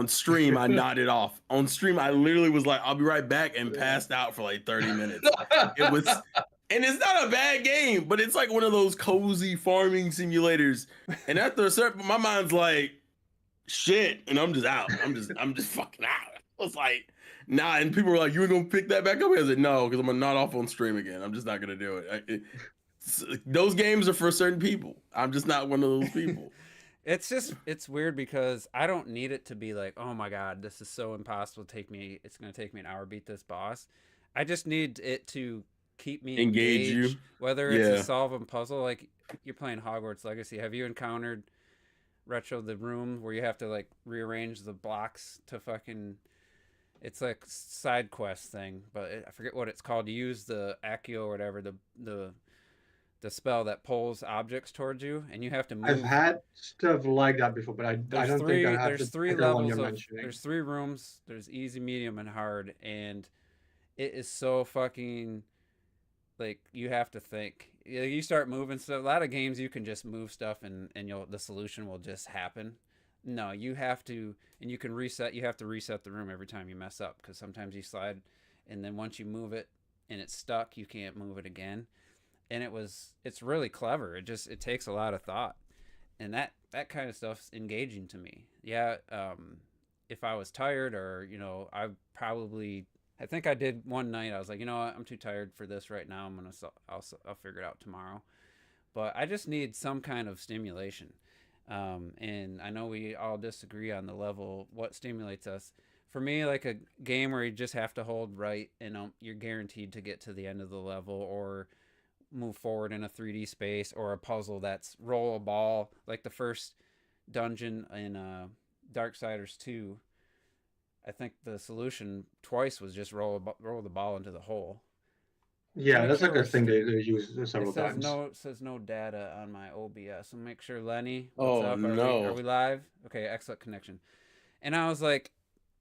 On stream, I nodded off. On stream, I literally was like, I'll be right back, and passed out for like 30 minutes. It was, and it's not a bad game, but it's like one of those cozy farming simulators. And after a certain, my mind's like, shit, and I'm just out. I'm just fucking out. I was like, nah. And people were like, you ain't gonna pick that back up? I said, no, because I'm gonna nod off on stream again. I'm just not gonna do it. Those games are for certain people. I'm just not one of those people. It's weird because I don't need it to be like, oh my god, this is so impossible to take me. It's gonna take me an hour to beat this boss. I just need it to keep me Engage you. engaged, whether it's Yeah. a solve a puzzle. Like you're playing Hogwarts Legacy. Have you encountered Retro the room where you have to like rearrange the blocks to fucking? It's like side quest thing, but I forget what it's called. You use the Accio or whatever the spell that pulls objects towards you, and you have to I've move. had stuff like that before, but I don't think I have There's the three particular one levels you're of mentioning. there's three rooms. There's easy, medium, and hard, and it is so fucking like you have to think. You start moving stuff. A lot of games you can just move stuff and you'll the solution will just happen. No, you have to, and you can reset. You have to reset the room every time you mess up because sometimes you slide, and then once you move it and it's stuck, you can't move it again. And it's really clever. It takes a lot of thought, and that kind of stuff's engaging to me. Yeah, if I was tired or I think I did one night. I was like, you know what, I'm too tired for this right now. I'll figure it out tomorrow. But I just need some kind of stimulation. And I know we all disagree on the level what stimulates us. For me, like a game where you just have to hold right and you're guaranteed to get to the end of the level or move forward in a 3D space, or a puzzle that's roll a ball, like the first dungeon in Darksiders 2. I think the solution twice was just roll the ball into the hole. Yeah, Make that's like sure a thing they use it several says times. no data on my OBS. So make sure, Lenny, what's Oh up? Are no. we live? Okay, excellent connection. And I was like,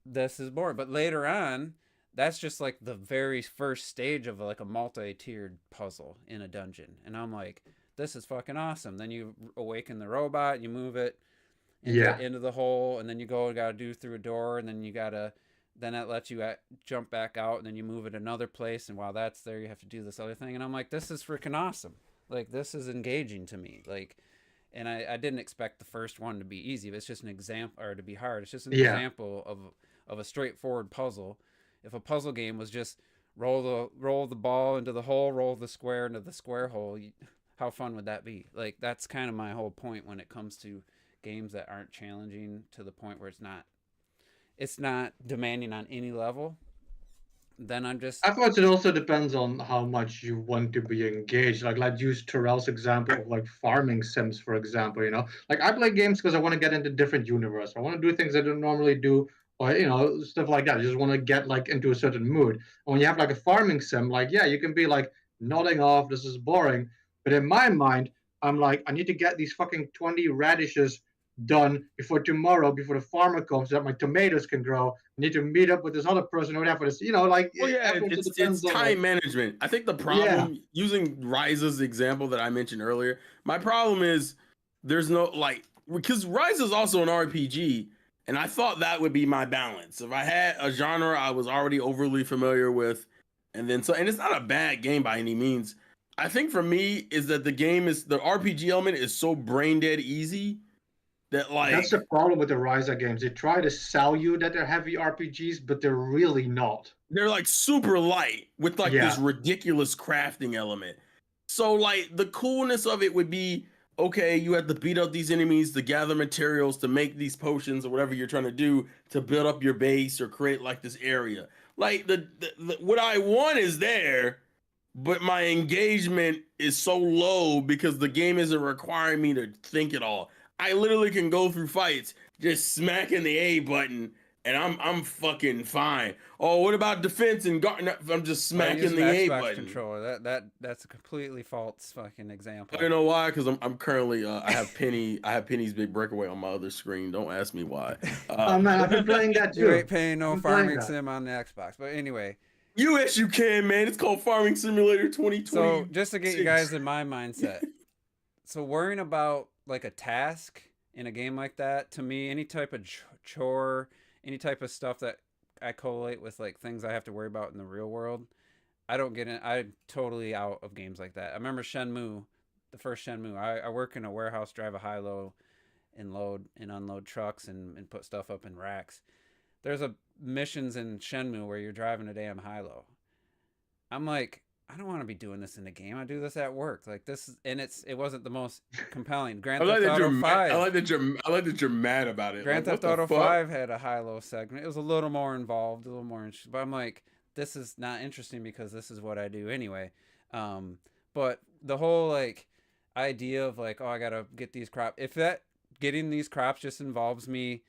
this is boring. But later on, that's just like the very first stage of like a multi-tiered puzzle in a dungeon. And I'm like, this is fucking awesome. Then you awaken the robot, you move it Yeah. into the hole, and then you go and gotta do through a door, and then then that lets you jump back out, and then you move it another place, and while that's there, you have to do this other thing. And I'm like, this is freaking awesome. Like, this is engaging to me. Like, and I didn't expect the first one to be easy, but it's just an example, or to be hard. It's just an example of a straightforward puzzle. If a puzzle game was just roll the ball into the hole, roll the square into the square hole, how fun would that be? Like, that's kind of my whole point when it comes to games that aren't challenging to the point where it's not demanding on any level. Then I'm just I thought it also depends on how much you want to be engaged. Like use Terrell's example of like farming sims, for example. Like I play games because I want to get into different universe. I want to do things I don't normally do, or stuff like that. I just want to get like into a certain mood. And when you have like a farming sim, like yeah, you can be like nodding off. This is boring, but in my mind, I'm like I need to get these fucking 20 radishes done before tomorrow, before the farmer comes, so that my tomatoes can grow. I need to meet up with this other person or whatever. Like Well, yeah, everything it's depends on like time management. I think the yeah, problem using Rise's example that I mentioned earlier, my problem is there's no like because Rise is also an RPG, and I thought that would be my balance. If I had a genre I was already overly familiar with, and it's not a bad game by any means. I think for me is that the RPG element is so brain dead easy that that's like the problem with the Ryza games. They try to sell you that they're heavy RPGs, but they're really not. they're like super light with like this Yeah, ridiculous crafting element. So like the coolness of it would be okay, you have to beat up these enemies to gather materials to make these potions or whatever you're trying to do to build up your base or create like this area. Like the what I want is there, but my engagement is so low because the game isn't requiring me to think at all. I literally can go through fights just smacking the A button and I'm fucking fine. Oh, what about defense and guard? I'm just oh, you're smacking using the the A Xbox button. controller. That's a completely false fucking example. I don't know why, because I'm currently I have Penny's Big Breakaway on my other screen. Don't ask me why. oh man, I've been playing that You too. ain't paying no I've been playing farming that. sim on the Xbox. But anyway, yes, you can, man. It's called Farming Simulator so 2020. just to get you guys in my mindset, so worrying about like a task in a game like that, to me, any type of chore, any type of stuff that I collate with like things I have to worry about in the real world. I don't get it. I'm totally out of games like that. I remember Shenmue, the first Shenmue. I work in a warehouse, drive a high low, and load and unload trucks and put stuff up in racks. There's a missions in Shenmue where you're driving a damn high low. I'm like, I don't want to be doing this in a game. I do this at work. Like this, and it wasn't the most compelling. Grand Theft Auto 5. I like that you're mad about it. Grand Like, Theft Auto 5 had a high-low segment. It was a little more involved, a little more interesting. But I'm like, this is not interesting because this is what I do anyway. But the whole like idea of like, oh, I gotta get these crops. If that getting these crops just involves me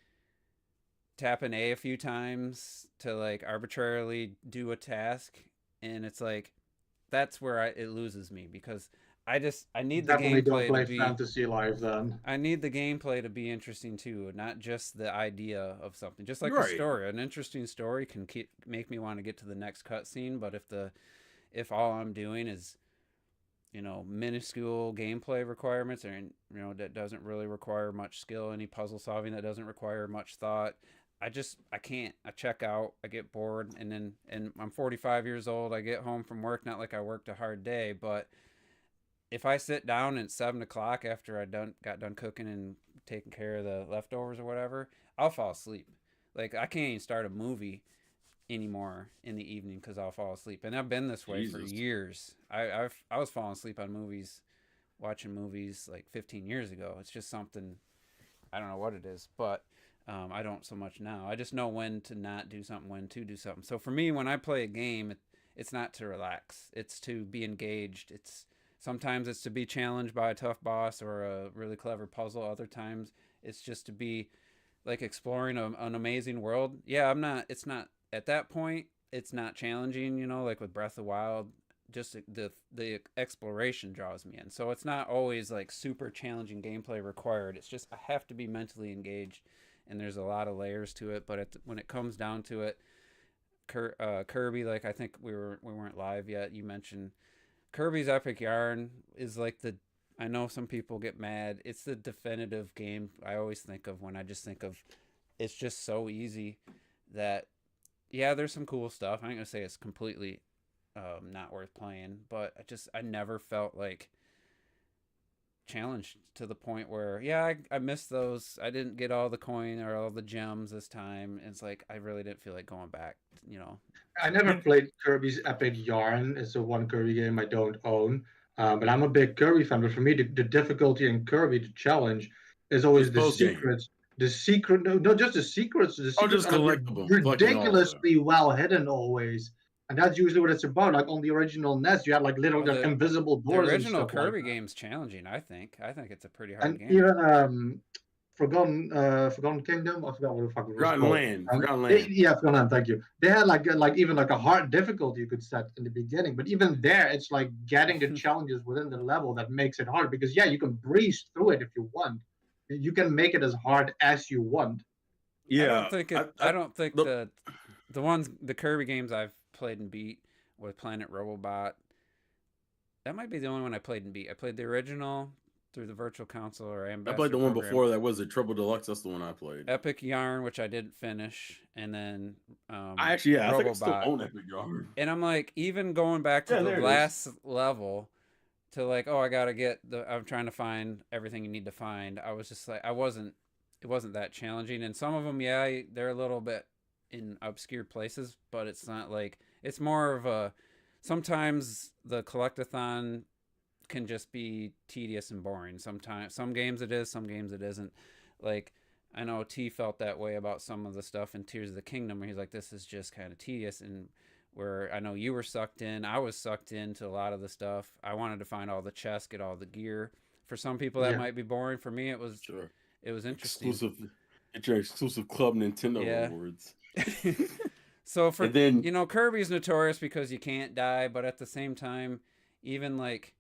tapping a few times to like arbitrarily do a task, and it's like that's where it loses me because I need the Definitely don't gameplay play to be Fantasy Life then. I need the gameplay to be interesting too, not just the idea of something. Just like Right. the story, an interesting story can make me want to get to the next cutscene. But if all I'm doing is, minuscule gameplay requirements, and that doesn't really require much skill, any puzzle solving that doesn't require much thought, I can't. I check out. I get bored, and I'm 45 years old. I get home from work, not like I worked a hard day, but if I sit down at 7 o'clock after got done cooking and taking care of the leftovers or whatever, I'll fall asleep. Like I can't even start a movie anymore in the evening because I'll fall asleep. And I've been this way for years. I was falling asleep on movies, watching movies like 15 years ago. It's just something, I don't know what it is, but I don't so much now. I just know when to not do something, when to do something. So for me, when I play a game, it's not to relax. It's to be engaged. Sometimes it's to be challenged by a tough boss or a really clever puzzle. Other times it's just to be like exploring an amazing world. Yeah, it's not at that point. It's not challenging, like with Breath of the Wild. Just the exploration draws me in. So it's not always like super challenging gameplay required. It's just I have to be mentally engaged, and there's a lot of layers to it. But when it comes down to it, Kirby, like I think we weren't live yet. You mentioned Kirby's Epic Yarn is like I know some people get mad. It's the definitive game I always think of when I just think of it's just so easy that, yeah, there's some cool stuff. I ain't gonna say it's completely not worth playing, but I never felt like challenged to the point where, yeah, I missed those. I didn't get all the coin or all the gems this time. It's like I really didn't feel like going back, I never played Kirby's Epic Yarn. It's the one Kirby game I don't own. But I'm a big Kirby fan. But for me, the difficulty in Kirby, the challenge, is always the secrets. The secret, no, just the secrets. The secrets just collectible. Ridiculously well hidden always. And that's usually what it's about. Like on the original NES, you had like little invisible doors. The original and stuff Kirby like game's challenging. I think it's a pretty hard game. Even Forgotten Kingdom. I forgot what the fuck it was Forgotten called. Land. Forgotten Land. Forgotten Land. Thank you. They had like even like a hard difficulty you could set in the beginning, but even there, it's like getting the challenges within the level that makes it hard. Because yeah, you can breeze through it if you want. You can make it as hard as you want. Yeah, I don't think the Kirby games I've played and beat with Planet Robobot. That might be the only one I played and beat. I played the original through the Virtual Console or Ambassador. I played the one program. before that was a Triple Deluxe. That's the one I played. Epic Yarn, which I didn't finish, and then I think I still own Epic Yarn. And I'm like, even going back to the last level, to like, oh, I gotta I'm trying to find everything you need to find. I was just like, it wasn't that challenging, and some of them, yeah, they're a little bit in obscure places, but it's not like it's more of a. Sometimes the collectathon can just be tedious and boring. Sometimes some games it is, some games it isn't. Like I know T felt that way about some of the stuff in Tears of the Kingdom, where he's like, this is just kind of tedious. And where I know you were sucked in, I was sucked into a lot of the stuff. I wanted to find all the chests, get all the gear. For some people that might be boring. For me, it was it was interesting. Get your exclusive Club Nintendo rewards. So for then, Kirby's notorious because you can't die, but at the same time, even like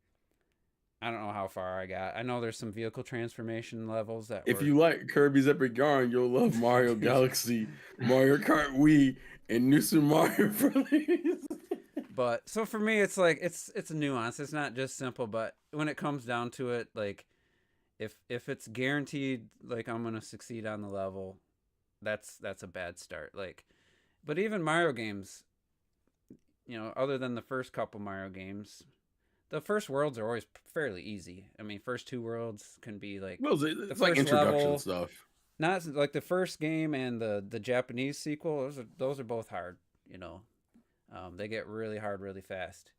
I don't know how far I got. I know there's some vehicle transformation levels that. If you like Kirby's Epic Yarn, you'll love Mario Galaxy, Mario Kart Wii, and New Super Mario Brothers. But so for me, it's like it's a nuance. It's not just simple. But when it comes down to it, like if it's guaranteed, like I'm gonna succeed on the level, that's a bad start. Like, but even Mario games, other than the first couple Mario games, the first worlds are always fairly easy. I mean, first two worlds can be like Well, the it's like first introduction level. stuff. Not like the first game and the Japanese sequel. Those are both hard. They get really hard really fast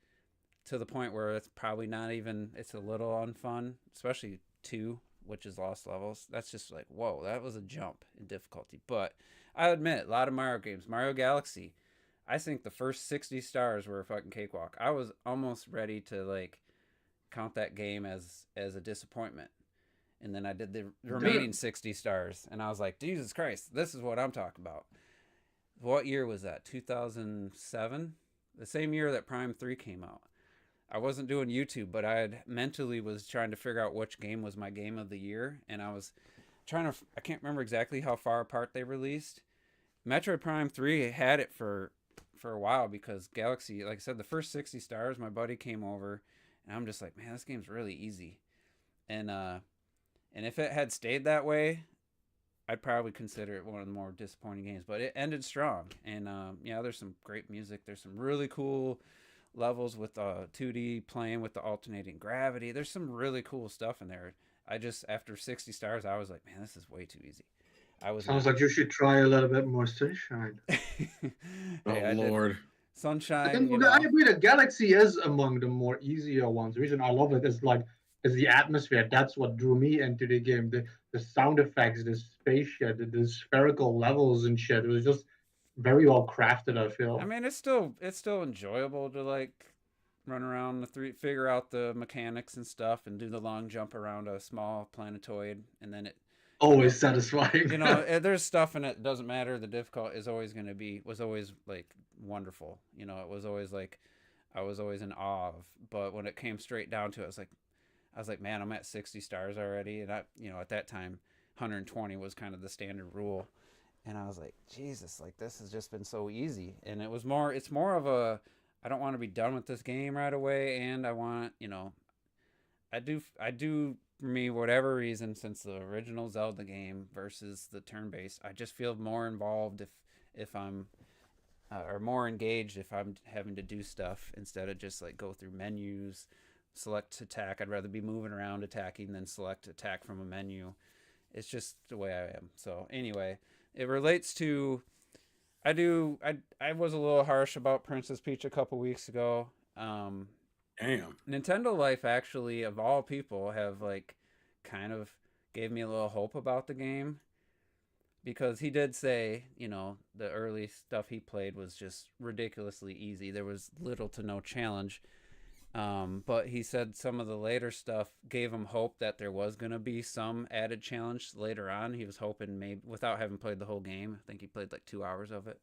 to the point where it's probably not even. It's a little unfun, especially two, which is Lost Levels. That's just like whoa, that was a jump in difficulty. But I admit, a lot of Mario games, Mario Galaxy. I think the first 60 stars were a fucking cakewalk. I was almost ready to like count that game as a disappointment. And then I did the remaining 60 stars, and I was like, Jesus Christ, this is what I'm talking about. What year was that? 2007? The same year that Prime 3 came out. I wasn't doing YouTube, but I had mentally was trying to figure out which game was my game of the year, and I was I can't remember exactly how far apart they released. Metroid Prime 3 had it for a while because Galaxy, like I said, the first 60 stars, my buddy came over, and I'm just like, man, this game's really easy. And if it had stayed that way, I'd probably consider it one of the more disappointing games. But it ended strong, and there's some great music. There's some really cool levels with 2D playing with the alternating gravity. There's some really cool stuff in there. I just after 60 stars, I was like, man, this is way too easy. Sounds like you should try a little bit more Sunshine. Hey, Oh Lord. Sunshine. I agree that Galaxy is among the more easier ones. The reason I love it is the atmosphere. That's what drew me into the game. The sound effects, the space shit, the spherical levels and shit. It was just very well crafted, I feel. I mean, it's still enjoyable to like run around figure out the mechanics and stuff, and do the long jump around a small planetoid, and then it always satisfying. There's stuff in it. Doesn't matter. The difficulty is always going to was always like wonderful. It was always like I was always in awe of. But when it came straight down to it, I was like, man, I'm at 60 stars already, and at that time, 120 was kind of the standard rule, and I was like, Jesus, like this has just been so easy, and it's more of a, I don't want to be done with this game right away, and I want, I do for me, whatever reason, since the original Zelda game versus the turn-based, I just feel more involved if I'm or more engaged if I'm having to do stuff instead of just like go through menus, select attack. I'd rather be moving around attacking than select attack from a menu. It's just the way I am. So anyway, it relates to I was a little harsh about Princess Peach a couple weeks ago. Damn. Nintendo Life actually, of all people, have like kind of gave me a little hope about the game, because he did say, the early stuff he played was just ridiculously easy. There was little to no challenge. But he said some of the later stuff gave him hope that there was going to be some added challenge later on. He was hoping, maybe without having played the whole game, I think he played like 2 hours of it,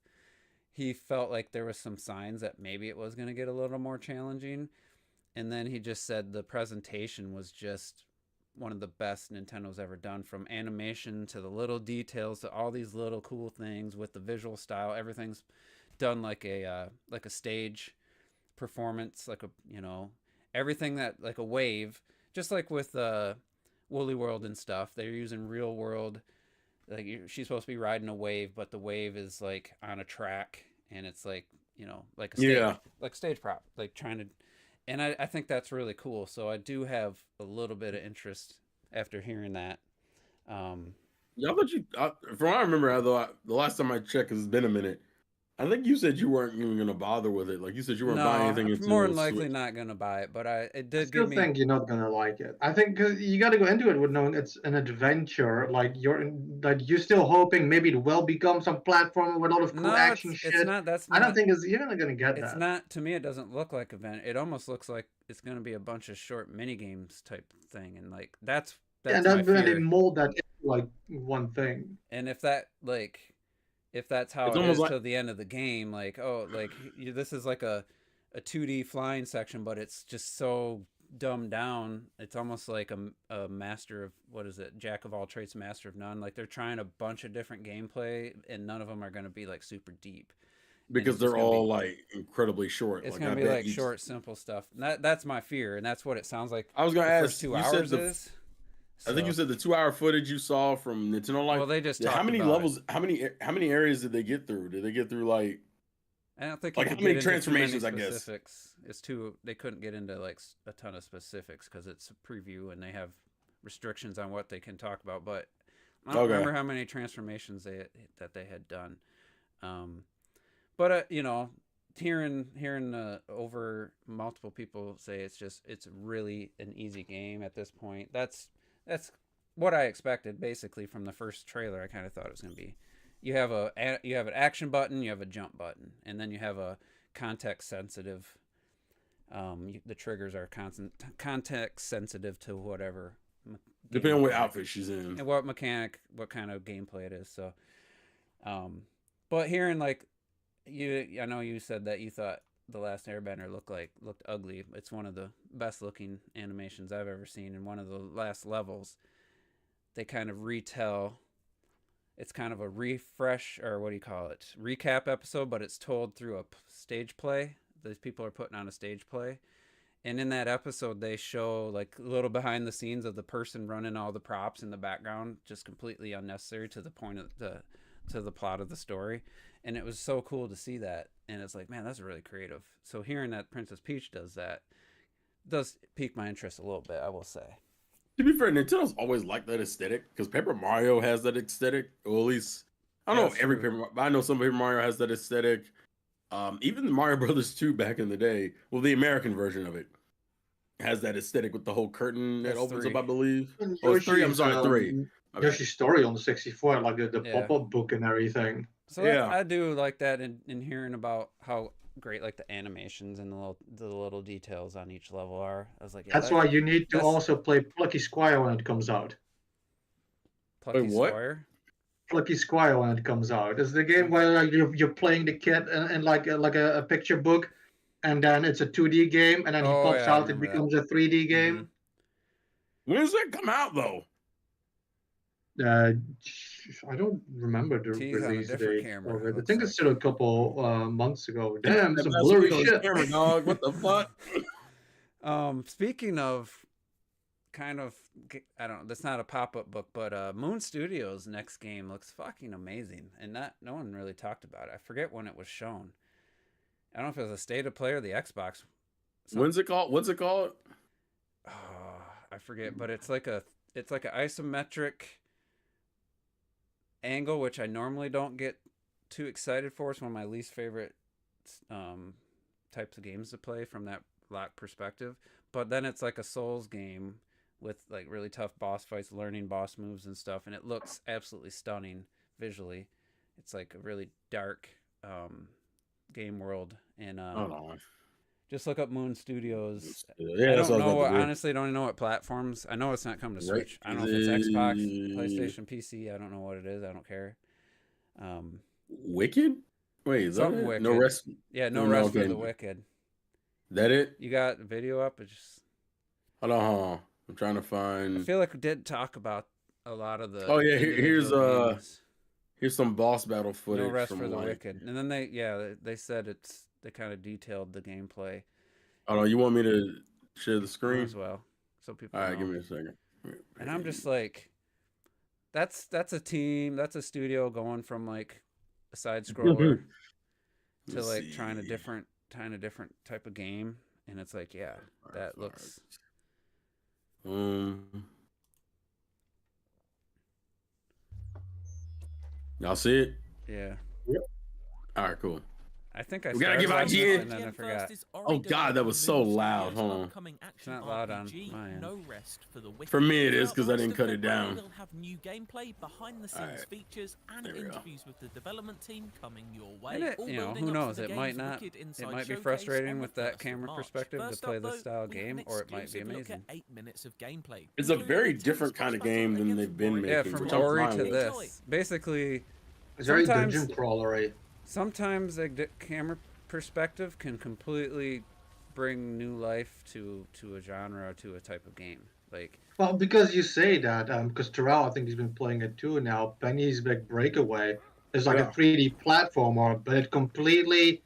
he felt like there was some signs that maybe it was going to get a little more challenging. And then he just said the presentation was just one of the best Nintendo's ever done, from animation to the little details to all these little cool things with the visual style. Everything's done like a stage performance, like everything that like a wave, just like with Woolly World and stuff. They're using real world, like she's supposed to be riding a wave, but the wave is like on a track, and it's like like a stage, like stage prop, like trying to. And I think that's really cool. So I do have a little bit of interest after hearing that. Yeah, but from what I remember, the last time I checked, it's been a minute. I think you said you weren't even gonna bother with it. Like you said, you weren't buying anything. I'm more than likely not gonna buy it, but it did give me. I think you're not gonna like it. I think cause you got to go into it with knowing it's an adventure. Like you're still hoping maybe it will become some platform with a lot of cool action shit. It's not. I don't think you're not gonna get that. It's not, to me. It doesn't look like event. It almost looks like it's gonna be a bunch of short mini games type thing, and like that's and my fear. They mold that into like one thing. And if that's how it is till the end of the game, like, oh, like this is like a 2D flying section, but it's just so dumbed down. It's almost like a master of, what is it, jack of all trades, master of none. Like they're trying a bunch of different gameplay, and none of them are going to be like super deep, because they're all like incredibly short. It's going to be like short, simple stuff. That's my fear, and that's what it sounds like. I was going to ask. 2 hours is. I think you said the 2-hour footage you saw from Nintendo Life. Well, they just talked how many about levels? How many areas did they get through? Did they get through like I don't think like you how could many get into too many transformations? I guess. specifics. It's too. They couldn't get into like a ton of specifics because it's a preview and they have restrictions on what they can talk about. But I don't remember how many transformations that they had done. But you know, hearing over multiple people say it's really an easy game at this point. That's what I expected basically from the first trailer. I kind of thought it was going to be. You have an action button, you have a jump button, and then you have a context sensitive. The triggers are context sensitive to whatever. Depending on what outfit she's in and what kind of gameplay it is. So, but hearing like I know you said that you thought The Last Airbender looked ugly. It's one of the best looking animations I've ever seen. In one of the last levels, they kind of retell. It's kind of a refresh, or what do you call it? Recap episode, but it's told through a stage play. These people are putting on a stage play. And in that episode, they show like a little behind the scenes of the person running all the props in the background, just completely unnecessary to the point of to the plot of the story. And it was so cool to see that. And it's like, man, that's really creative. So hearing that Princess Peach does that does pique my interest a little bit, I will say. To be fair, Nintendo's always liked that aesthetic because Paper Mario has that aesthetic. Or at least I don't know every Paper, but I know some Paper Mario has that aesthetic. Even the Mario Brothers 2 back in the day, well, the American version of it has that aesthetic with the whole curtain that opens up, I believe. Oh, it's 3. I'm sorry, 3. Okay. Yoshi's Story on the 64, like the pop-up book and everything. So yeah, I do like that in hearing about how great like the animations and the little details on each level are. I was like, yeah, that's why you need to also play Plucky Squire when it comes out. Plucky Squire? Plucky Squire when it comes out. It's the game where like, you're playing the kid in like a picture book, and then it's a 2D game, and then he pops out, it becomes a 3D game. Mm-hmm. When does that come out though? I don't remember the release date. I think it's still a couple months ago. Damn, some blurry shit. Camera, dog. What the fuck? Speaking of kind of, I don't know, that's not a pop-up book, but Moon Studios' next game looks fucking amazing, and no one really talked about it. I forget when it was shown. I don't know if it was a state of play or the Xbox. When's it called? What's it called? Oh, I forget, but it's like an isometric angle, which I normally don't get too excited for. It's one of my least favorite types of games to play from that lock perspective. But then it's like a Souls game with like really tough boss fights, learning boss moves and stuff, and it looks absolutely stunning visually. It's like a really dark game world, and just look up Moon Studios. Yeah, I don't know. Honestly, I don't know what platforms. I know it's not coming to Switch. I don't know if it's Xbox, PlayStation, PC. I don't know what it is. I don't care. Wicked? Wait, is something that Wicked? No Rest? Yeah, No Rest for the Wicked. That it? You got the video up? It just. Hold on. I'm trying to find. I feel like we did talk about a lot of the. Oh yeah, here's some boss battle footage. No Rest for the Wicked, and then they said they kind of detailed the gameplay. Oh no, you want me to share the screen as well, so people. All right, give me a second. And I'm just like, that's a team, that's a studio going from like a side scroller to like trying a different type of game, and it's like, yeah, that looks. Y'all see it? Yeah. Yep. All right, cool. I think we gotta give IGN. And then I forgot. Oh god, that was so loud. Hold on. It's not loud on my end. For me, it is because I didn't cut it down. We'll have new gameplay, behind-the-scenes features, and interviews with the development team coming your way. And who knows? It might not. It might be frustrating with that camera perspective to play this style game, or it might be amazing. 8 minutes of gameplay. It's a very different kind of game than they've been making. Yeah, from Ori to this, basically. It's very dungeon crawlery. Sometimes a camera perspective can completely bring new life to a genre or to a type of game. Like, well, because you say that, because Terrell, I think he's been playing it too now. Penny's Big Breakaway is like a 3D platformer, but it completely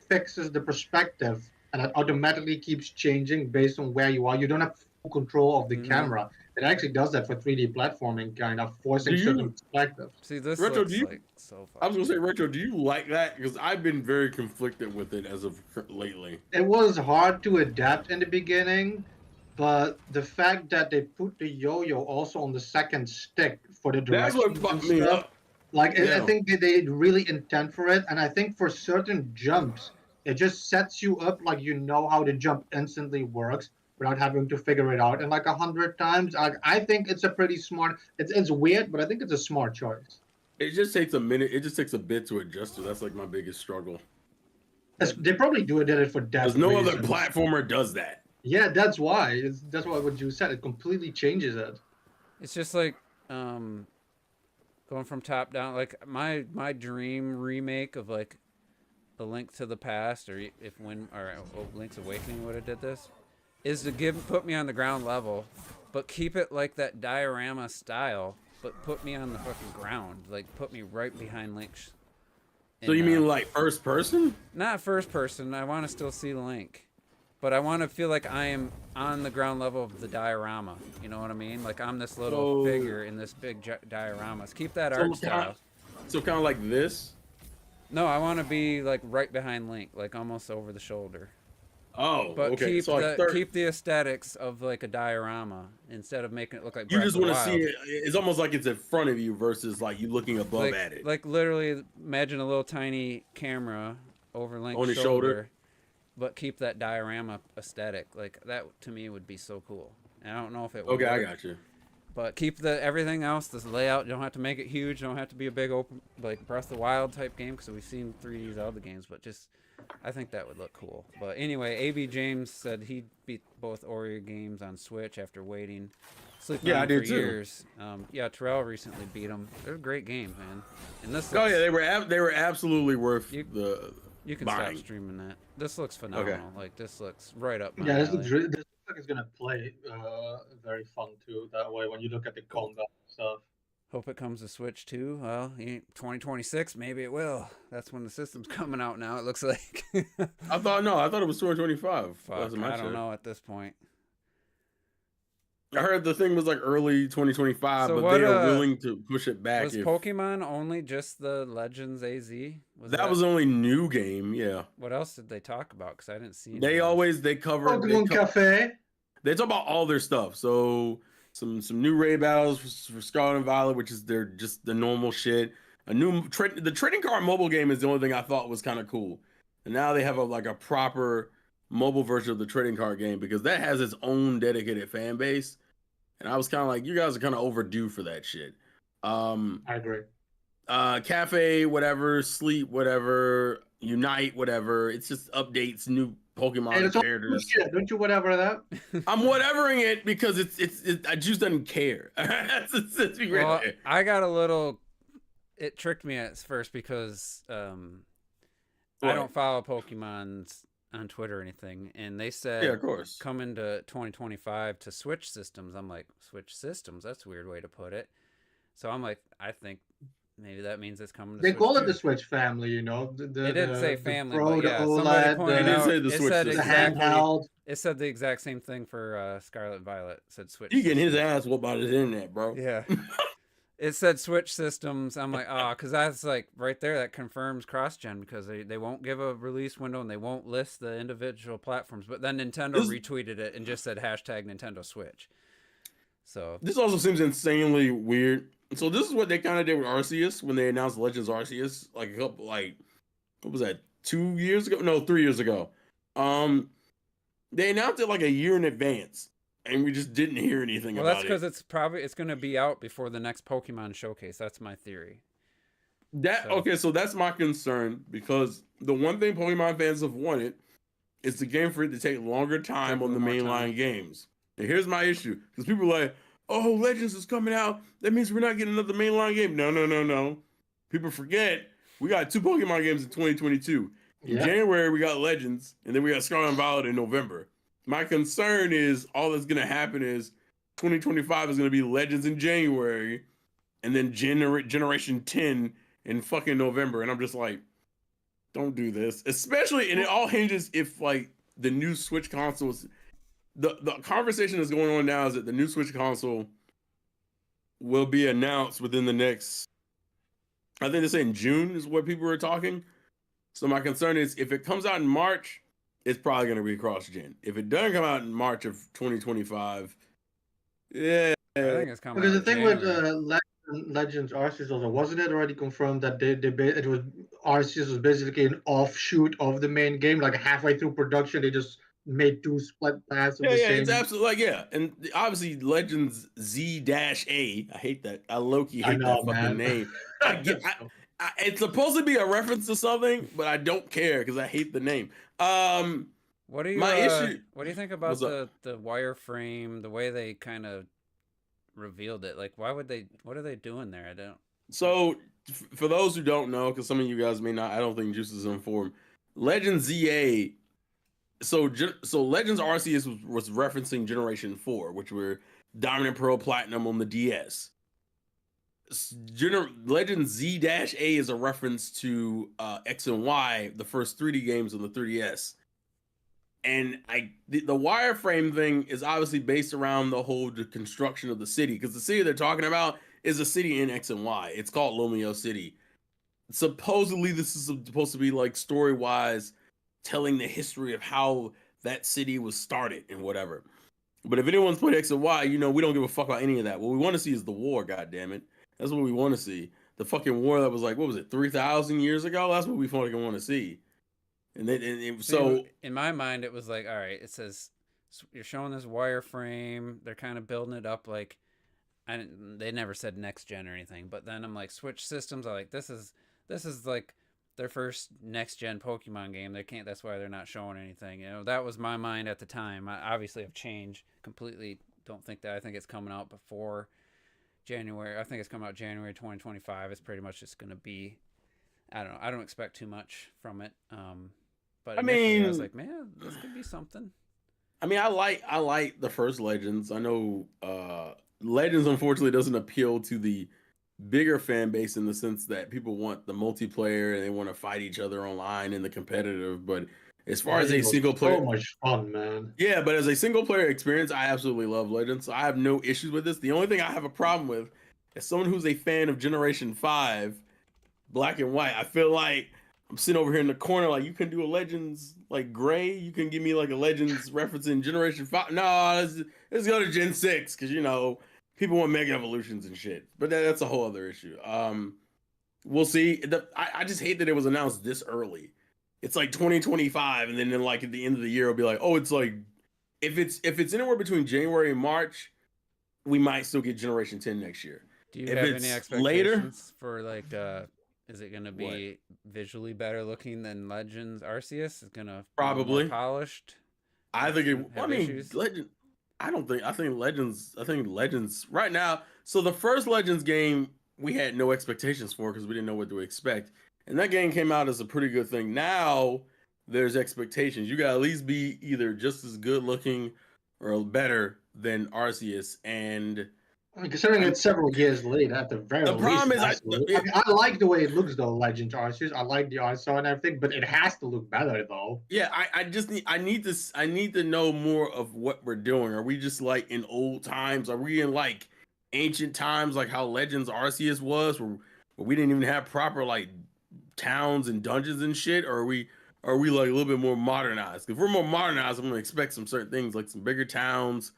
fixes the perspective, and it automatically keeps changing based on where you are. You don't have full control of the camera. It actually does that for 3D platforming, kind of forcing Do certain you, perspectives. See, this Retro? looks like so I was fucking gonna say, cool. Retro. Do you like that? Because I've been very conflicted with it as of lately. It was hard to adapt in the beginning, but the fact that they put the yo-yo also on the second stick for the That's what directions and fucked me stuff, up. like I Yeah. think they really intend for it, and I think for certain jumps, it just sets you up like you know how the jump instantly works without having to figure it out. And like 100 times, I think it's a pretty smart. It's weird, but I think it's a smart choice. It just takes a minute. It just takes a bit to adjust to. That's like my biggest struggle. They probably did it for Because that no other reason. platformer does that. Yeah, that's why. That's why what you said. It completely changes it. It's just like going from top down. Like my dream remake of like A Link to the Past, or if when or Link's Awakening would have did this, is to put me on the ground level, but keep it like that diorama style, but put me on the fucking ground, like put me right behind Link. So you mean like first person? Not first person. I want to still see Link, but I want to feel like I am on the ground level of the diorama. You know what I mean? Like I'm this little figure in this big dioramas. Keep that art style. So kind of like this? No, I want to be like right behind Link, like almost over the shoulder. Oh, But okay. keep So like keep the aesthetics of like a diorama instead of making it look like you Breath just of the want to see Wild. it. It's almost like it's in front of you versus like you looking above Like, at it. like literally, imagine a little tiny camera over Link's On his shoulder, shoulder. but keep that diorama aesthetic. Like that to me would be so cool. And I don't know if it would Okay, I work, got you. but keep the everything else. This layout, you don't have to make it huge. You don't have to be a big open like Breath of the Wild type game because we've seen 3D Zelda games, but just. I think that would look cool. But anyway, A.B. James said he beat both Ori games on Switch after sleeping on I them did for too. years. Yeah, Terrell recently beat them. They're great games, man. And this Oh looks, yeah, they were absolutely worth You- the. you can buying. stop streaming that. This looks phenomenal. Like this looks right up my Yeah, alley. this looks like it's gonna play very fun too. That way, when you look at the combat and stuff. Hope it comes to Switch too. Well, 2026, maybe it will. That's when the system's coming out now. It looks like. I thought it was 225. Fuck, I don't know at this point. I heard the thing was like early 2025, So but what, they are willing to push it back. Was Pokemon only just the Legends AZ? That was the only new game, yeah. What else did they talk about? Because I didn't see. They cover. Pokemon Cafe. They talk about all their stuff. So some new raid battles for Scarlet and Violet, which is their just the normal shit. The trading card mobile game is the only thing I thought was kind of cool. And now they have a proper mobile version of the trading card game because that has its own dedicated fan base. And I was kind of like, you guys are kind of overdue for that shit. I agree. Cafe, whatever, Sleep, whatever, Unite, whatever. It's just updates, new Pokemon characters. Shit. Don't you whatever that? I'm whatevering it because I just doesn't care. Well, I got a little. It tricked me at first because I don't follow Pokemon on Twitter or anything, and they said, yeah, of course, coming to 2025 to Switch systems. I'm like, Switch systems? That's a weird way to put it. So I'm like, I think maybe that means it's coming to They Switch call it too. the Switch family, you know. It didn't say family, Pro, but yeah, OLED, somebody pointed out. Say the It Switch said system. exactly. handheld. It said the exact same thing for Scarlet and Violet. It said Switch. He getting his systems. ass whooped by his internet, bro. Yeah. It said Switch systems. I'm like, because that's like right there. That confirms cross-gen because they won't give a release window and they won't list the individual platforms. But then Nintendo retweeted it and just said hashtag Nintendo Switch. So this also seems insanely weird. So this is what they kind of did with Arceus when they announced Legends Arceus, like a couple, what was that, 2 years ago? No, 3 years ago. They announced it like a year in advance. And we just didn't hear anything about it. Well, that's because it's going to be out before the next Pokemon showcase. That's my theory. So that's my concern because the one thing Pokemon fans have wanted is the game for it to take longer time on the mainline games. And here's my issue because people are like, "Oh, Legends is coming out. That means we're not getting another mainline game." No. People forget we got 2 Pokemon games in 2022. In January we got Legends, and then we got Scarlet and Violet in November. My concern is all that's going to happen is 2025 is going to be Legends in January and then Generation 10 in fucking November. And I'm just like, don't do this. Especially, and it all hinges if like the new Switch consoles the conversation that's going on now is that the new Switch console will be announced within the next, I think they say in June is what people are talking. So my concern is if it comes out in March, it's probably going to be cross-gen. If it doesn't come out in March of 2025, yeah. I think it's coming Because the out thing with January. Legends Arceus also, wasn't it already confirmed that it was Arceus was basically an offshoot of the main game? Like halfway through production, they just made two split paths of Yeah, the yeah, it's same. absolutely like, yeah. And obviously Legends Z-A. I hate that. I low-key I hate that know, fucking man. name. It's supposed to be a reference to something, but I don't care because I hate the name. What do you My issue. what do you think What's about up? the wireframe, the way they kind of revealed it? Like, why would they? What are they doing there? I don't. So, for those who don't know, because some of you guys may not, I don't think Juice is informed. Legends ZA. So Legends Arceus was referencing Generation 4, which were Diamond and Pearl Platinum on the DS. Legends Z-A is a reference to X and Y, the first 3D games on the 3DS. And the wireframe thing is obviously based around the construction of the city, because the city they're talking about is a city in X and Y. It's called Lomeo City. Supposedly, this is supposed to be like story-wise, telling the history of how that city was started and whatever. But if anyone's played X and Y, we don't give a fuck about any of that. What we want to see is the war, goddammit. That's what we want to see. The fucking war that was like, what was it, 3,000 years ago? That's what we fucking want to see. So in my mind, it was like, all right, it says you're showing this wireframe. They're kind of building it up like, they never said next gen or anything. But then I'm like, Switch systems. I like this is like their first next gen Pokemon game. They can't. That's why they're not showing anything. That was my mind at the time. I obviously have changed completely. Don't think that. I think it's coming out before January. I think it's coming out January 2025. It's pretty much just going to be. I don't know. I don't expect too much from it. But initially I was like, man, this could be something. I mean, I like the first Legends. I know Legends unfortunately doesn't appeal to the bigger fan base in the sense that people want the multiplayer and they want to fight each other online in the competitive. But as far as a single player, so much fun, man. Yeah, but as a single player experience, I absolutely love Legends. So I have no issues with this. The only thing I have a problem with is someone who's a fan of Generation 5, Black and White. I feel like I'm sitting over here in the corner, like, you can do a Legends like gray. You can give me like a Legends referencing Generation 5. No, let's go to Gen 6 because people want Mega Evolutions and shit. But that's a whole other issue. We'll see. I just hate that it was announced this early. It's like 2025, and then like at the end of the year, it'll be like, oh, it's like if it's anywhere between January and March, we might still get Generation 10 next year. Do you If have it's any expectations later, for like is it going to be visually better looking than Legends Arceus? Is going to probably more polished? I think it. Have I mean, issues? Legend. I don't think. I think Legends. I think Legends right now. So the first Legends game we had no expectations for because we didn't know what to expect, and that game came out as a pretty good thing. Now there's expectations. You got to at least be either just as good looking or better than Arceus. And I mean, considering it's several years late, at the very the least, problem is, I like the way it looks though, Legends Arceus. I like the art style and everything, but it has to look better though. yeah, I just need to know more of what we're doing. Are we just like in old times? Are we in like ancient times, like how Legends Arceus was, where we didn't even have proper like towns and dungeons and shit? Or are we like a little bit more modernized? If we're more modernized, I'm gonna expect some certain things, like some bigger towns,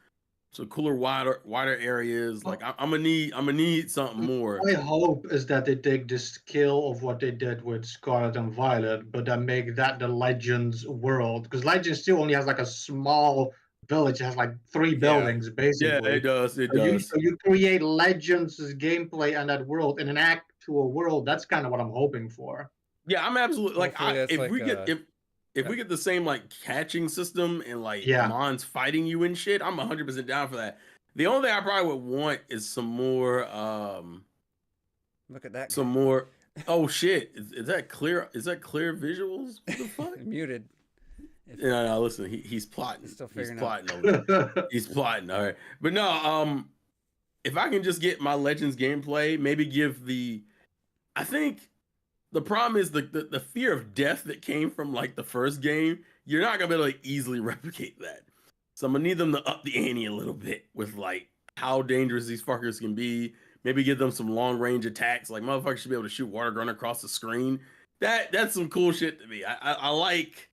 some cooler, wider areas. Like I'm gonna need something more. My hope is that they take the skill of what they did with Scarlet and Violet, but then make that the Legends world. Because Legends still only has like a small village. It has like 3 buildings Yeah, basically. it does. It So does. you create Legends' gameplay and that world in an actual world. That's kind of what I'm hoping for. Yeah, I'm absolutely like Hopefully that's if like we get if we get the same like catching system and like Yeah. mons fighting you and shit, I'm 100% down for that. The only thing I probably would want is some more Look at that. some more oh shit. Is that clear visuals? What the fuck? Muted. No, listen, he's plotting. He's still He's figuring plotting over there. He's plotting. All right. But no, if I can just get my Legends gameplay, maybe give I think the problem is the fear of death that came from like the first game. You're not gonna be able to easily replicate that. So I'm gonna need them to up the ante a little bit with like how dangerous these fuckers can be. Maybe give them some long range attacks. Like motherfuckers should be able to shoot water gun across the screen. That's some cool shit to me. I like.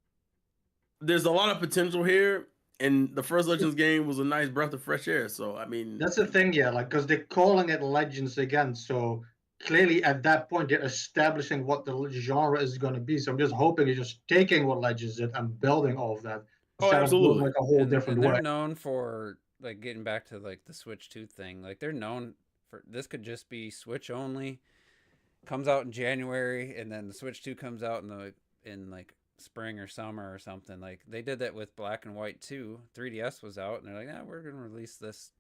There's a lot of potential here, and the first Legends game was a nice breath of fresh air. So I mean, That's the thing, yeah, like because they're calling it Legends again, so clearly at that point they're establishing what the genre is going to be. So I'm just hoping they're just taking what Legends did and building all of that instead of doing like a whole different and they're way. known for like getting back to like the Switch 2 thing. Like they're known for this could just be Switch only. Comes out in January, and then the Switch 2 comes out in like spring or summer or something. Like they did that with Black and White 2. 3DS was out, and they're like, we're gonna release this.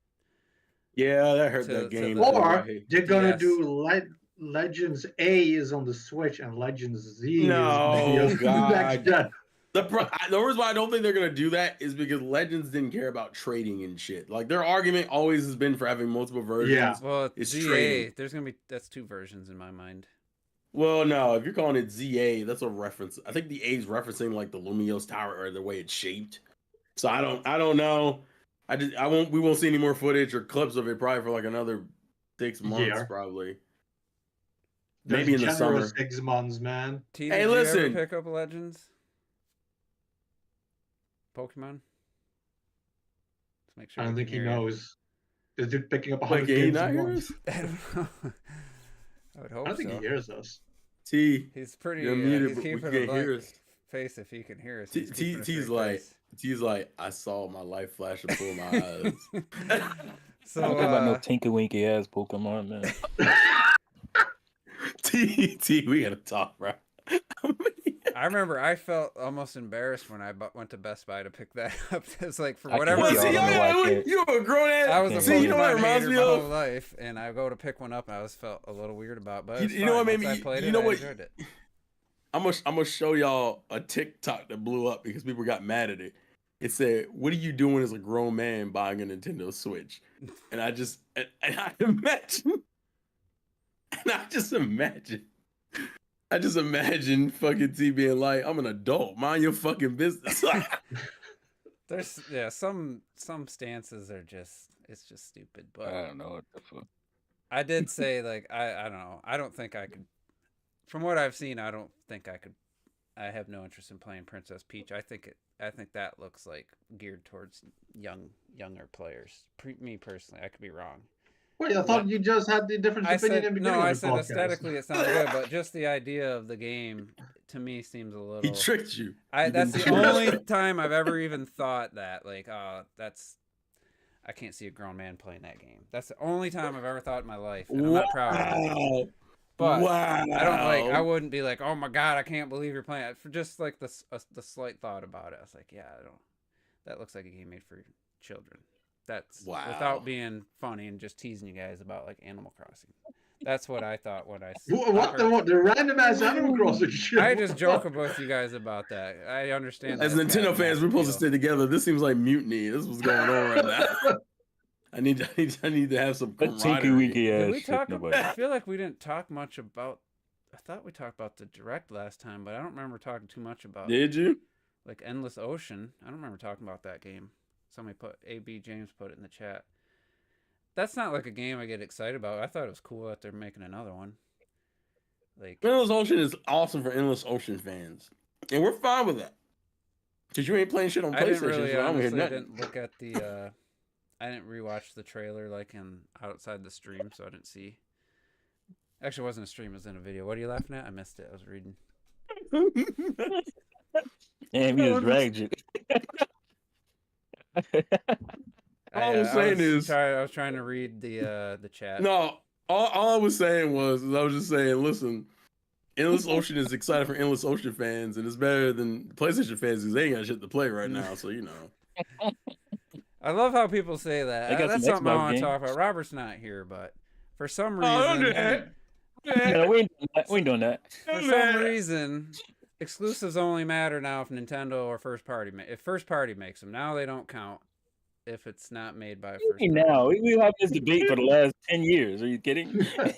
Yeah, that hurt that game. Or they're gonna do Legends A is on the Switch and Legends Z is God. next gen. The reason why I don't think they're gonna do that is because Legends didn't care about trading and shit. Like their argument always has been for having multiple versions. Yeah. Well, it's ZA, trading. there's gonna be that's 2 versions in my mind. Well, no, if you're calling it ZA, that's a reference. I think the A's referencing like the Lumiose Tower or the way it's shaped. So I don't know. We won't see any more footage or clips of it probably for like another 6 months, probably. Maybe in the summer. 6 months, man. T, did you ever pick up Legends? Pokemon? Let's make sure. I don't think he knows. Is dude picking up 100 games a month? I don't know. I would hope I don't think so. he hears us. T, he's pretty. You're muted, he's but we keeping can't a hear blank us. face if he can hear us. T's like, I saw my life flash before my eyes. So I don't care about no Tinky Winky ass Pokemon, man. T, we gotta talk, bro. I remember I felt almost embarrassed when I went to Best Buy to pick that up. It's like for I whatever can't reason. You a grown ass. I was a See, you know what it reminds hater me my of? whole life, and I go to pick one up, and I was felt a little weird about. But it was You know what fine. made Once me? I played You it, know I what? enjoyed it. I'm gonna show y'all a TikTok that blew up because people got mad at it. It said, "What are you doing as a grown man buying a Nintendo Switch?" And I just imagine fucking T being like, "I'm an adult, mind your fucking business." There's some stances are just it's just stupid. But I don't know what the fuck. I did say like I don't know. I don't think I could. From what I've seen, I don't think I could. I have no interest in playing Princess Peach. I think that looks like geared towards younger players. Me personally, I could be wrong. Wait, I thought you just had the different opinion in the beginning. I of the said podcast. aesthetically it sounds good, but just the idea of the game to me seems a little. He tricked you. That's the only time I've ever even thought that. Like, I can't see a grown man playing that game. That's the only time I've ever thought in my life, and I'm not proud of it. But I wouldn't be like, oh my god, I can't believe you're playing it. For just like the slight thought about it, I was like, yeah, that looks like a game made for children. That's without being funny and just teasing you guys about like Animal Crossing. That's what I thought when I what the random ass Animal Crossing shit. I just joke with you guys about that. I understand. As Nintendo fans, we're supposed to stay together. This seems like mutiny. This is what's going on right now. I need to have some camaraderie. Did we talk about? I feel like we didn't talk much about. I thought we talked about the Direct last time, but I don't remember talking too much about. Did you? Like Endless Ocean. I don't remember talking about that game. Somebody AB James put it in the chat. That's not like a game I get excited about. I thought it was cool that they're making another one. Like Endless Ocean is awesome for Endless Ocean fans, and we're fine with that. Cause you ain't playing shit on PlayStation. I didn't really, so honestly didn't look at the. I didn't rewatch the trailer like outside the stream, so I didn't see. Actually, it wasn't a stream; it was in a video. What are you laughing at? I missed it. I was reading. Damn, you just dragged you. All I was saying is, I was trying to read the chat. No, all I was saying was I was just saying, listen, Endless Ocean is excited for Endless Ocean fans, and it's better than PlayStation fans because they ain't got shit to play right now. So you know. I love how people say that. That's something I want to talk about. Robert's not here, but for some reason, no, we ain't doing that. For some reason, exclusives only matter now if Nintendo or first party. If first party makes them, now they don't count. If it's not made by first party. Now we've had this debate for the last 10 years. Are you kidding? This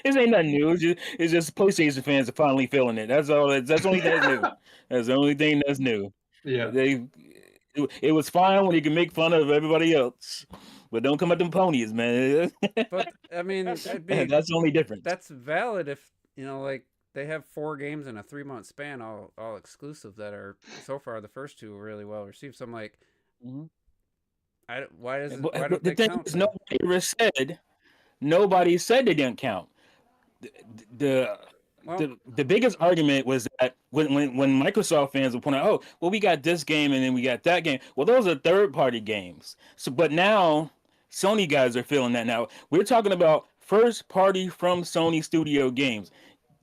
ain't nothing new. It's just PlayStation fans are finally feeling it. That's all. That's the only thing that's new. That's the only thing that's new. Yeah. It was fine when you can make fun of everybody else, but don't come at them ponies, man. But I mean, That's the only difference. That's valid if like they have 4 games in a 3-month span, all exclusive that are so far the first 2 really well received. So I'm like, why don't the they thing count? is, nobody said they didn't count. The biggest argument was that when Microsoft fans would point out, oh, well, we got this game and then we got that game. Well, those are third-party games. So, but now Sony guys are feeling that now. We're talking about first-party from Sony Studio games.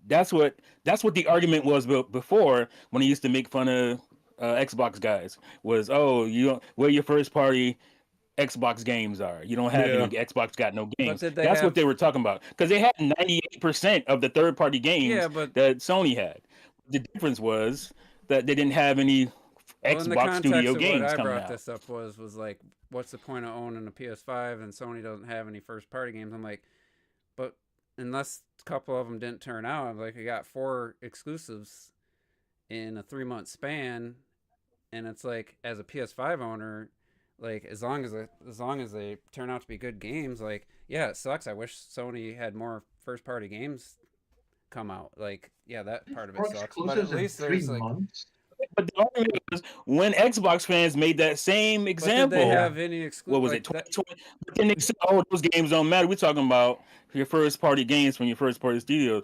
That's what the argument was before when he used to make fun of Xbox guys. Was, oh, where your first-party Xbox games are. You don't have any. Xbox got no games. That's what they were talking about, because they had 98% of the third-party games that Sony had. The difference was that they didn't have any Xbox Studio games coming out. What I brought this up was like, what's the point of owning a PS5 and Sony doesn't have any first-party games? I'm like, but unless a couple of them didn't turn out, I'm like, I got 4 exclusives in a 3-month span, and it's like, as a PS5 owner, like, as long as they turn out to be good games, like, yeah, it sucks. I wish Sony had more first party games come out. Like, yeah, that part of it sucks. But at least there's like, but the argument was when Xbox fans made that same example. Did they have any exclusive? What was it? 2020? But then they said, "Oh, those games don't matter." We're talking about your first party games from your first party studio.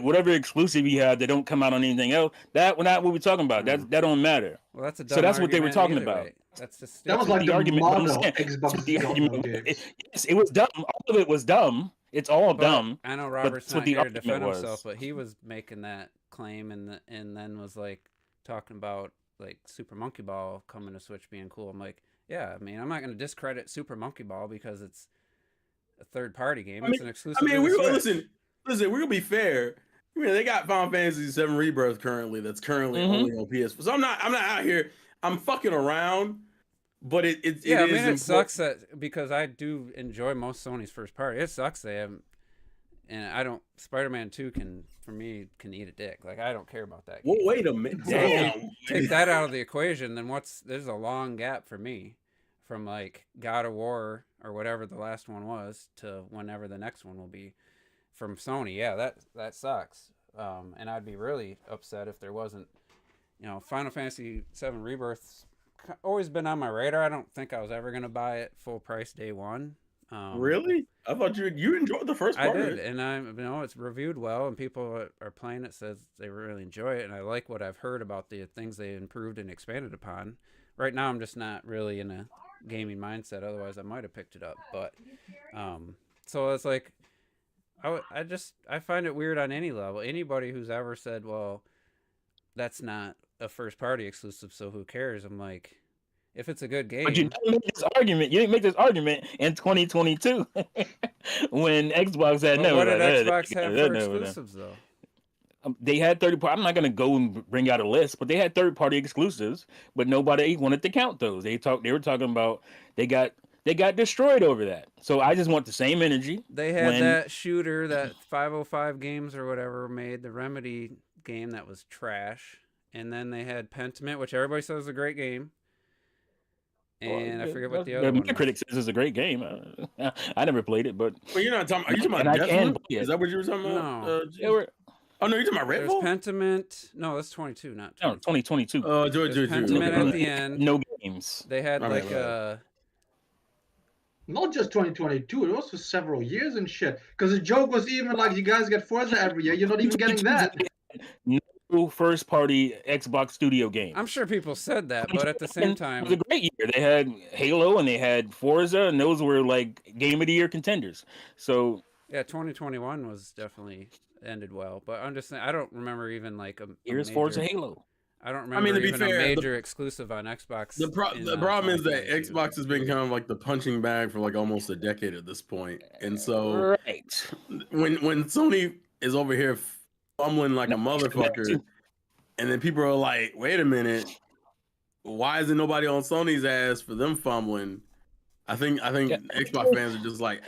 Whatever exclusive you have, they don't come out on anything else. That's not what we're talking about. That don't matter. Well, that's a dumb that's what they were talking about. Way. That's just that was like the argument. Xbox the argument. Yes, it was dumb. All of it was dumb. It's all dumb. I know Robert's not here to defend himself, but he was making that claim and then was like talking about like Super Monkey Ball coming to Switch being cool. I'm like, yeah, I mean, I'm not going to discredit Super Monkey Ball because it's a third-party game. It's an exclusive. I mean, listen. We're gonna be fair. I mean, they got Final Fantasy VII Rebirth currently. That's currently only on PS4. So I'm not out here. I'm fucking around. But it sucks that because I do enjoy most Sony's first party. It sucks they haven't, and I don't. Spider-Man 2 can eat a dick. Like, I don't care about that game. Well, wait a minute. Damn. Take that out of the equation, then there's a long gap for me from like God of War or whatever the last one was to whenever the next one will be from Sony. Yeah, that sucks. And I'd be really upset if there wasn't, Final Fantasy VII Rebirth's always been on my radar. I don't think I was ever gonna buy it full price day one. Really? I thought you enjoyed the first part. I did, and it's reviewed well, and people are playing it, says they really enjoy it, and I like what I've heard about the things they improved and expanded upon. Right now, I'm just not really in a gaming mindset. Otherwise, I might have picked it up. But so it's like I find it weird on any level. Anybody who's ever said, "Well, that's not a first party exclusive, so who cares?" I'm like, if it's a good game. But you didn't make this argument. You didn't make this argument in 2022 when Xbox had What did Xbox have for exclusives though? They had I'm not gonna go and bring out a list, but they had third party exclusives, but nobody wanted to count those. They were talking about they got destroyed over that. So I just want the same energy. They had that shooter that 505 Games or whatever made, the Remedy game that was trash. And then they had Pentiment, which everybody says is a great game. And I forget what the other one is. Critic says it's a great game. I never played it, but... Well, you're not talking... Are you talking about Deathloop? Is that what you were talking about? No. Oh, no, you're talking about Redfall? There's Pentiment. No, that's 22, not 22. No, 2022. Oh, Pentiment at the end. No games. They had not just 2022, it was for several years and shit. Because the joke was even like, you guys get Forza every year, you're not even getting that. No first party Xbox Studio game. I'm sure people said that, but at the same time, it was a great year. They had Halo and they had Forza, and those were like game of the year contenders. So yeah, 2021 was definitely ended well. But I'm just saying, I don't remember even like here's Forza Halo. I don't remember to be even fair, a major exclusive on Xbox. The problem is that Xbox has been kind of like the punching bag for like almost a decade at this point. And so when Sony is over here fumbling like a motherfucker, and then people are like, wait a minute, why isn't nobody on Sony's ass for them fumbling? I think Xbox fans are just like,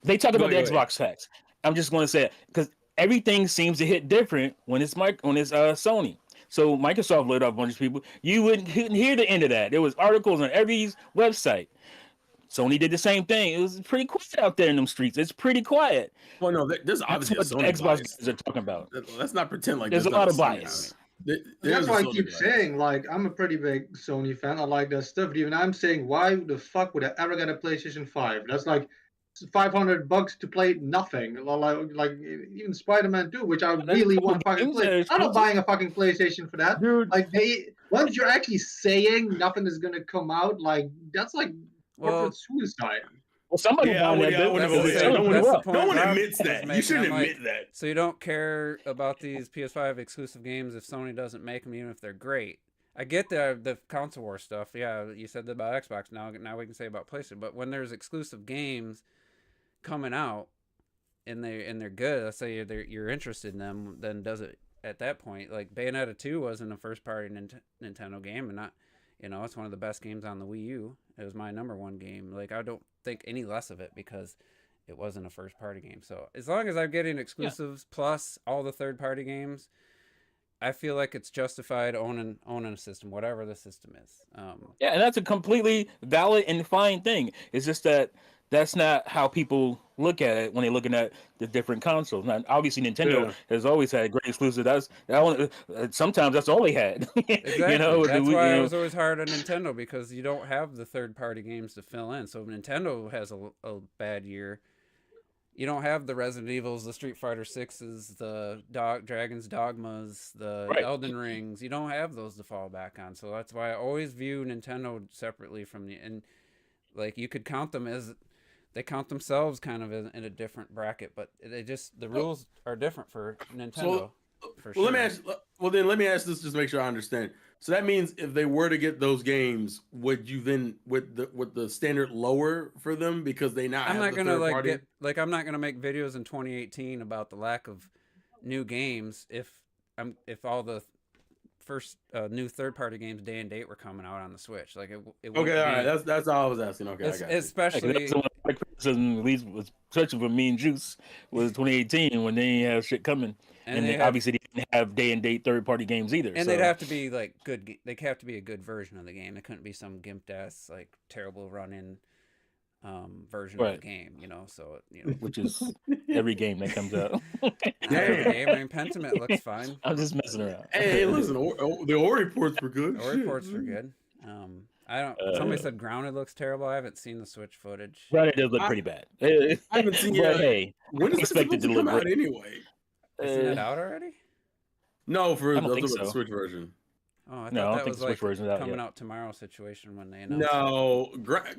they talk about the Xbox tax. I'm just going to say it because everything seems to hit different when it's Sony. So Microsoft laid off a bunch of people. You couldn't hear the end of that. There was articles on every website. Sony did the same thing. It was pretty quiet out there in them streets. It's pretty quiet. Well, no, there's That's obviously a what the Sony Xbox bias. guys are talking about. Let's not pretend like There's a not lot of Sony bias. That's why I keep saying, like, I'm a pretty big Sony fan. I like that stuff. But even I'm saying, why the fuck would I ever get a PlayStation 5? That's like $500 to play nothing. Like even Spider-Man 2, which I really want to fucking play. I'm not buying a fucking PlayStation for that. Dude. Like once you're actually saying nothing is gonna come out, like that's like corporate suicide. Well, somebody no one admits that. You shouldn't admit that. So you don't care about these PS5 exclusive games if Sony doesn't make them, even if they're great. I get the console war stuff. Yeah, you said that about Xbox. Now we can say about PlayStation. But when there's exclusive games coming out and they're good, let's say you're interested in them, then does it at that point? Like Bayonetta 2 wasn't a first party Nintendo game, and not, it's one of the best games on the Wii U. It was my #1 game. Like, I don't think any less of it because it wasn't a first party game. So as long as I'm getting exclusives plus all the third party games, I feel like it's justified owning a system, whatever the system is. Yeah, and that's a completely valid and fine thing. It's just that that's not how people look at it when they're looking at the different consoles. Now, obviously, Nintendo has always had great exclusives. Sometimes that's all they had. Exactly. That's why it was always hard on Nintendo, because you don't have the third-party games to fill in. So if Nintendo has a bad year, you don't have the Resident Evils, the Street Fighter 6s, the Dragon's Dogmas, the Elden Rings. You don't have those to fall back on. So that's why I always view Nintendo separately from and like you could count them as. They count themselves kind of in a different bracket, but the rules are different for Nintendo. Let me ask this just to make sure I understand. So that means if they were to get those games, would you then with the standard lower for them because they now I'm have not the gonna third party? I'm not gonna make videos in 2018 about the lack of new games if all the first new third-party games day and date were coming out on the Switch. Like it okay, all right, that's all I was asking. Okay, I got you. Especially criticism, at least was searching for Mean Juice, was 2018 when they didn't have shit coming, and they obviously didn't have day and date third-party games either. And they'd have to be like good. They have to be a good version of the game. It couldn't be some gimped ass like terrible run-in version of the game, so which is every game that comes out. Every game. I mean, Pentiment looks fine. I'm just messing around. Hey, listen, the Ori ports were good. Ori ports were good. I don't. Somebody said Grounded looks terrible. I haven't seen the Switch footage. Grounded does look pretty bad. I haven't seen it. Hey, when is it supposed to come out anyway? Isn't it out already? No, for the Switch version. Oh, I thought that was like coming out tomorrow situation when they announced. No,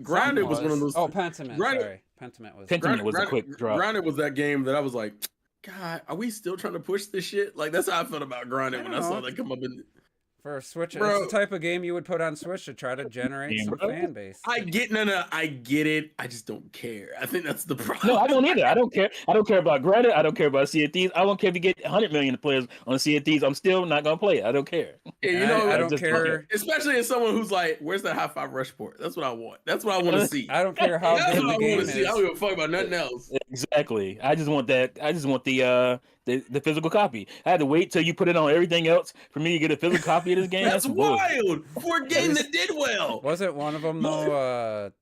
Grounded was one of those. Oh, Pentiment. Sorry, Pentiment was a quick drop. Grounded was that game that I was like, God, are we still trying to push this shit? Like that's how I felt about Grounded when I saw that come up in. For a Switch, it's the type of game you would put on Switch to try to generate some fan base. I get it. I just don't care. I think that's the problem. No, I don't either. I don't care. I don't care about Grounded. I don't care about Sea of Thieves. I don't care if you get 100 million players on Sea of Thieves. I'm still not gonna play it. I don't care. Yeah, I don't care. Especially as someone who's like, "Where's that high five rush port?" That's what I want. That's what I want to see. I don't care how good the game is. I don't give a fuck about nothing else. Exactly. I just want that. I just want the physical copy. I had to wait till you put it on everything else for me to get a physical copy of this game. That's wild for a game that did well. Wasn't one of them though?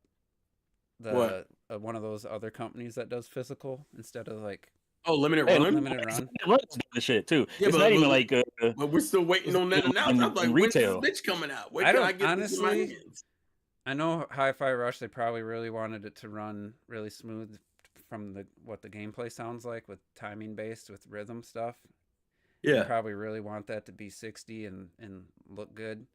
One of those other companies that does physical instead of like. Oh, limited run. Limited run. Runs the shit too. Yeah, it's not even like. But we're still waiting on that announcement. I'm like, retail. when's this bitch coming out? I don't honestly. I know Hi-Fi Rush. They probably really wanted it to run really smooth from what the gameplay sounds like with timing based with rhythm stuff. Yeah, they probably really want that to be 60 and look good.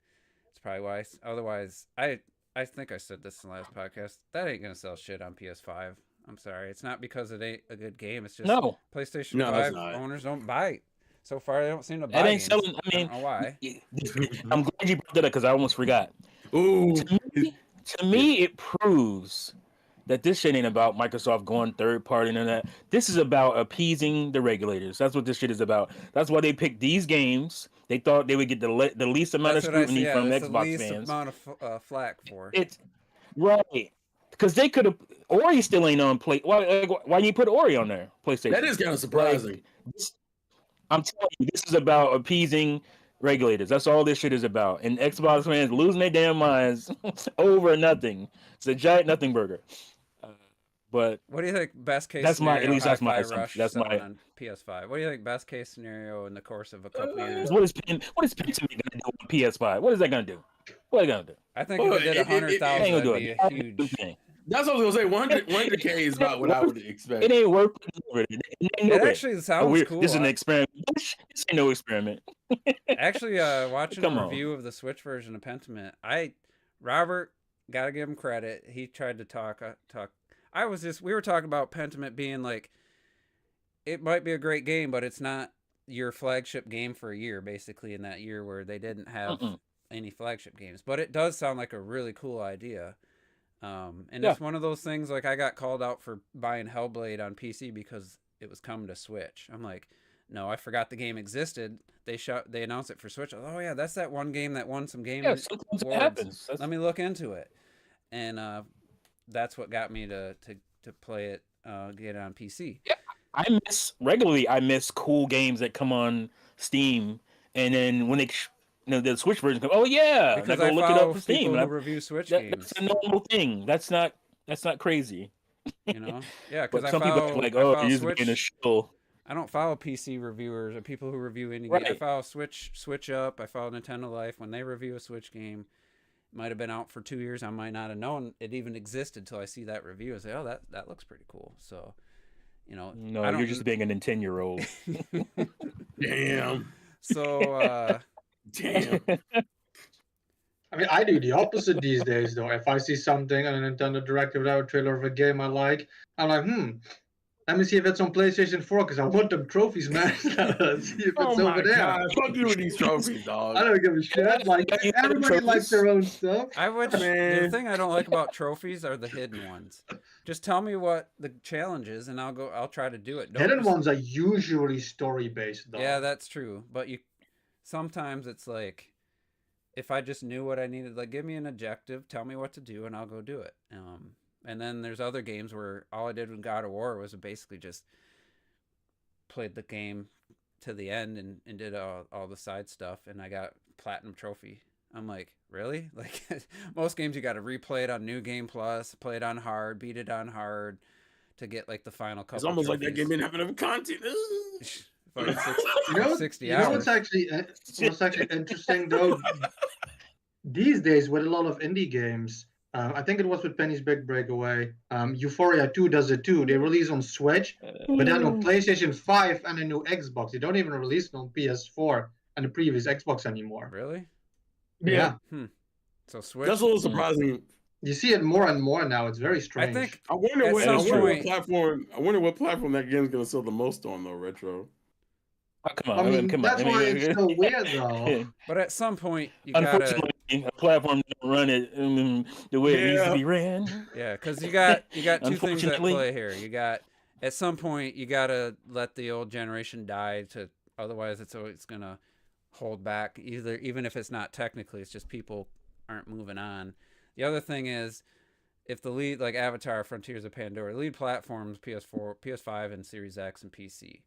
It's probably why. Otherwise, I think I said this in the last podcast. That ain't gonna sell shit on PS5. I'm sorry. It's not because it ain't a good game. It's just PlayStation 5 owners don't buy it. So far, they don't seem to buy it. Ain't selling. I mean, I don't know why. I'm glad you brought that up because I almost forgot. Ooh. To me, it proves that this shit ain't about Microsoft going third party and that. This is about appeasing the regulators. That's what this shit is about. That's why they picked these games. They thought they would get the least amount of scrutiny from Xbox fans. The least amount of flack for. It's right. Because they could have. Ori still ain't on play. Why you put Ori on there? PlayStation. That is kind of surprising. I'm telling you, this is about appeasing regulators. That's all this shit is about. And Xbox fans losing their damn minds over nothing. It's a giant nothing burger. But what do you think? Best case that's my scenario, at least that's my Hi-Fi assumption. Rush That's selling my on PS5. What do you think? Best case scenario in the course of a couple years. what is Pentiment gonna do on PS5? What is that gonna do? What are they gonna do? I think if it did 100,000, Ain't gonna that'd do be it. a huge. Thing. That's what I was gonna say. 100K is about what I would expect. It ain't worth it. It actually sounds cool. This is an experiment. This ain't no experiment. Actually, watching a review of the Switch version of Pentiment, Robert, gotta give him credit. He tried to talk. We were talking about Pentiment being like, it might be a great game, but it's not your flagship game for a year, basically, in that year where they didn't have any flagship games. But it does sound like a really cool idea. It's one of those things, like, I got called out for buying Hellblade on PC because it was coming to Switch. I'm like, no, I forgot the game existed. They announced it for Switch. Oh yeah, that's that one game that won some game awards. It happens. Let me look into it. And that's what got me to play it, get it on PC. Yeah, I miss cool games that come on Steam, and then when they the Switch version comes, oh yeah, because I go look it up for Steam. People who review Switch games. That's a normal thing. That's not crazy. You know, yeah, because some people are like, oh, you're just being a shill. I don't follow PC reviewers or people who review indie games. I follow Switch Up. I follow Nintendo Life. When they review a Switch game, it might have been out for 2 years. I might not have known it even existed till I see that review and say, oh, that looks pretty cool. So, you know, no, you're just being a 10-year-old. Damn. So, damn. I mean, I do the opposite these days, though. If I see something on a Nintendo Direct without a trailer of a game I like, I'm like, let me see if it's on PlayStation 4, because I want them trophies, man. See if it's over there. God, fuck you with these trophies, dog. I don't give a shit. Like, everybody likes their own stuff. The thing I don't like about trophies are the hidden ones. Just tell me what the challenge is, and I'll try to do it. Hidden ones are usually story-based, though. Yeah, that's true. But sometimes it's like, if I just knew what I needed, like, give me an objective, tell me what to do, and I'll go do it. And then there's other games where all I did with God of War was basically just played the game to the end and did all the side stuff, and I got platinum trophy. I'm like, really? Like, most games you got to replay it on New Game Plus, play it on hard, beat it on hard to get like the final couple. It's almost trophies. like that game didn't have enough content. 60 hours. What's actually interesting though? These days, with a lot of indie games, I think it was with Penny's Big Breakaway. Euphoria 2 does it too. They release on Switch, but then on PlayStation 5 and a new Xbox. They don't even release it on PS4 and the previous Xbox anymore. Really? Yeah. So Switch. That's a little surprising. You see it more and more now. It's very strange. I wonder what platform. I wonder what platform that game's gonna sell the most on, though. Retro. Oh, come on! I mean, come that's on. why it's so weird, though. But at some point, you unfortunately, a platform doesn't run it the way it needs to be ran. Yeah, because you got two things at play here. You got, at some point, you gotta let the old generation die. Otherwise, it's always gonna hold back. Even if it's not technically, it's just people aren't moving on. The other thing is, if the lead, like Avatar, Frontiers of Pandora, lead platforms PS4, PS5, and Series X and PC,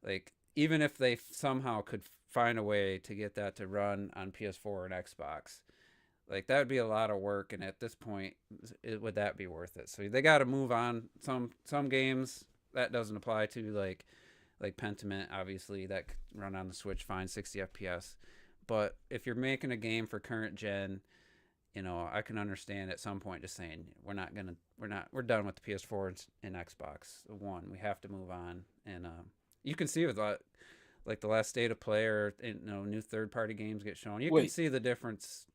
like, even if they somehow could find a way to get that to run on PS4 and Xbox, like, that would be a lot of work. And at this point, would that be worth it? So they got to move on. Some games that doesn't apply to, like Pentiment, obviously, that could run on the Switch fine, 60 FPS. But if you're making a game for current gen, you know, I can understand at some point just saying we're done with the PS4 and Xbox One. We have to move on. And you can see with like the last State of Play or new third-party games get shown. You can see the difference.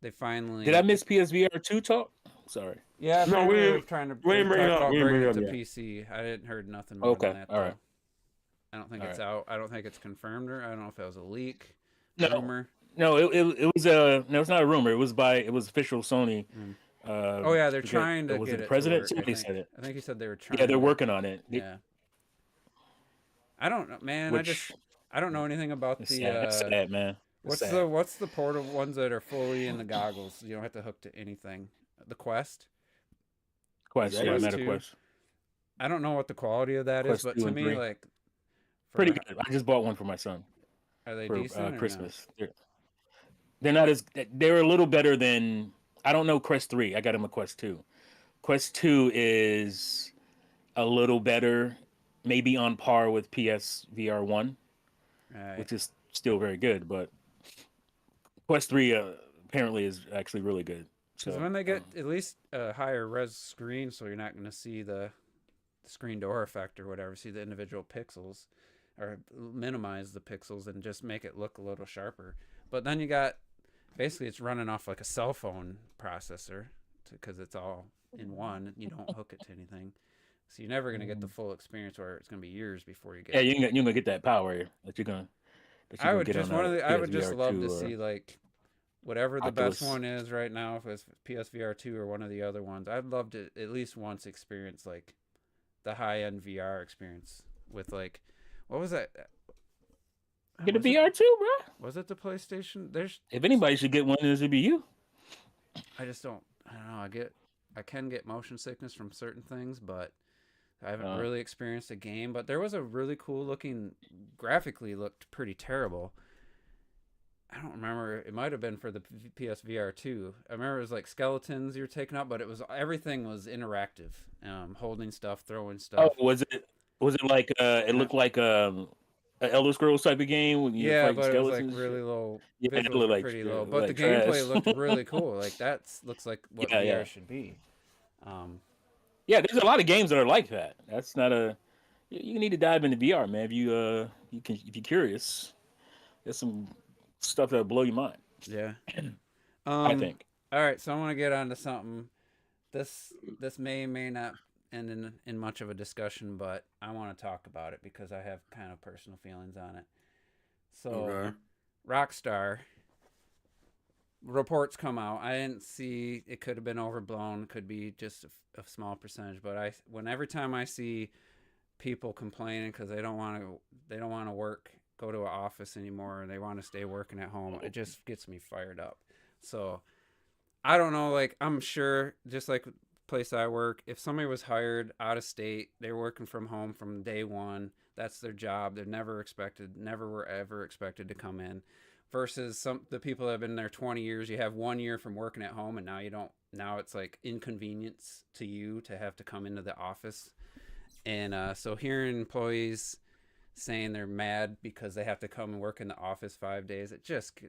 They finally. Did I miss PSVR 2 talk? Sorry. Yeah, no, we were trying to bring it up. Bring it to PC. I didn't heard nothing more than that. All right. I don't think it's out. I don't think it's confirmed, or I don't know if it was a leak, rumor. No, it was no, it's not a rumor. It was official Sony. Oh yeah, they're trying to get it. President? Somebody said it. I think he said they were trying. Yeah, they're working on it. Yeah. I don't know, man. I don't know anything about the. Sad, man. What's the portable ones that are fully in the goggles? You don't have to hook to anything. The Quest. Meta Quest. I don't know what the quality of that is, but to me, like, pretty good. I just bought one for my son. Are they for decent or Christmas. They're not as they're a little better than I don't know Quest 3. I got him a Quest 2. Quest 2 is a little better, maybe on par with PSVR 1, no? Right. which is still very good, but Quest 3 apparently is actually really good. Because So when they get at least a higher res screen, so you're not going to see the screen door effect or whatever, see the individual pixels, or minimize the pixels and just make it look a little sharper. But then you got basically it's running off like a cell phone processor because it's all in one. You don't hook it to anything, so you're never going to get the full experience, or it's going to be years before you get. yeah, you're gonna get that power that you're gonna. I would get just on I would just PSVR love 2 to see like whatever the Oculus. best one is right now, if it's PSVR 2 or one of the other ones. I'd love to at least once experience like the high end VR experience with like what was that? Get a Was it- VR too, bro. Was it the PlayStation? There's If anybody should get one, it should be you. I just don't know. I can get motion sickness from certain things, but I haven't really experienced a game. But there was a really cool looking, graphically looked pretty terrible. I don't remember. It might have been for the PSVR 2. I remember it was like skeletons you were taking up, but everything was interactive. Holding stuff, throwing stuff. Oh, was it like it looked like an Elder Scrolls type of game when you fight but skeletons? it was like really low. Yeah, it Visuals looked were like pretty low, like but the gameplay trash. looked really cool. Like looks like what VR Yeah. should be. Yeah, there's a lot of games that are like that. That's not a. You need to dive into VR, man. If you if you're curious, there's some stuff that'll blow your mind. Yeah. I think. All right, so I want to get on to something. This may not end in much of a discussion, but I want to talk about it because I have kind of personal feelings on it. So, Okay. Rockstar reports come out. I didn't see it. Could have been overblown. Could be just a small percentage. But every time I see people complaining because they don't want to work, go to an office anymore, they want to stay working at home, it just gets me fired up. So I don't know. Like I'm sure, just like place I work, if somebody was hired out of state, they're working from home from day one. That's their job. They're never were ever expected to come in. Versus the people that have been there 20 years, you have 1 year from working at home, and now you don't. Now it's like inconvenience to you to have to come into the office. And so hearing employees saying they're mad because they have to come and work in the office 5 days, it just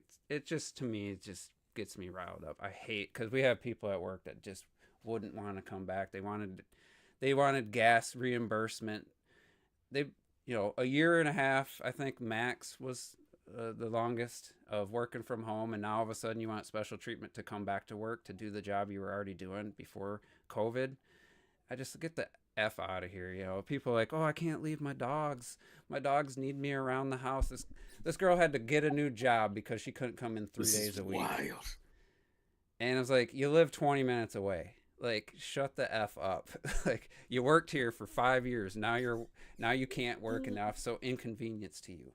gets me riled up. I hate because we have people at work that just wouldn't want to come back. They wanted gas reimbursement. A year and a half, I think max was the longest of working from home, and now all of a sudden you want special treatment to come back to work to do the job you were already doing before COVID. I just get the F out of here. People are like, oh, I can't leave my dogs. My dogs need me around the house. This girl had to get a new job because she couldn't come in 3 days a week. Wild. And I was like, you live 20 minutes away. Like, shut the F up. Like, you worked here for 5 years. Now you can't work enough. So inconvenience to you.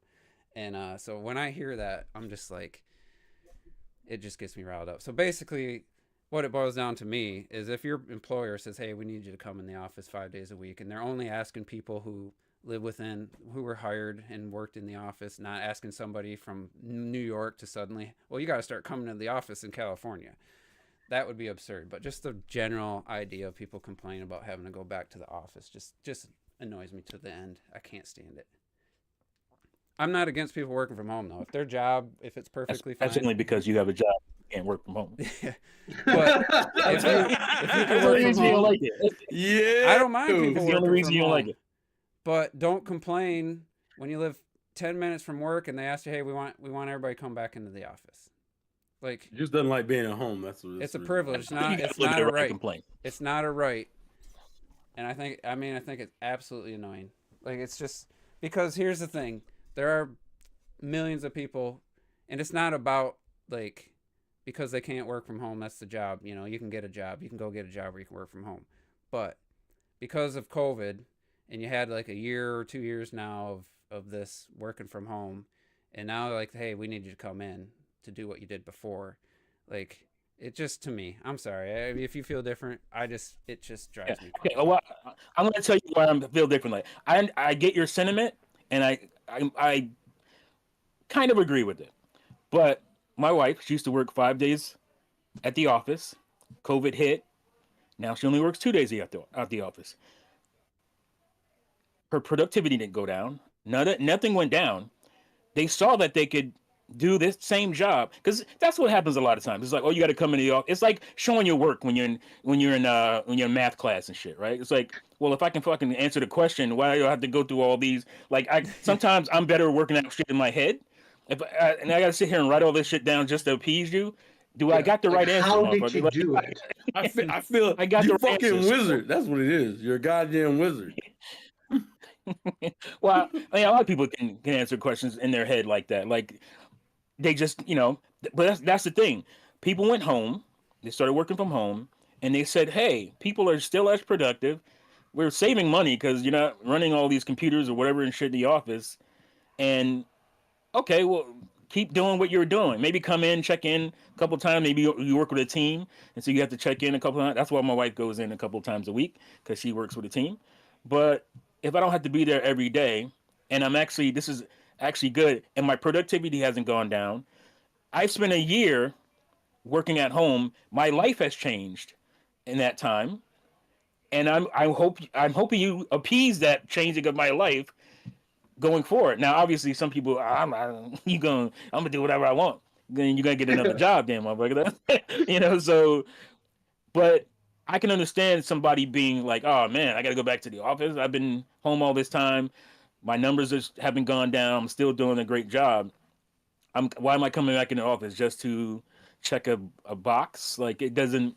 And so when I hear that, I'm just like, it just gets me riled up. So basically, what it boils down to me is if your employer says, hey, we need you to come in the office 5 days a week, and they're only asking people who were hired and worked in the office, not asking somebody from New York to suddenly, well, you got to start coming to the office in California. That would be absurd. But just the general idea of people complaining about having to go back to the office just annoys me to the end. I can't stand it. I'm not against people working from home, though. If their job, if it's perfectly fine. That's only because you have a job. You can't work from home. But if you can work from home, like it. Yeah. I don't mind people It's the only working reason from you don't home. like it. But don't complain when you live 10 minutes from work and they ask you, hey, we want everybody to come back into the office. Like, He just doesn't like being at home. That's what it's a privilege. It's not a right. It's not a right. And I think it's absolutely annoying. Like, it's just because here's the thing. There are millions of people, and it's not about like because they can't work from home, that's the job. You can get a job. You can go get a job where you can work from home. But because of COVID, and you had like a year or 2 years now of this working from home, and now like, hey, we need you to come in to do what you did before. Like, it just, to me, I'm sorry. If you feel different, it just drives me crazy. Okay, well, I'm going to tell you why I feel differently. I get your sentiment, and I kind of agree with it. But my wife, she used to work 5 days at the office. COVID hit. Now she only works 2 days at the office. Her productivity didn't go down. Nothing went down. They saw that they could do this same job, because that's what happens a lot of times. It's like, oh, you got to come into the office. It's like showing your work when you're in math class and shit, right? It's like, well, if I can fucking answer the question, why do I have to go through all these? Like, sometimes I'm better working out shit in my head, and I got to sit here and write all this shit down just to appease you. Do I got the right answer? How did you Like, do it? I feel I got you the fucking answers. wizard. That's what it is. You're a goddamn wizard. Well, I mean, a lot of people can answer questions in their head like that. Like, they just, but that's the thing. People went home, they started working from home, and they said, hey, people are still as productive. We're saving money because you're not running all these computers or whatever and shit in the office. And okay, well, keep doing what you're doing. Maybe come in, check in a couple times. Maybe you work with a team, and so you have to check in a couple times. That's why my wife goes in a couple times a week, because she works with a team. But if I don't have to be there every day, and this is actually good, and my productivity hasn't gone down. I've spent a year working at home. My life has changed in that time, and I'm hoping you appease that changing of my life going forward. Now, obviously, some people, I'm gonna do whatever I want. Then you're gonna get another job, damn motherfucker. So, but I can understand somebody being like, oh man, I gotta go back to the office. I've been home all this time. My numbers haven't gone down. I'm still doing a great job. Why am I coming back in the office just to check a box? Like, it doesn't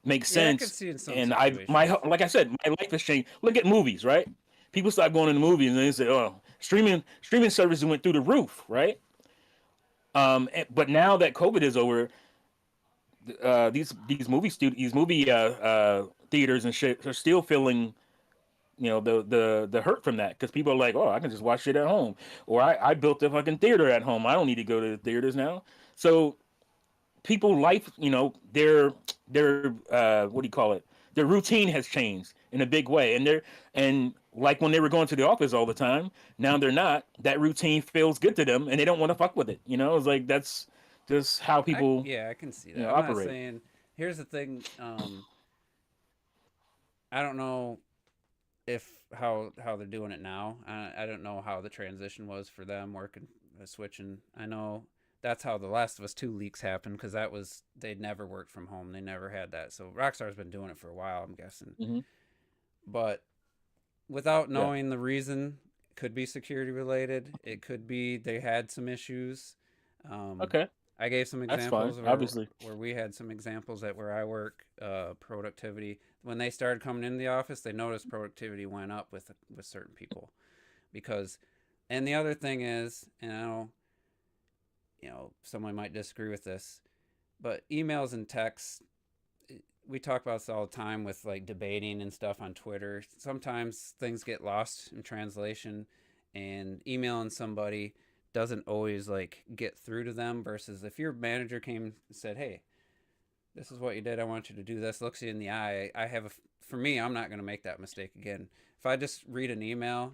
make sense. I could see in some and situations. like I said, my life has changed. Look at movies, right? People start going to the movies and they say, oh, streaming services went through the roof, right? But now that COVID is over, these movie theaters and shit are still feeling, the hurt from that, because people are like, oh, I can just watch it at home, or I built a fucking theater at home. I don't need to go to the theaters now. So people life, their what do you call it? Their routine has changed in a big way, and like when they were going to the office all the time, now they're not. That routine feels good to them, and they don't want to fuck with it. It's like, that's just how people. I can see that. I'm operate. not saying. Here's the thing. I don't know how they're doing it now. I don't know how the transition was for them working switching. I know that's how the Last of Us 2 leaks happened, because they'd never worked from home. They never had that. So Rockstar's been doing it for a while, I'm guessing. Mm-hmm. But without knowing the reason, it could be security related. It could be they had some issues. Okay. I gave some That's examples fine, obviously. where we had some examples at where I work, productivity. When they started coming into the office, they noticed productivity went up with certain people. And the other thing is, and I know, someone might disagree with this, but emails and texts, we talk about this all the time with like debating and stuff on Twitter. Sometimes things get lost in translation, and emailing somebody doesn't always like get through to them, versus if your manager came and said, hey, this is what you did, I want you to do this, looks you in the eye. For me, I'm not going to make that mistake again. If I just read an email,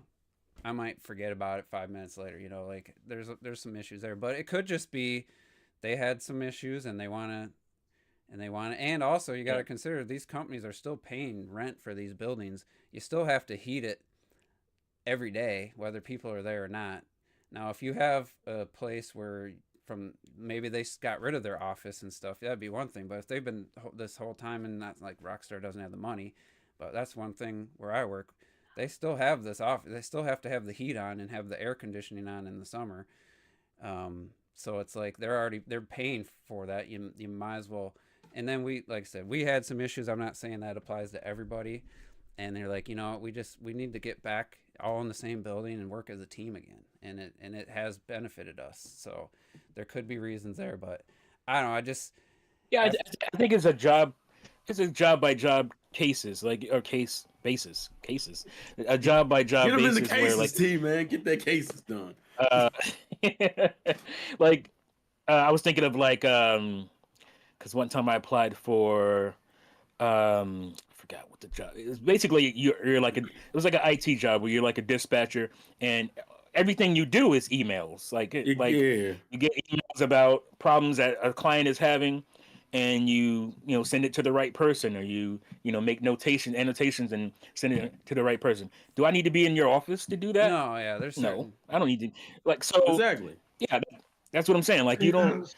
I might forget about it 5 minutes later. Like there's some issues there, but it could just be they had some issues and they want to, and also you got to consider these companies are still paying rent for these buildings. You still have to heat it every day, whether people are there or not. Now, if you have a place where maybe they got rid of their office and stuff, that'd be one thing. But if they've been this whole time, and not like Rockstar doesn't have the money, but that's one thing where I work, they still have this office. They still have to have the heat on and have the air conditioning on in the summer. So it's like they're paying for that. You might as well. And then like I said, we had some issues. I'm not saying that applies to everybody. And they're like, we need to get back all in the same building and work as a team again. And it has benefited us. So there could be reasons there, but I don't know. I think it's a job. It's a job by job cases, or case basis cases. A job by job basis. Get them in the cases, where, like, team, man. Get their cases done. I was thinking of because one time I applied for forgot what the job. It was basically you're like it was like an IT job where you're like a dispatcher, and everything you do is emails. Like Yeah. you get emails about problems that a client is having, and you send it to the right person, or you make annotations and send it to the right person. Do I need to be in your office to do that? No, yeah, there's No, certain. I don't need to. Like, so Exactly. yeah, that's what I'm saying. Like, you don't.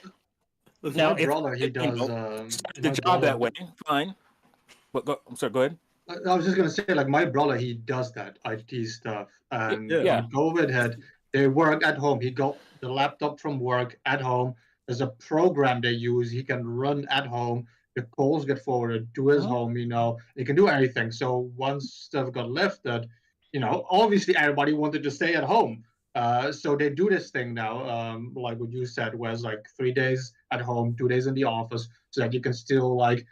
Listen, Now, My if brother, he you does. started the My job that brother, way, fine. But I'm sorry. Go ahead. I was just gonna say, like my brother, he does that IT stuff, Yeah. and Yeah. Yeah. when COVID hit, they work at home. He got the laptop from work at home. There's a program they use. He can run at home. The calls get forwarded to his Uh-huh. home. He can do everything. So once stuff got lifted, obviously everybody wanted to stay at home. So they do this thing now, like what you said, where it's like 3 days at home, 2 days in the office, so that you can still like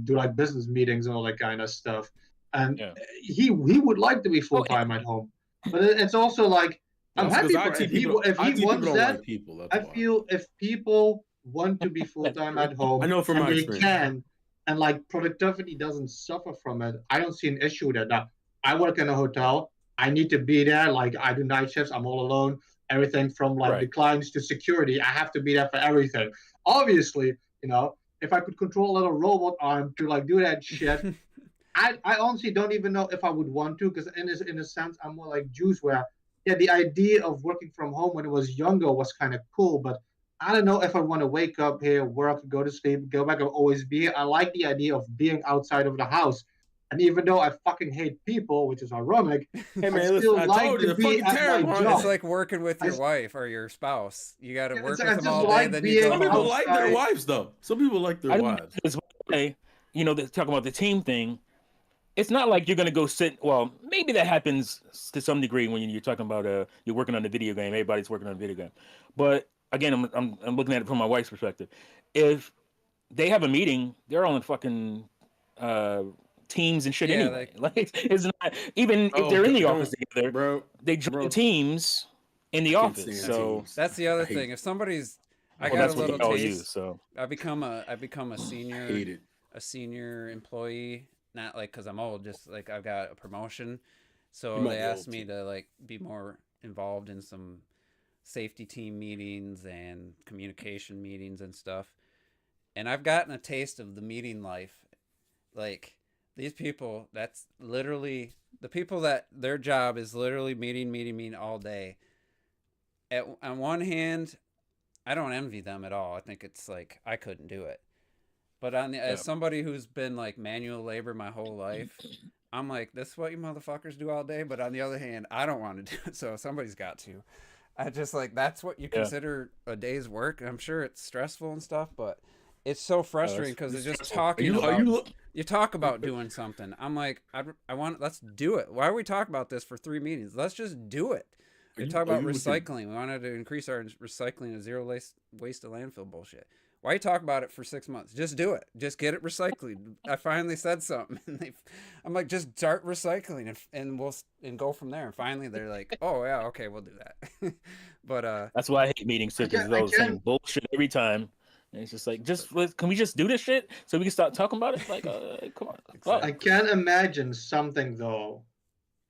do like business meetings and all that kind of stuff. And Yeah. he would like to be full Oh, time at home, but it's also like I'm That's because happy for IT people. if he IT people wants don't that. like people. That's I why. feel if people want to be full that's time true. at home I know from and my they experience. can, and like productivity doesn't suffer from it, I don't see an issue with that. Now, I work in a hotel. I need to be there. Like I do night shifts. I'm all alone. Everything from like the Right. clients to security. I have to be there for everything. Obviously, if I could control a little robot arm to like do that shit, I honestly don't even know if I would want to, because in a sense I'm more like Juice, where yeah, the idea of working from home when I was younger was kind of cool, but I don't know if I want to wake up here, work, go to sleep, go back and always be here. I like the idea of being outside of the house. And even though I fucking hate people, which is ironic, Hey I man, listen, still I like told you to the be fucking at my terrible. Huh? job. It's like working with your I- wife or your spouse. You got to Yeah, work I with them just all day, like then you go Some being people home. like their outside. wives though. Some people like their I wives. think this way, talking about the team thing. It's not like you're gonna go sit. Well, maybe that happens to some degree when you're talking about you're working on a video game. Everybody's working on a video game, but again, I'm looking at it from my wife's perspective. If they have a meeting, they're all in fucking uh, teams and shit Yeah, anyway. Like, it's not even if Oh, they're in the don't, office together, bro. they join teams in the I can't office. stand So teams. that's the I other hate thing. it. If somebody's, I well, got a that's what little they all taste. use. So I become a senior hate it. employee, not like because I'm old, just like I've got a promotion. So You might they be asked old, me too. to like be more involved in some safety team meetings and communication meetings and stuff. And I've gotten a taste of the meeting life. Like these people, that's literally the people that their job is literally meeting all day. On one hand, I don't envy them at all. I think it's like I couldn't do it. But as somebody who's been like manual labor my whole life, I'm like, this is what you motherfuckers do all day. But on the other hand, I don't want to do it, so somebody's got to. I just like that's what you consider a day's work. I'm sure it's stressful and stuff, but it's so frustrating because it's just talking about. You talk about doing something. I'm like, I want. Let's do it. Why are we talking about this for 3 meetings? Let's just do it. We talk about recycling. We wanted to increase our recycling and zero waste to landfill bullshit. Why you talk about it for 6 months? Just do it. Just get it recycled. I finally said something, and I'm like, just start recycling, and we'll go from there. And finally, they're like, oh yeah, okay, we'll do that. But that's why I hate meetings too, because it's all the same bullshit every time. And it's just like, can we just do this shit so we can start talking about it? Like, come on. I can't imagine something though,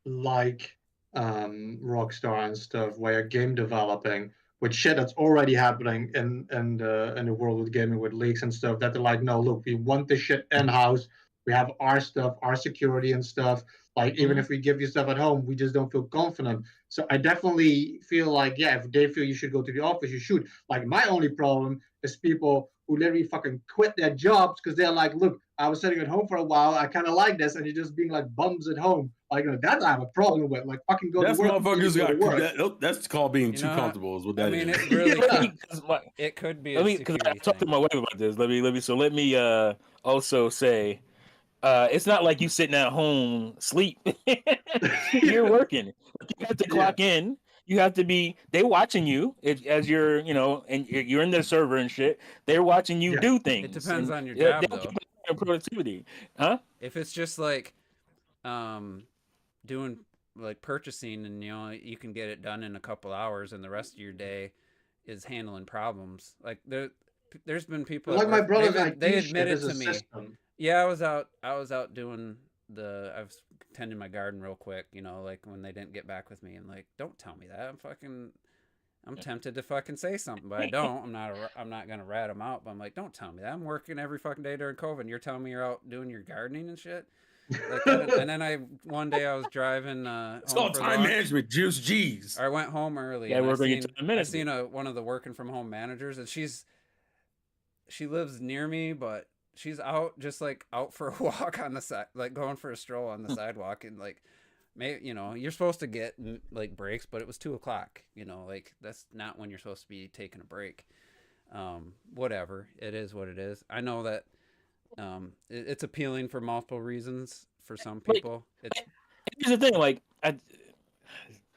like Rockstar and stuff, where you're game developing with shit that's already happening in the world of gaming with leaks and stuff. That they're like, no, look, we want this shit in house. We have our stuff, our security and stuff. Like, even if we give you stuff at home, we just don't feel confident. So I definitely feel like, yeah, if they feel you should go to the office, you should. Like, my only problem is people who literally fucking quit their jobs because they're like, look, I was sitting at home for a while. I kind of like this, and you're just being like bums at home. Like, that I have a problem with. Like, fucking go That's to work. Motherfuckers got. That's called being too comfortable. Is what that is. I mean, it really could. It could be. Because I talked to my wife about this. Let me also say, it's not like you sitting at home sleep. You're working. You have to clock in. You have to be. They're watching you as you're, and you're in their server and shit. They're watching you do things. It depends on your job, though. Productivity, huh? If it's just like, doing like purchasing, and you can get it done in a couple hours, and the rest of your day is handling problems. Like there's been people like my brother, they admitted to me. System. Yeah, I was out doing I was tending my garden real quick, you know, like when they didn't get back with me, and like, don't tell me that. I'm tempted to fucking say something, but I don't. I'm not gonna rat them out. But I'm like, don't tell me that. I'm working every fucking day during COVID. And you're telling me you're out doing your gardening and shit. Like, and then one day I was driving. It's called time management. Juice G's. I went home early. Yeah, I seen one of the working from home managers, and she lives near me, but she's out just like out for a walk on the side, like going for a stroll on the sidewalk, and like. Maybe, you know, you're supposed to get like breaks, but it was 2:00. You know, like that's not when you're supposed to be taking a break. Whatever, it is what it is. I know that it's appealing for multiple reasons for some people. Here's the thing, like I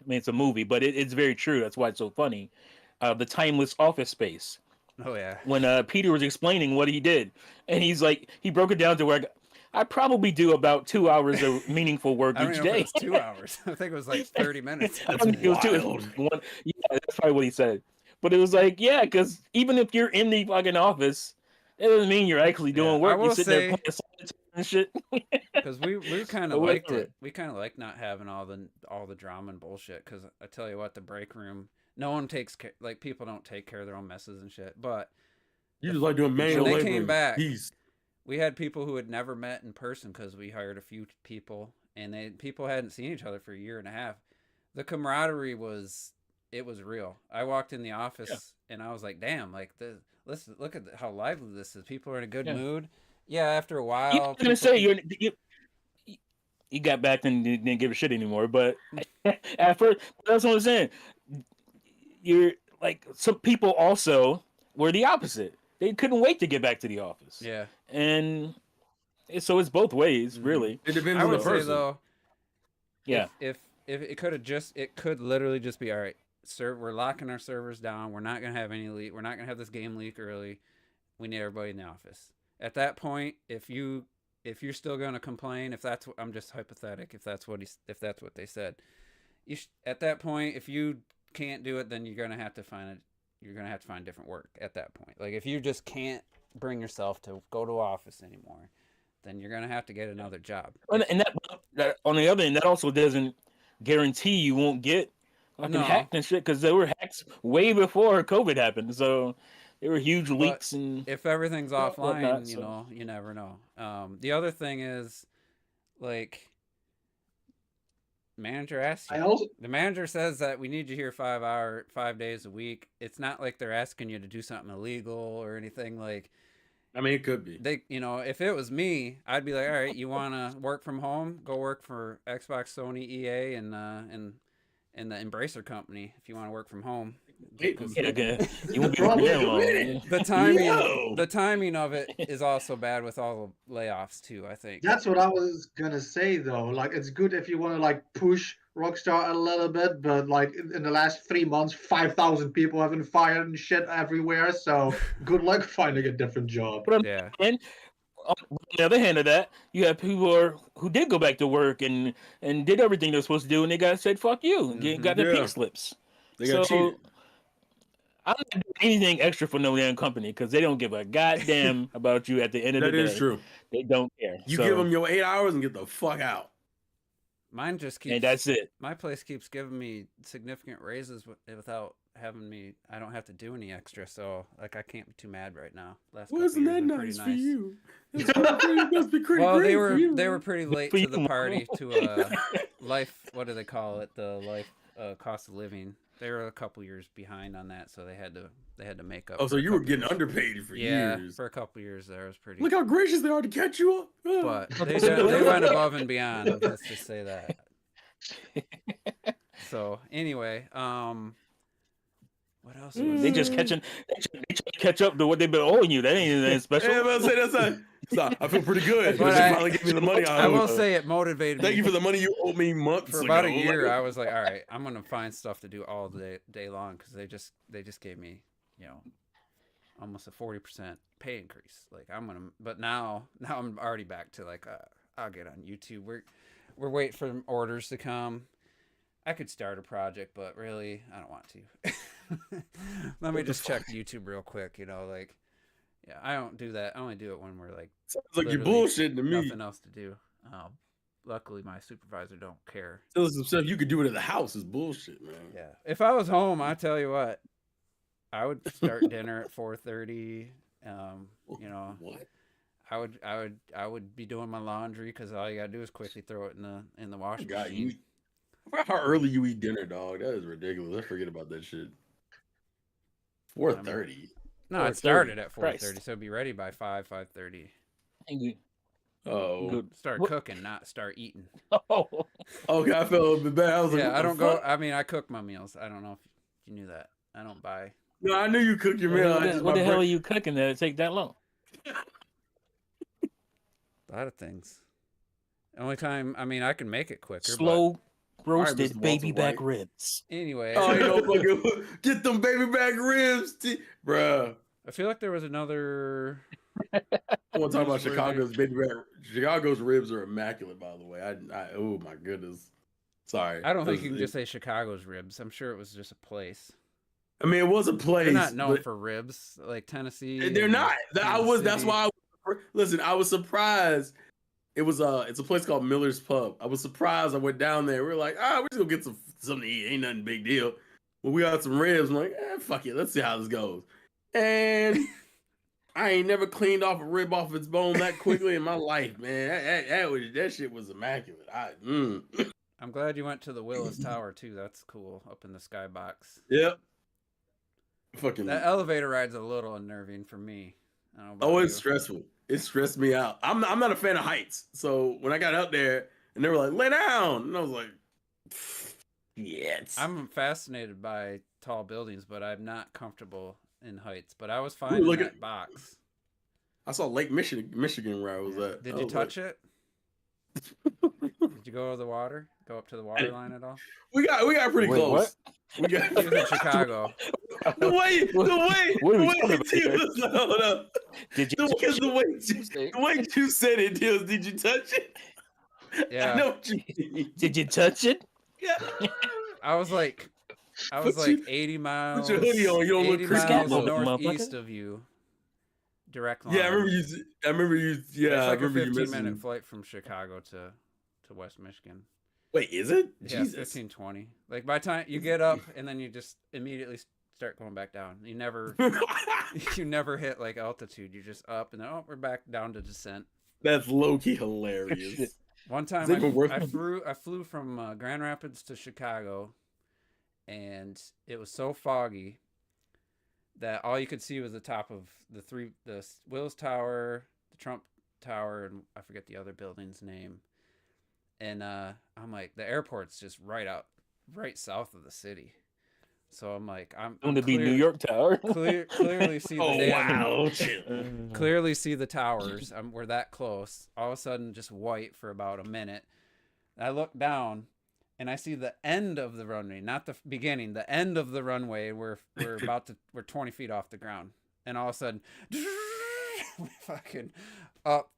mean, it's a movie, but it's very true. That's why it's so funny. The timeless office space. Oh yeah. When Peter was explaining what he did, and he's like, he broke it down to where. I probably do about 2 hours of meaningful work each day. It was 2 hours. I think it was like 30 minutes. That's wild. Yeah, that's probably what he said. But it was like, yeah, because even if you're in the fucking office, it doesn't mean you're actually doing work. You're sitting there playing solitaire and shit. Because we kind of liked it. We kind of like not having all the drama and bullshit. Because I tell you what, the break room, no one takes care. Like people don't take care of their own messes and shit. But you just like doing manual labor. When they came back. Peace. We had people who had never met in person because we hired a few people, and people hadn't seen each other for a year and a half. The camaraderie was real. I walked in the office and I was like, "Damn! Like listen, look at how lively this is. People are in a good mood." Yeah, after a while, I was gonna say you got back and didn't give a shit anymore. But at first, that's what I'm saying. You're like some people also were the opposite. They couldn't wait to get back to the office. Yeah. And so it's both ways, really. It depends on the person. Say, though, yeah. If it could literally just be, all right, we're locking our servers down. We're not going to have any leak. We're not going to have this game leak early. We need everybody in the office. At that point, if you're still going to complain, I'm just hypothetic, if that's what they said, at that point, if you can't do it, then you're going to have to find different work at that point. Like if you just can't bring yourself to go to office anymore, then you're gonna have to get another job. And that on the other end, that also doesn't guarantee you won't get hacked and shit, because there were hacks way before COVID happened. So there were huge leaks, and if everything's offline, you never know. The other thing is, like, manager asks you. The manager says that we need you here 5 days a week. It's not like they're asking you to do something illegal or anything. Like, I mean, it could be. If it was me, I'd be like, all right, you want to work from home? Go work for Xbox, Sony, EA, and the Embracer company if you want to work from home. You won't be there long. The timing of it is also bad with all the layoffs too, I think. That's what I was gonna say though. Like, it's good if you want to like push Rockstar a little bit, but like in the last 3 months, 5,000 people have been fired and shit everywhere. So good luck finding a different job. But on the other hand of that, you have people who did go back to work and did everything they're supposed to do, and they got said "fuck you," and got their pink slips. They got cheated. I'm not doing anything extra for no damn company because they don't give a goddamn about you at the end of the day. That is true. They don't care. You give them your 8 hours and get the fuck out. Mine just keeps. And that's it. My place keeps giving me significant raises without having me. I don't have to do any extra, so like I can't be too mad right now. Wasn't that nice for you? That must be pretty well, great for you. They were pretty late to the party to life. What do they call it? The life cost of living. They were a couple years behind on that, so they had to make up. Oh, so you were getting underpaid for years. Yeah, for a couple years there. It was pretty. Look how gracious they are to catch you up. But they went above and beyond. Let's just say that. So anyway, what else? They just catch up to what they've been owing you. That ain't anything special. Yeah, but I feel pretty good. But they finally give me the money. I will say it motivated me. Thank you for the money you owed me months for ago. about a year. I was like, all right, I'm gonna find stuff to do all day long because they just gave me, almost a 40% pay increase. Like but now I'm already back to like I'll get on YouTube. We're waiting for orders to come. I could start a project, but really I don't want to. Let me just check YouTube real quick. Yeah, I don't do that. I only do it when we're like. Sounds like you're bullshitting to me. Nothing else to do. luckily my supervisor don't care. Still some stuff you could do it at the house is bullshit, man. Yeah. If I was home, I tell you what, I would start dinner at 4:30. You know, What? I would be doing my laundry because all you gotta do is quickly throw it in the washing God, machine. how early you eat dinner, dog? That is ridiculous. I forget about that shit. 4:30. No, it started at 4:30, so be ready by 5:30. Oh, Start cooking, not start eating. Oh, okay. I felt a bit bad. I was like, Yeah, what I the don't fuck? go. I mean, I cook my meals. I don't know if you knew that. I don't buy. No, I knew you cook your meal. what the hell are you cooking that it take that long? A lot of things. Only time, I mean, I can make it quicker. Slow roasted Mr. baby Walter back White. ribs. Anyway. Oh, you know, fucking get them baby back ribs, bruh. I feel like there was another. I want to talk about Where's Chicago's baby back. Chicago's ribs are immaculate, by the way. Oh my goodness. Sorry. I don't think you can just say Chicago's ribs. I'm sure it was just a place. I mean, it was a place. They're not known but for ribs like Tennessee. they're not. That's City. why. Listen, I was surprised. It's a place called Miller's Pub. I was surprised. I went down there. We were like, we're just gonna get something to eat. Ain't nothing big deal. But we got some ribs. I'm like, fuck it. Let's see how this goes. And I ain't never cleaned off a rib off its bone that quickly in my life, man. That shit was immaculate. I'm glad you went to the Willis Tower too. That's cool up in the skybox. Yep. Fucking that elevator ride's a little unnerving for me. I don't know about it's you. stressful. It stressed me out. I'm not a fan of heights. So when I got up there and they were like, lay down, and I was like, yes. I'm fascinated by tall buildings, but I'm not comfortable in heights. But I was fine in that box. I saw Lake Michigan where I was at. Did you touch it? Did you go to the water? Go up to the water line at all? We got pretty close. What? We got He was in Chicago. the way you said it, Dills, did you touch it? Yeah. I know what you mean. Did you touch it? Yeah. I was like 80 miles. Put your hoodie on. You don't look 80 crispy, miles motherfucker. northeast of you. Direct line. Yeah, I remember you. Yeah, it's I like a remember you 15-minute missing. flight from Chicago to West Michigan. Wait, is it? Yeah, Jesus. 15-20. Like by the time you get up and then you just immediately start going back down. You never hit like altitude. You're just up and then we're back down to descent. That's low-key hilarious. One time I flew from Grand Rapids to Chicago, and it was so foggy that all you could see was the top of the Willis Tower, the Trump Tower, and I forget the other building's name. And I'm like, the airport's just right south of the city. So I'm like, I'm going to be New York Tower. Clearly see the clearly see the towers. We're that close. All of a sudden, just white for about a minute. And I look down, and I see the end of the runway, not the beginning. The end of the runway. We're 20 feet off the ground, and all of a sudden, we fucking up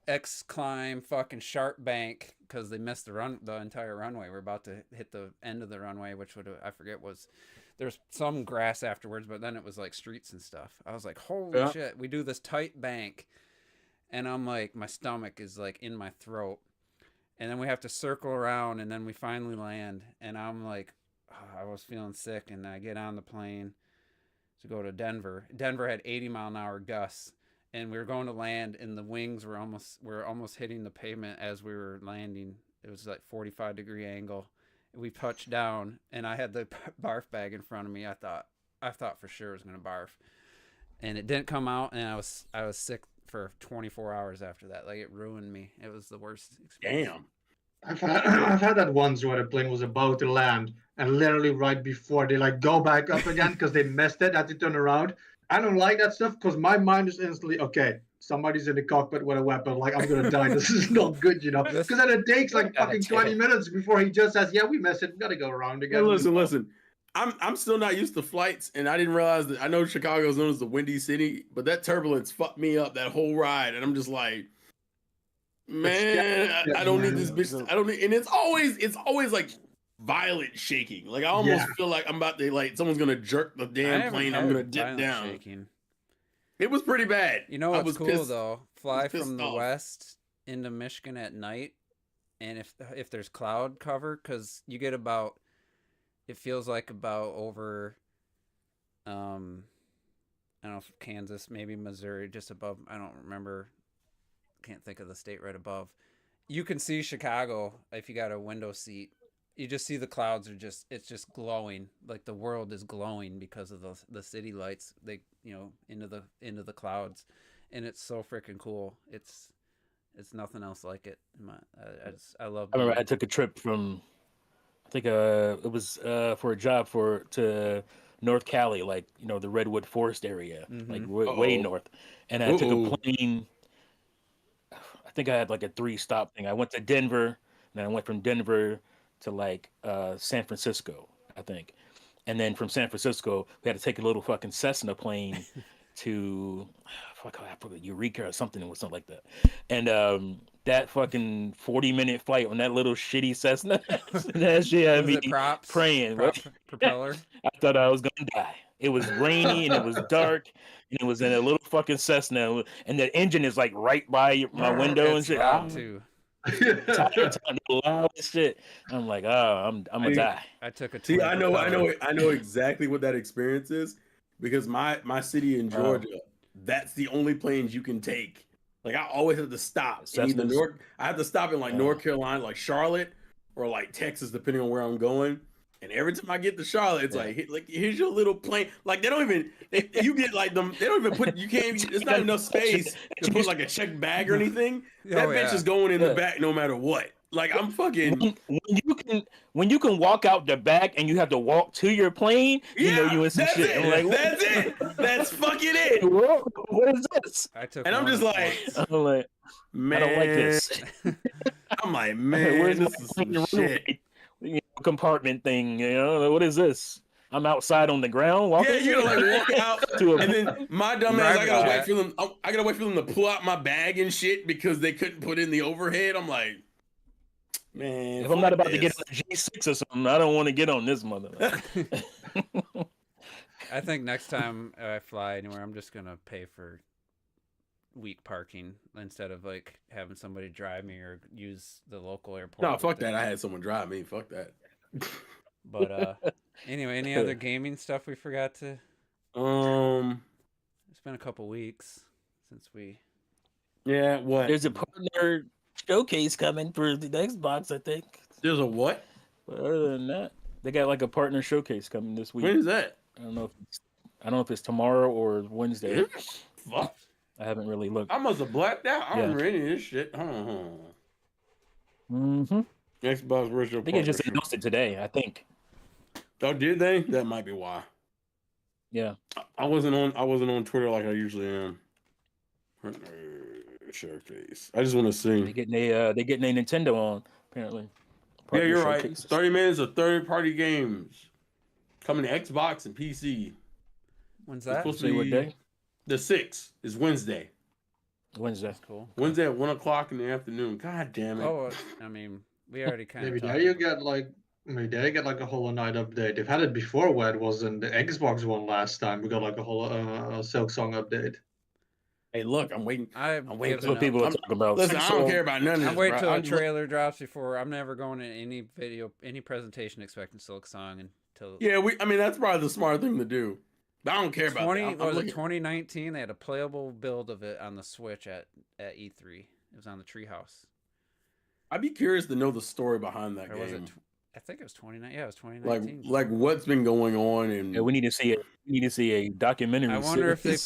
X climb fucking sharp bank because they missed the entire runway. We're about to hit the end of the runway, which I forget was. There's some grass afterwards, but then it was like streets and stuff. I was like, holy shit, we do this tight bank. And I'm like, my stomach is like in my throat. And then we have to circle around, and then we finally land. And I'm like, I was feeling sick, and I get on the plane to go to Denver. Denver had 80-mile-an-hour gusts, and we were going to land, and the wings were almost hitting the pavement as we were landing. It was like 45-degree angle. We touched down, and I had the barf bag in front of me. I thought for sure it was gonna barf, and it didn't come out. And I was sick for 24 hours after that. Like it ruined me. It was the worst experience. Damn. I've had that once where the plane was about to land, and literally right before they like go back up again because they missed it, had to turn around. I don't like that stuff because my mind is instantly okay. Somebody's in the cockpit with a weapon. Like, I'm going to die. This is not good, you know? Because then it takes like fucking 20 minutes before he just says, yeah, we missed it. We got to go around again. Well, listen. I'm still not used to flights, and I didn't realize that. I know Chicago is known as the Windy City, but that turbulence fucked me up that whole ride. And I'm just like, man, I don't need this bitch. I don't need, and it's always like violent shaking. Like, I almost feel like I'm about to, like, someone's going to jerk the damn plane. I'm going to dip down. Shaking. It was pretty bad. You know what's cool though? Fly from the west into Michigan at night. and if there's cloud cover, because you get about, it feels like about over, I don't know if Kansas, maybe Missouri, just above. I don't remember. Can't think of the state right above. You can see Chicago if you got a window seat. You just see the clouds are just, it's just glowing, like the world is glowing because of the city lights. They, into the clouds, and it's so freaking cool. It's nothing else like it. I love. I remember I took a trip from, I think it was for a job to North Cali, like the Redwood Forest area, like way north, and I took a plane. I think I had like a 3-stop thing. I went to Denver, and then I went from Denver to like San Francisco, I think, and then from San Francisco we had to take a little fucking Cessna plane to I forgot, Eureka or something like that, and that fucking 40-minute flight on that little shitty Cessna, that shit had me praying. Propeller. I thought I was gonna die. It was rainy and it was dark, and it was in a little fucking Cessna, and the engine is like right by my window and shit. Loud too. Loud shit. I'm like, oh, I'm gonna die. I took a. See, I know exactly what that experience is, because my city in Georgia, that's the only planes you can take. Like I always have to stop in either I have to stop in like North Carolina, like Charlotte, or like Texas, depending on where I'm going. And every time I get to Charlotte, it's like here's your little plane. Like they don't even you get like them. They don't even put. You can't. It's not enough space to put like a checked bag or anything. That bitch is going in the back no matter what. Like I'm fucking. When you can walk out the back and you have to walk to your plane, you in some shit. I'm like, that's it. That's fucking it. What is this? I'm just like, man, I don't like this. I'm like, man, this is some shit. Compartment thing, what is this? I'm outside on the ground walking. Yeah, you gotta like walk out, and then my dumb ass, I gotta wait for them. I gotta wait for them to pull out my bag and shit because they couldn't put in the overhead. I'm like, man, if I'm not about to get on a G6 or something, I don't want to get on this mother. I think next time I fly anywhere, I'm just gonna pay for week parking instead of like having somebody drive me or use the local airport. No, fuck that. I had someone drive me. Fuck that. But anyway, any other gaming stuff we forgot to? It's been a couple weeks since we. Yeah, what? There's a partner showcase coming for the Xbox, I think. There's a what? But other than that, they got like a partner showcase coming this week. When is that? I don't know if it's tomorrow or Wednesday. Fuck. I haven't really looked. I must have blacked out. I don't remember any of this shit. Xbox virtual. I think it just announced it today. I think. Oh, did they? That might be why. Yeah. I wasn't on Twitter like I usually am. Showcase. I just want to see. They getting a Nintendo on apparently. Yeah, you're right. 30 minutes of third-party games coming to Xbox and PC. When's that? What day? The 6th is Wednesday. Wednesday. Cool. Wednesday at 1:00 in the afternoon. God damn it. Oh, I mean, we already kind of. Maybe there you get like a Hollow Knight update. They've had it before where it was in the Xbox one last time. We got like a whole Silk Song update. Hey, look, I'm waiting. I'm waiting. That's what people are talking about. Listen, I don't care about none of this. I'm waiting till the trailer drops before. I'm never going to any video, any presentation expecting Silk Song until. Yeah, I mean, that's probably the smart thing to do. But I don't care about that. Was it 2019? They had a playable build of it on the Switch at E3. It was on the Treehouse. I'd be curious to know the story behind that game. Was it I think it was 2019. Yeah, it was 2019. Like what's been going on, and we need to see it. We need to see a documentary. I wonder if it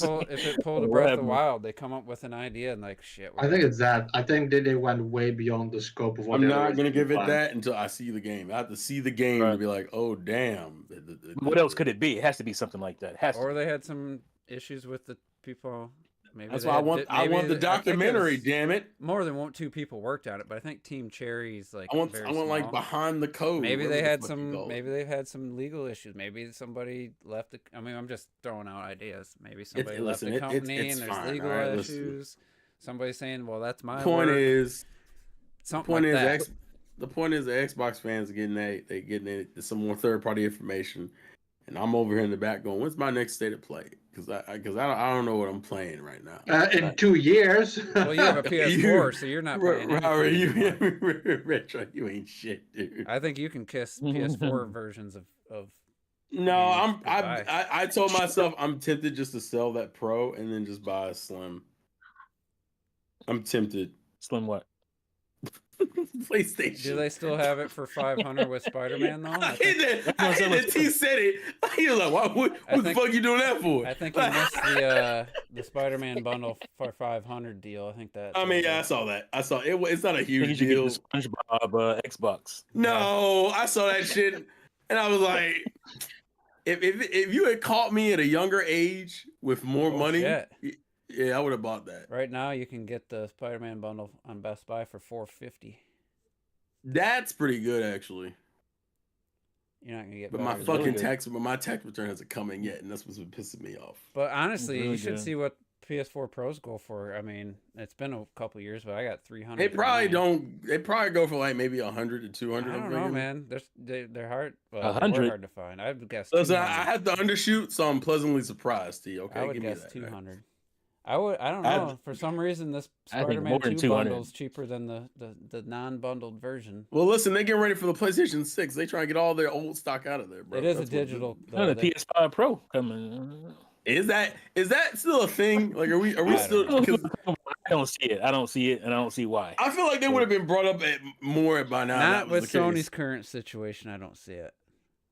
pulled a Breath of the Wild. They come up with an idea and like shit. I think it's that. I think they went way beyond the scope of what. I'm not gonna give it that until I see the game. I have to see the game to be like, oh damn. What else could it be? It has to be something like that. Or they had some issues with the people. Maybe that's why I want the documentary. Damn it! More than 2 people worked on it, but I think Team Cherry's like. I want like behind the code. Maybe they had some. Maybe they had some legal issues. Maybe somebody left. I mean, I'm just throwing out ideas. Maybe somebody left the company and there's legal issues. Somebody's saying, "Well, that's my point." The point is the Xbox fans are getting some more third party information, and I'm over here in the back going, "When's my next state of play?" because I don't know what I'm playing right now. In 2 years. Well, you have a PS4, so you're not playing anything anymore. Retro, you ain't shit, dude. I think you can kiss PS4 versions of No, games goodbye. I told myself I'm tempted just to sell that Pro and then just buy a Slim. I'm tempted. Slim what? PlayStation. Do they still have it for 500 with Spider-Man though? I hate that T said it. He was like, what the fuck you doing that for? I think you missed the Spider-Man bundle for 500 deal. I think that. I mean, yeah, I saw that. I saw it. It's not a huge deal. SpongeBob Xbox. No, I saw that shit, and I was like, if you had caught me at a younger age with more money, yeah, I would have bought that. Right now, you can get the Spider-Man bundle on Best Buy for $450. That's pretty good, actually. You're not gonna get. But my fucking tax return hasn't come in yet, and that's what's been pissing me off. But honestly, really you should see what PS4 Pros go for. I mean, it's been a couple years, but I got 300. They probably don't. They probably go for like maybe 100 to 200. I don't know, man. They're hard. Well, 100. they're hard to find. I would guess. Listen, I had to undershoot, so I'm pleasantly surprised. T. Okay, I would give guess me that, 200. Right? I don't know. For some reason, this Spider-Man 2 bundle is cheaper than the non-bundled version. Well, listen, they get ready for the PlayStation 6. They try to get all their old stock out of there, bro. It is a digital. The PS5 Pro coming. Is that still a thing? Like, are we still? I don't see it. I don't see it, and I don't see why. I feel like they would have been brought up more by now. Not with Sony's current situation. I don't see it.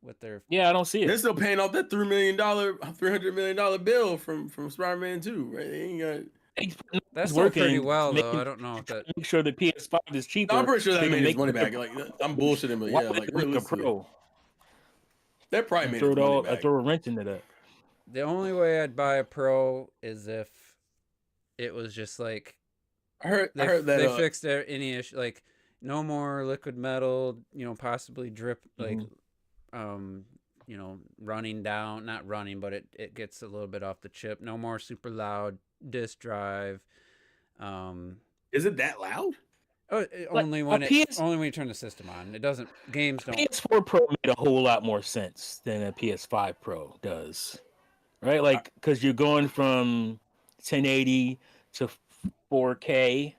With their I don't see it. They're still paying off that $300 million bill from Spider-Man 2, right? They ain't got. That's working pretty well, though. I don't know if that. Make sure the PS5 is cheaper. No, I'm pretty sure that made his money back. Like, I'm bullshitting, but yeah, like Pro. That probably made his money back. I throw a wrench into that. The only way I'd buy a Pro is if it was just like I heard that they fixed any issue, like no more liquid metal, possibly drip, like running down, not running, but it gets a little bit off the chip. No more super loud disk drive. Is it that loud? Only when you turn the system on. It doesn't. Games don't. PS4 Pro made a whole lot more sense than a PS5 Pro does, right? Like, because you're going from 1080 to 4K,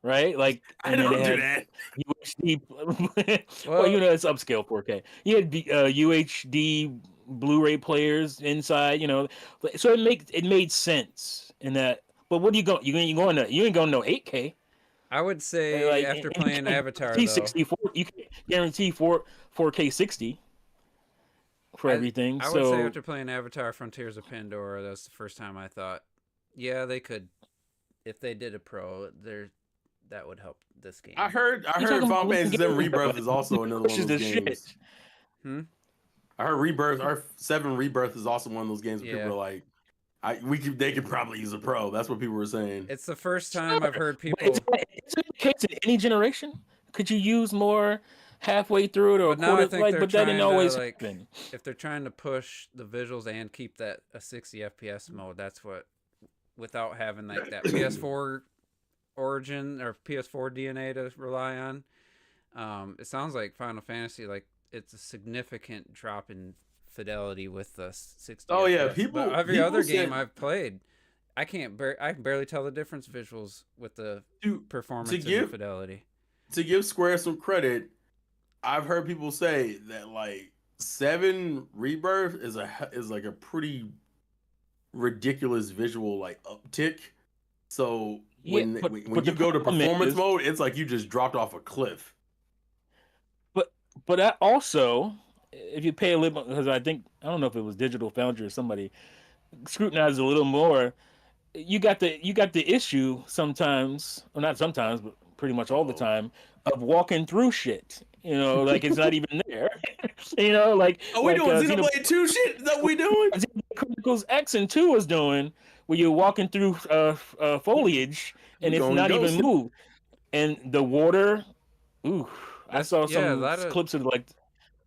right? Like, I don't do that. UHD. Well, it's upscale 4K. You had UHD Blu-ray players inside, so it made sense in that. But what do you go? You ain't going no 8K. I would say after playing Avatar, though, 64, you can guarantee 4K 60 for everything. I would say after playing Avatar: Frontiers of Pandora, that's the first time I thought, yeah, they could, if they did a Pro, that would help this game. I heard Final Fantasy VII Rebirth is also another one of those games. I heard 7 Rebirth is also one of those games where people are like, they could probably use a Pro. That's what people were saying. It's the first time I've heard people. Is it the case in any generation? Could you use more halfway through it or but now I think but that didn't always happen. If they're trying to push the visuals and keep that a 60 FPS mode, that's what, without having like that PS4 origin or PS4 DNA to rely on. It sounds like Final Fantasy, like it's a significant drop in fidelity with the 60. Oh yeah, but every other game I've played, I can barely tell the difference visuals with the performance and the fidelity. To give Square some credit, I've heard people say that like 7 Rebirth is like a pretty ridiculous visual like uptick. So when you go to performance mode, it's like you just dropped off a cliff. But that also, if you pay a little, because I don't know if it was Digital Foundry or somebody scrutinized a little more, you got the issue sometimes, or not sometimes, but pretty much all the time, of walking through shit. Like it's not even there. Like are we doing Xenoblade 2 shit that we doing? Chronicles X and 2 is doing, where you're walking through foliage and it's not even moved, and the water. Ooh, I saw some clips of like.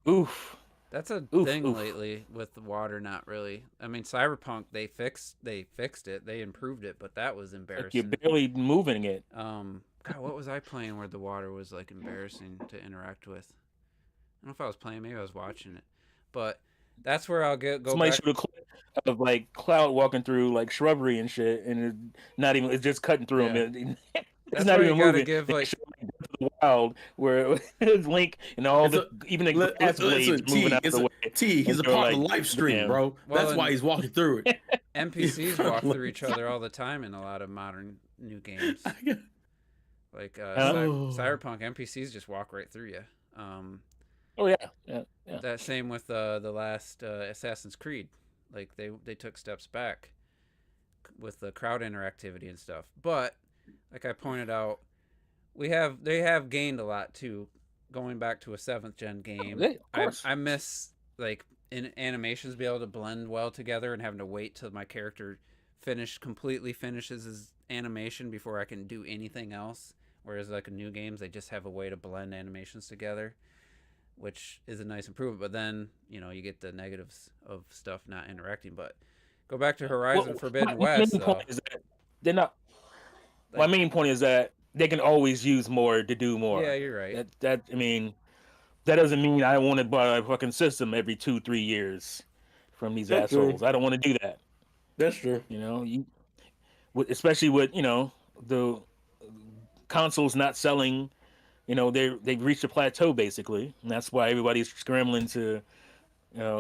Oof. That's a thing lately with the water. Not really. I mean, Cyberpunk, they fixed it. They improved it, but that was embarrassing. Like you're barely moving it. God, what was I playing where the water was like embarrassing to interact with? I don't know if I was playing. Maybe I was watching it, but that's where I'll go. Somebody back. of like Cloud walking through like shrubbery and shit, and it's just cutting through Yeah. him. It's That's not why even you gotta moving. give They like show, like, Breath of the Wild where it's Link and all It's the even the grass blades listen, moving T. out of the way. He's And a you're part of like, the live stream, damn. bro. Well, That's why and he's walking through it. NPCs walk through each other all the time in a lot of modern new games. Like Oh. Cyberpunk, NPCs just walk right through you. Oh yeah. That same with the last Assassin's Creed. Like they took steps back with the crowd interactivity and stuff. But like I pointed out, they have gained a lot too. Going back to a 7th gen game, Of course. I miss like in animations be able to blend well together and having to wait till my character completely finishes his animation before I can do anything else. Whereas like in new games, they just have a way to blend animations together, which is a nice improvement. But then you get the negatives of stuff not interacting. But go back to Horizon Forbidden West. Point is that they're not. My main point is that they can always use more to do more. Yeah, you're right. That I mean, that doesn't mean I want to buy a fucking system every 2-3 years from these That's assholes. true. I don't want to do that. That's true. Especially with the consoles not selling. They've reached a plateau basically, and that's why everybody's scrambling to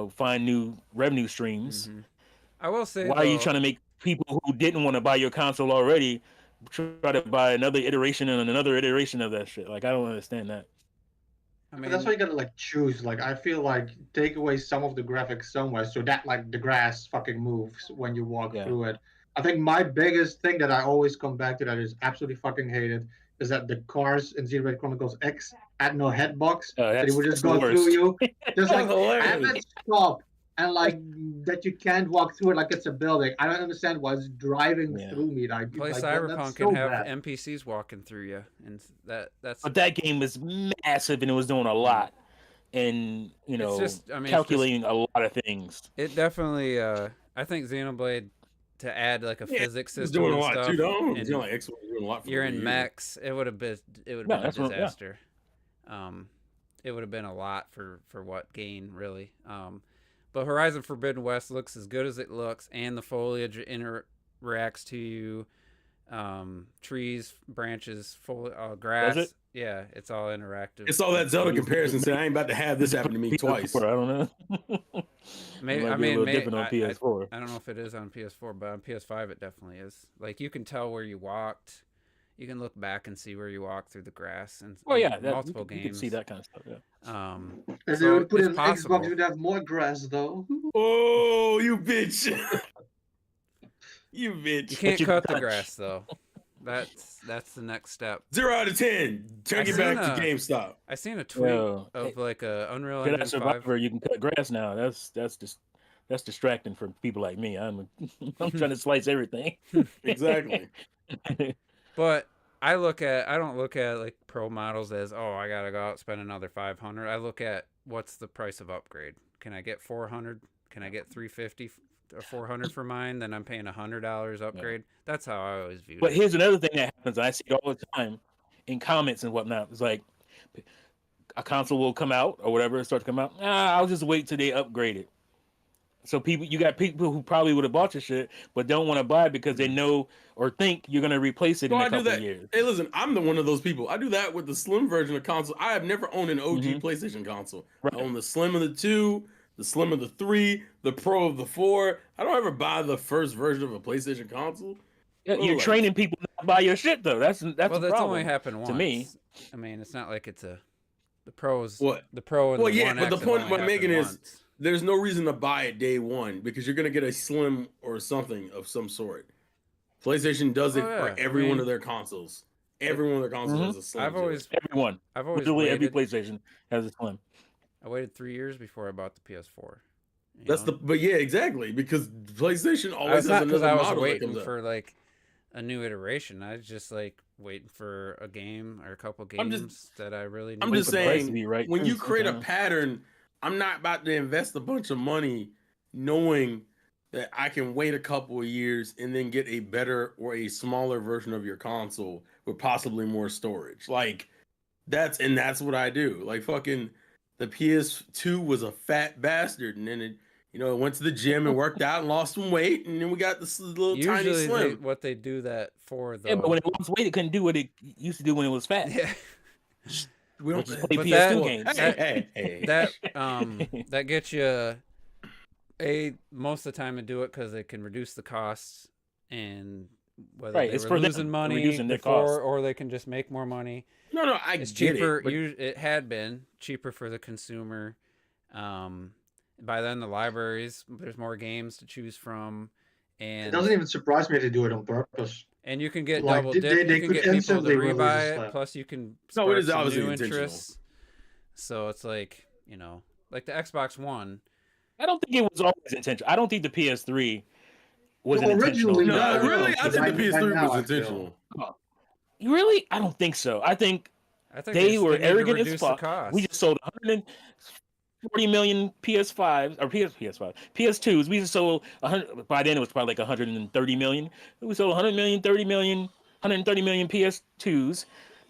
find new revenue streams. Mm-hmm. I will say, why are you trying to make people who didn't want to buy your console already try to buy another iteration and another iteration of that shit? Like, I don't understand that. I mean, that's why you gotta like choose. Like, I feel like take away some of the graphics somewhere so that like the grass fucking moves when you walk through it. I think my biggest thing that I always come back to that is absolutely fucking hated is that the cars in Xenoblade Chronicles X had no headbox. That it would just go through you. Just like have it stop and like that you can't walk through it like it's a building. I don't understand why it's driving through me. Like play like, Cyberpunk and have NPCs walking through you, and that's. But that game was massive and it was doing a lot, and calculating a lot of things. It definitely. I think Xenoblade to add like a physics system doing a and lot stuff. too. Don't and like X doing a lot. You're in mechs. It would have been a disaster. It would have been a lot for what gain really. But Horizon Forbidden West looks as good as it looks, and the foliage interacts to you. Trees, branches, grass. Does it? Yeah, it's all interactive. It's all that Zelda comparison. Saying I ain't about to have this happen to me twice. I don't know. Maybe different on PS4. I don't know if it is on PS4, but on PS5 it definitely is. Like you can tell where you walked. You can look back and see where you walked through the grass and multiple games. You can see that kind of stuff. Yeah. If they would put in Xbox, you'd have more grass though. Oh, you bitch! You bitch! You can't cut the grass though. That's the next step. 0 out of 10. Turn it back to GameStop. I seen a tweet of like a Unreal Engine 5. Survivor, you can cut grass now. That's distracting for people like me. I'm trying to slice everything. Exactly. But I don't look at like pro models as I gotta go out and spend another $500. I look at what's the price of upgrade. Can I get $400? Can I get $350 or $400 for mine? Then I'm paying $100 upgrade. Yeah. That's how I always view it. But here's another thing that happens. I see it all the time in comments and whatnot. It's like a console will come out or whatever, start to come out. I'll just wait till they upgrade it. So you got people who probably would have bought your shit, but don't want to buy it because they know or think you're going to replace it in a couple of years. Hey, listen, I'm one of those people. I do that with the slim version of console. I have never owned an OG PlayStation console. Right. I own the Slim of the 2, the Slim of the 3, the Pro of the 4. I don't ever buy the first version of a PlayStation console. Yeah, you're training people not to buy your shit, though. That's only happened once. To me. I mean, it's not like it's the Pros. What? The Pro and the 1X. But the point I'm making is once. There's no reason to buy it day one because you're going to get a Slim or something of some sort. PlayStation does it for every one of their consoles. Every one of their consoles has a Slim. I've always literally every PlayStation has a Slim. I waited 3 years before I bought the PS4. But yeah, exactly, because PlayStation always has another model. I was waiting for like a new iteration. I was just like waiting for a game or a couple games that I really need. I'm just saying, when you create a pattern, I'm not about to invest a bunch of money knowing that I can wait a couple of years and then get a better or a smaller version of your console with possibly more storage. Like that's what I do. Like fucking the PS2 was a fat bastard, and then You know, went to the gym and worked out and lost some weight, and then we got this little tiny Usually, slim. what they do that for, though. Yeah, but when it lost weight, it couldn't do what it used to do when it was fat. Yeah. We don't Which is play but PS2 that- games. That gets you most of the time to do it because they can reduce the costs, and whether Right, they it's were for them, losing money reducing their before costs. or they can just make more money. No, I It's get cheaper. it. But It had been cheaper for the consumer. By then, the libraries, there's more games to choose from, It and doesn't even surprise me they do it on purpose. you can get Like, double they- dip. they You can could get people to instantly release rebuy that. it. Plus, you can No, it spark is some obviously new intentional. interests. So it's like, like the Xbox One. I don't think it was always intentional. I don't think the PS3 was No, intentional. originally, no, I don't really, know, I think the by PS3 now, was I feel. intentional. Really? I don't think so. I think I think they were need to arrogant as reduce the fuck. cost. We just sold 140 million PS5s or PS5 PS2s. We just sold 100. By then, it was probably like 130 million. We sold 100 million, 30 million, 130 million PS2s.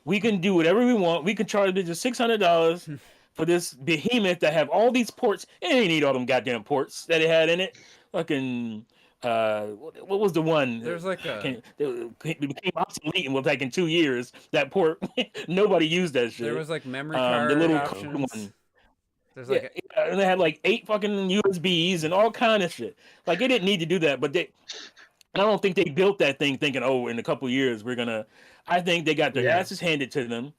We can do whatever we want. We can charge just $600 for this behemoth that have all these ports. It didn't need all them goddamn ports that it had in it. Fucking. What was the one? There's like it became obsolete and was like in 2 years. That port, nobody used that shit. There was like memory the card little options. one. There's Yeah, like and they had like 8 fucking USBs and all kind of shit. Like they didn't need to do that, but I don't think they built that thing thinking, oh, in a couple of years we're gonna. I think they got their Yeah. asses handed to them,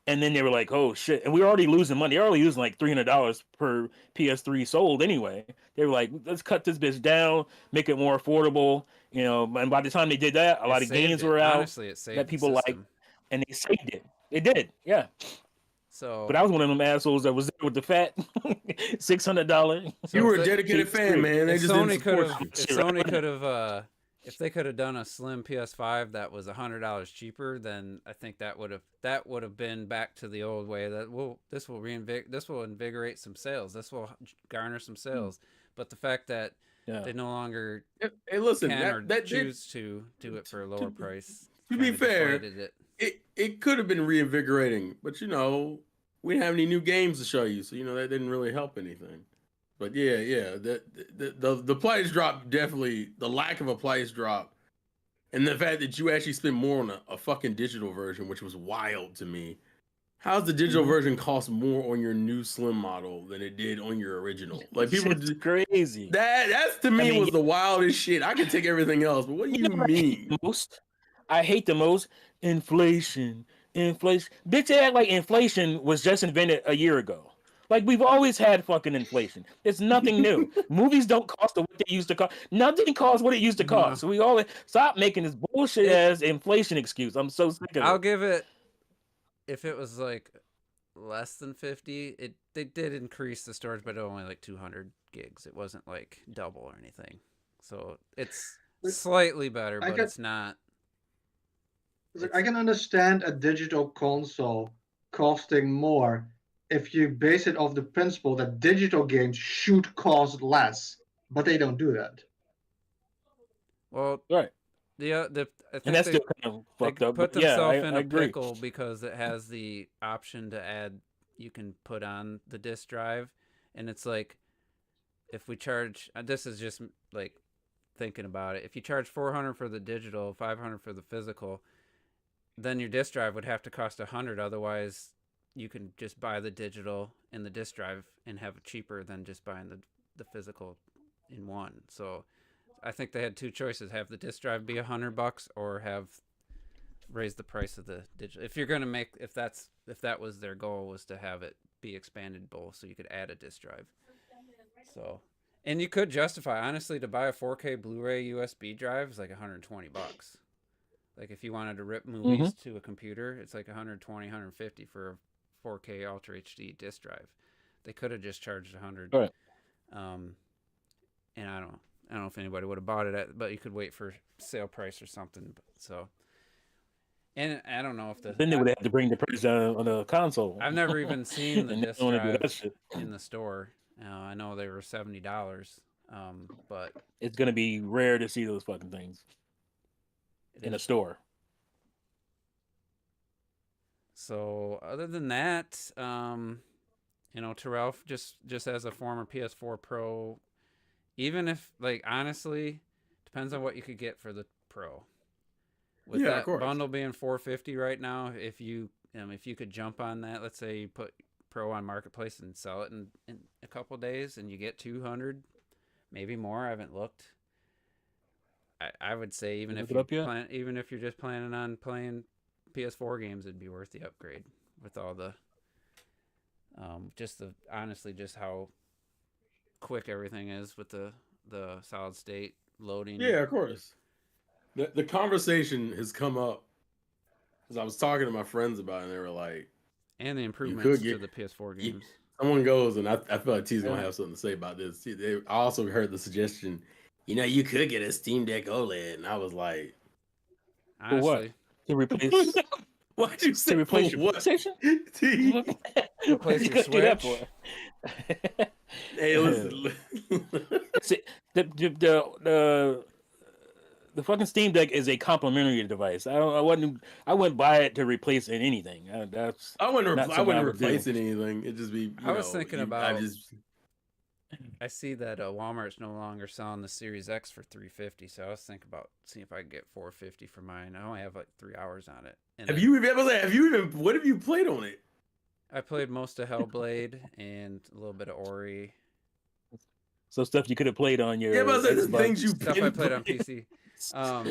and then they were like, oh shit, and we were already losing money. They're already losing like $300 per PS3 sold anyway. They were like, let's cut this bitch down, make it more affordable, And by the time they did that, a lot of games were out Honestly, it saved that people the liked, system. and they saved it. It did, yeah. So, But I was one of them assholes that was there with the fat $600. so You were if a they- dedicated fan, man. They if just Sony didn't could support have, you. if Sony could have, if they could have done a slim PS5 that was $100 cheaper, then I think that would have been back to the old way. This will invigorate some sales. This will garner some sales. But the fact that they no longer Hey, listen, can or that choose to do it for a lower price. To be kinda fair, deflated it. it could have been reinvigorating, but we didn't have any new games to show you, so that didn't really help anything. But yeah, the price drop, definitely the lack of a price drop, and the fact that you actually spend more on a fucking digital version, which was wild to me. How's the digital version cost more on your new slim model than it did on your original? Like people, Shit's crazy. that's to me was the wildest shit. I could take everything else, but what do you mean? I hate the most inflation. Bitch, they act like inflation was just invented a year ago. Like we've always had fucking inflation. It's nothing new. Movies don't cost what they used to cost. Nothing costs what it used to cost. So we always stop making this bullshit ass inflation excuse. I'm so sick of it. I'll give it. If it was like less than 50, they did increase the storage, but only like 200 gigs. It wasn't like double or anything. So it's slightly better, but it's not. I can understand a digital console costing more if you base it off the principle that digital games should cost less, but they don't do that. Well, right. I think and that's still kind of fucked up. Put But yeah, themselves I in a agree. pickle because it has the option to add. You can put on the disk drive, and it's like if we charge. This is just like thinking about it. If you charge $400 for the digital, $500 for the physical, then your disk drive would have to cost $100. Otherwise, you can just buy the digital and the disk drive and have it cheaper than just buying the physical in one. So I think they had two choices: have the disk drive be $100 or raise the price of the digital. If you're gonna if that was their goal, was to have it be expandable so you could add a disk drive. So, and you could justify, honestly, to buy a 4K Blu-ray USB drive is like $120. Like if you wanted to rip movies to a computer, it's like $120, $150 for a 4K Ultra HD disc drive. They could have just charged $100. Right. And I don't know if anybody would have bought it but you could wait for sale price or something. So, and I don't know if then they would have to bring the price down on the console. I've never even seen the And they disc don't wanna do drive that shit. in the store. I know they were $70, but It's gonna be rare to see those fucking things in a store. So other than that, Terrell, just as a former PS4 Pro, even if like honestly, depends on what you could get for the Pro. With Yeah, of that course. bundle being $450 right now, if you could jump on that, let's say you put Pro on Marketplace and sell it in a couple days, and you get 200, maybe more. I haven't looked. I would say even if you're just planning on playing PS4 games, it'd be worth the upgrade with all the honestly just how quick everything is with the solid state loading. Yeah, of course. The conversation has come up because I was talking to my friends about it, and they were like, and the improvements to the PS4 games. Someone goes, and I feel like T's gonna have something to say about this. I also heard the suggestion, you could get a Steam Deck OLED, and I was like, honestly, to replace. Why'd you say replace your PlayStation? Replace your Switch. Hey, listen. The fucking Steam Deck is a complementary device. I wouldn't buy it to replace anything. I wouldn't replace anything. It'd just be. I was thinking about. I see that Walmart's no longer selling the Series X for $350, so I was thinking about seeing if I could get $450 for mine. I only have like 3 hours on it. What have you played on it? I played most of Hellblade and a little bit of Ori. So stuff you could have played on your. Yeah, but the things you stuff I played on PC.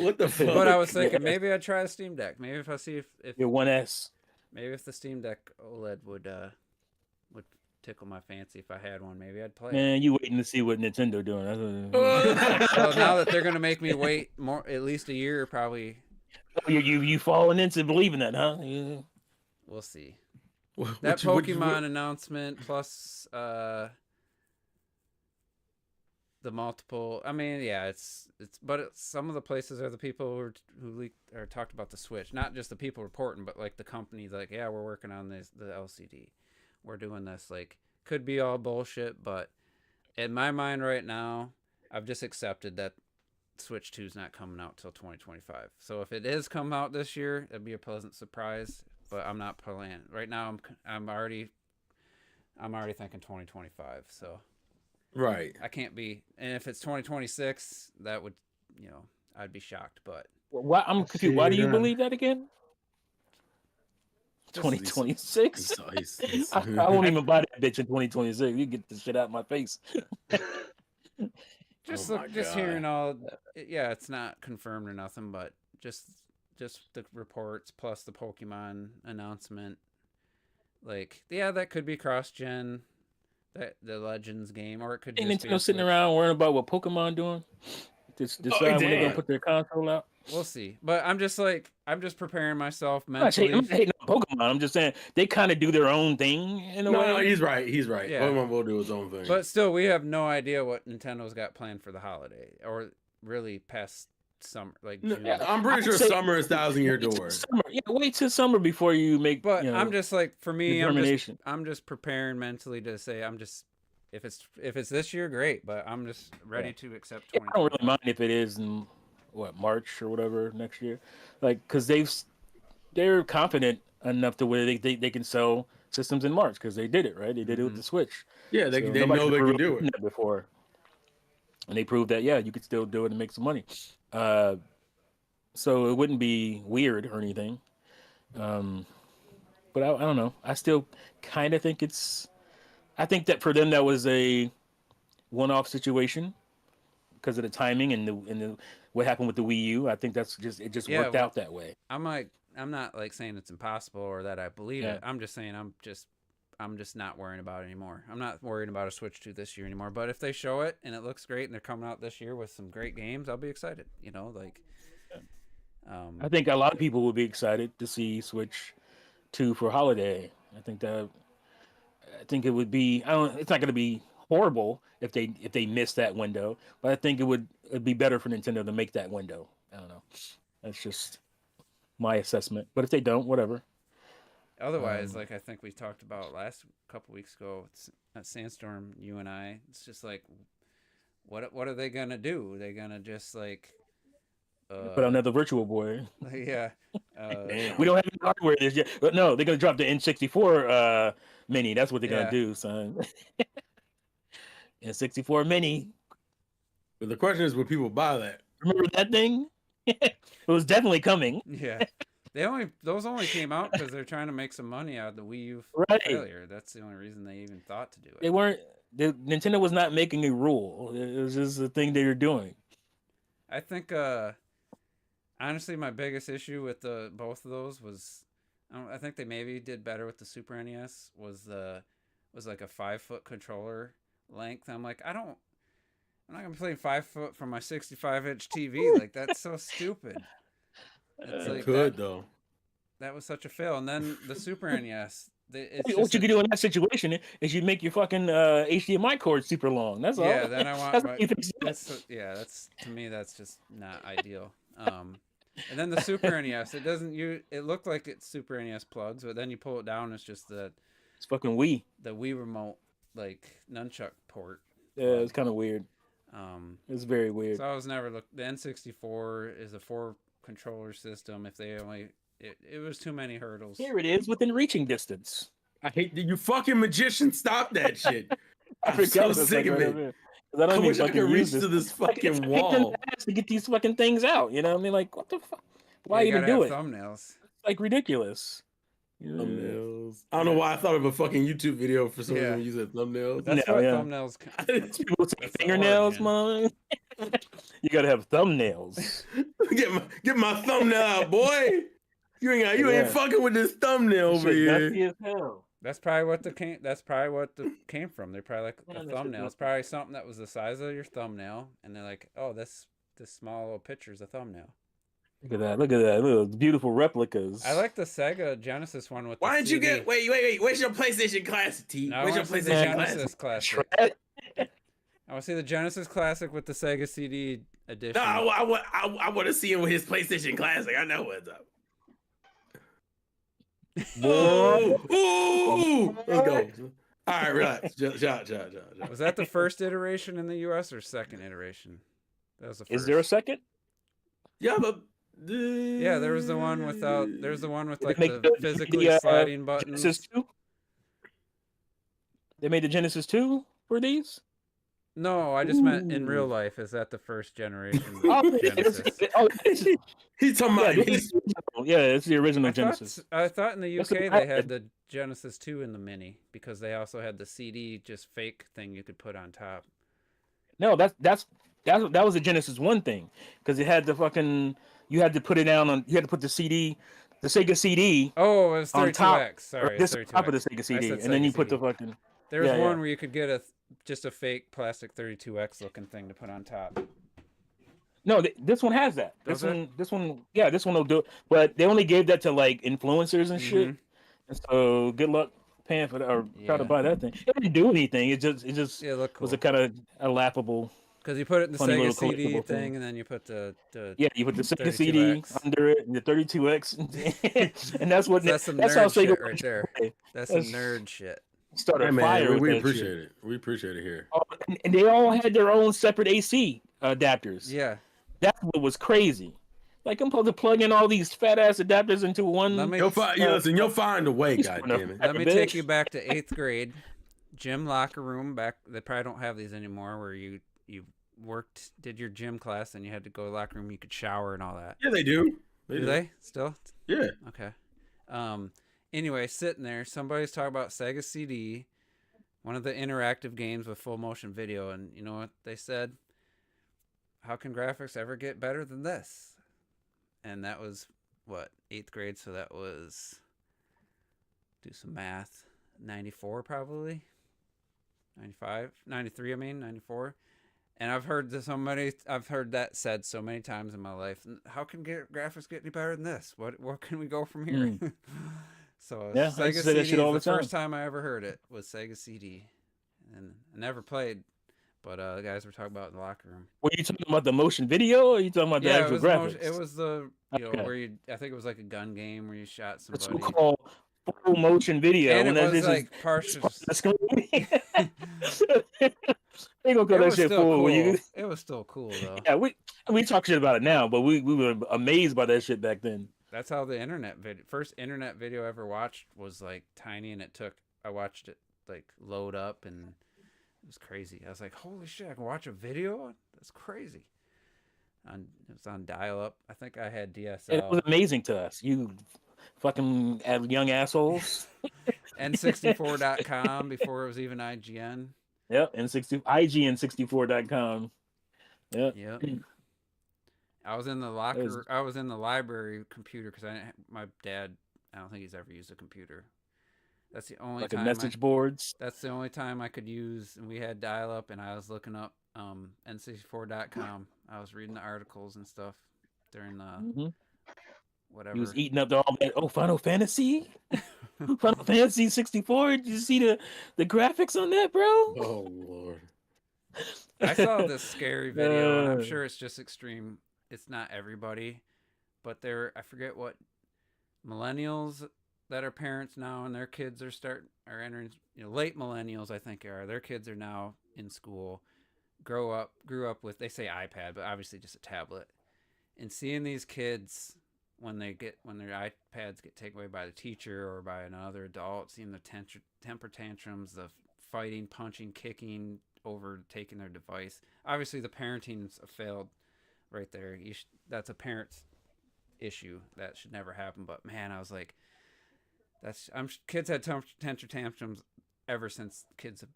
What the fuck? But I was thinking maybe I'd try a Steam Deck. Maybe if I see if your 1S. Maybe if the Steam Deck OLED would tickle my fancy if I had one, maybe I'd play. Man, you waiting to see what Nintendo doing? Well, now that they're gonna make me wait at least a year, probably. Oh, you falling into believing that, huh? Yeah. We'll see. That Pokemon announcement plus the multiple. I mean, yeah, some of the places are the people who leaked or talked about the Switch, not just the people reporting, but like the companies. Like, yeah, we're working on the LCD. We're doing this. Like, could be all bullshit, but in my mind right now, I've just accepted that Switch 2 is not coming out till 2025. So if it is come out this year, it'd be a pleasant surprise. But I'm not planning right now. I'm already thinking 2025. So right, I can't be. And if it's 2026, that would, I'd be shocked. But why I'm confused. Why do you believe that again? 2026. I won't even buy that bitch in 2026. You get the shit out of my face. Just hearing all. Yeah, it's not confirmed or nothing, but just the reports plus the Pokemon announcement. Like, yeah, that could be cross-gen, that the Legends game, or it could just Nintendo sitting around worrying about what Pokemon doing. Just decide when they're gonna put their console out. We'll see. But I'm just preparing myself mentally. I'm not hating on Pokemon. I'm just saying they kind of do their own thing in a way. No, he's right. Yeah. Pokemon will do his own thing. But still, we have no idea what Nintendo's got planned for the holiday, or really past summer. Like, June. I'm pretty sure summer is 1,000-year door. Yeah, wait till summer before you make. But I'm just like, for me, I'm just preparing mentally to say if it's this year, great. But I'm just ready to accept. I don't really mind if it is in March or whatever next year, like, because they're confident enough to where they can sell systems in March because they did it right. They did it with the Switch. Yeah, they know they can do it before, and they proved that you could still do it and make some money. So it wouldn't be weird or anything. But I don't know. I still kind of think I think that for them that was a one-off situation because of the timing and the what happened with the Wii U. I think it just worked out that way. I'm not like saying it's impossible or that I believe it. I'm just saying I'm just not worrying about it anymore. I'm not worried about a Switch 2 this year anymore. But if they show it and it looks great and they're coming out this year with some great games, I'll be excited. I think a lot of people will be excited to see Switch 2 for holiday. I think it would be. It's not going to be horrible if they miss that window, but I think it'd be better for Nintendo to make that window. I don't know. That's just my assessment. But if they don't, whatever. Otherwise, like I think we talked about last couple weeks ago at Sandstorm, you and I, it's just like, what are they gonna do? Are they gonna just like put on another Virtual Boy? Yeah. We don't have any hardware this yet, but no, they're gonna drop the N64 Mini. That's what they're gonna do, son. N64 Mini But the question is, would people buy that? Remember that thing? It was definitely coming. Yeah. Those only came out because they're trying to make some money out of the Wii U Right. failure. That's the only reason they even thought to do it. They weren't. Nintendo was not making a rule. It was just a thing they were doing. I think, honestly, my biggest issue with both of those was, I think they maybe did better with the Super NES. Was like a 5-foot controller length. I'm like, I'm not gonna be playing 5 foot from my 65-inch TV. Like, that's so stupid. It's You like could though. that was such a fail. And then the Super NES. What you could do in that situation is you make your fucking HDMI cord super long. That's all. Yeah, then I want That's my. how you fix that. That's to me that's just not ideal. And then the Super NES, it looked like it's Super NES plugs, but then you pull it down, it's just It's fucking Wii. the Wii remote like nunchuck port. Yeah, it's kind of weird. It's very weird. So I was never looked. The N64 is a 4 controller system. If they only, it was too many hurdles. Here it is within reaching distance. I hate that you fucking magician. Stop that shit. I'm forgot so that's sick like of right it. over here. 'Cause I don't I even wish I fucking could use reach to this It's fucking pain in the wall. ass to get these fucking things out. You know what I mean? Like, what the fuck? Why you even gotta do have it? thumbnails. It's like ridiculous. Thumbnails. I don't know why I thought of a fucking YouTube video for some reason Yeah. when you said thumbnails. That's Yeah, what yeah. thumbnails. People say That's the fingernails, origin. man. You gotta have thumbnails. get my thumbnail out, boy. You ain't Yeah. fucking with this thumbnail over Shit here. dusty as hell. That's probably what came from. They're probably like Man, a that shit's thumbnail. It's nothing. probably something that was the size of your thumbnail, and they're like, oh, this small little picture's a thumbnail. Look at that. Look at that. Look at those beautiful replicas. I like the Sega Genesis one with the Why didn't you CD. get wait? Where's your PlayStation Classic, T? No, I Where's your want to see the PlayStation Genesis Classic? Classic. Shred. I want to see the Genesis Classic with the Sega CD edition. No, I want to see him with his PlayStation Classic. I know what's up. Whoa. Ooh, let's go. All right, relax. Shot. Was that the first iteration in the U.S. or second iteration? That was the first. Is there a second? Yeah, but Yeah, there was the one without. There's the one with like make the physically sliding buttons. Genesis 2? They made the Genesis 2 for these? No, I just meant in real life. Is that the first generation Oh, Genesis? he's talking about it's the original Genesis. I thought in the That's UK what they I had the Genesis 2 in the mini because they also had the CD just fake thing you could put on top. No, that was the Genesis 1 thing because it had the fucking you had to put it down on you had to put the CD, the Sega CD. Oh, it was on top, 32X. Sorry, this it's 32X. top of the Sega CD, and then you put the fucking. There was Yeah, one yeah. where you could get just a fake plastic 32X looking thing to put on top. No, this one has that. Does it? This one will do it. But they only gave that to like influencers and shit. Mhm. And so good luck paying for that or try to Yeah. buy that thing. It didn't do anything. It just Yeah, look cool. was a kind of a laughable. Because you put it in the funny Sega little CD collectible thing, thing. and then you put the Yeah, you put the Sega 32X. CD under it and the 32X, and that's what That's some that's how nerd Sega shit right there. That's some That's- nerd shit. started Hey, a fire. man, with we that appreciate shit. it. We appreciate it here. Oh, and they all had their own separate AC adapters. Yeah. That's what was crazy. Like I'm supposed to plug in all these fat ass adapters into one. Let me You'll find a way, He's goddammit. let me bitch. take you back to 8th grade. Gym locker room back. They probably don't have these anymore. Where you did your gym class, and you had to go to the locker room. You could shower and all that. Yeah, they do. Do they still? Yeah. Okay. Anyway, sitting there, somebody's talking about Sega CD, one of the interactive games with full motion video, and you know what they said? How can graphics ever get better than this? And that was what, 8th grade, so that was, do some math, 94 probably, 95, 93 I mean, 94. And I've heard that said so many times in my life. How can graphics get any better than this? What can we go from here? So Yeah, I Sega used to say that CD shit all is the the time. first time I ever heard it was Sega CD, and I never played, but the guys were talking about it in the locker room. Were you talking about the motion video, or are you talking about the Yeah, actual graphics? it was the Okay. where I think it was like a gun game where you shot It's somebody. so-called full motion video. And it when was this like is partial. the screen. They gonna call It that was shit still full. cool. When you, It was still cool though. yeah, we talk shit about it now, but we were amazed by that shit back then. That's how the first internet video I ever watched was like tiny, and I watched it like load up, and It was crazy. I was like, holy shit, I can watch a video? That's crazy. It was on dial-up. I think I had DSL. It was amazing to us. You fucking young assholes. N64.com before it was even IGN. Yep, IGN64.com. Yep. I was in the locker. I was in the library computer because my dad. I don't think he's ever used a computer. That's the only time. Message boards. That's the only time I could use, and we had dial-up, and I was looking up N64.com. I was reading the articles and stuff during the whatever. He was eating up all that. Oh, Final Fantasy, Final Fantasy 64. Did you see the graphics on that, bro? Oh Lord. I saw this scary video, and I'm sure it's just extreme. It's not everybody, but I forget what millennials that are parents now, and their kids are entering, late millennials, I think their kids are now in school, grew up with, they say iPad, but obviously just a tablet, and seeing these kids when their iPads get taken away by the teacher or by another adult, seeing the temper tantrums, the fighting, punching, kicking over taking their device. Obviously the parenting's failed right there. That's a parent's issue. That should never happen. But man, I was like, kids had temper tantrums ever since kids have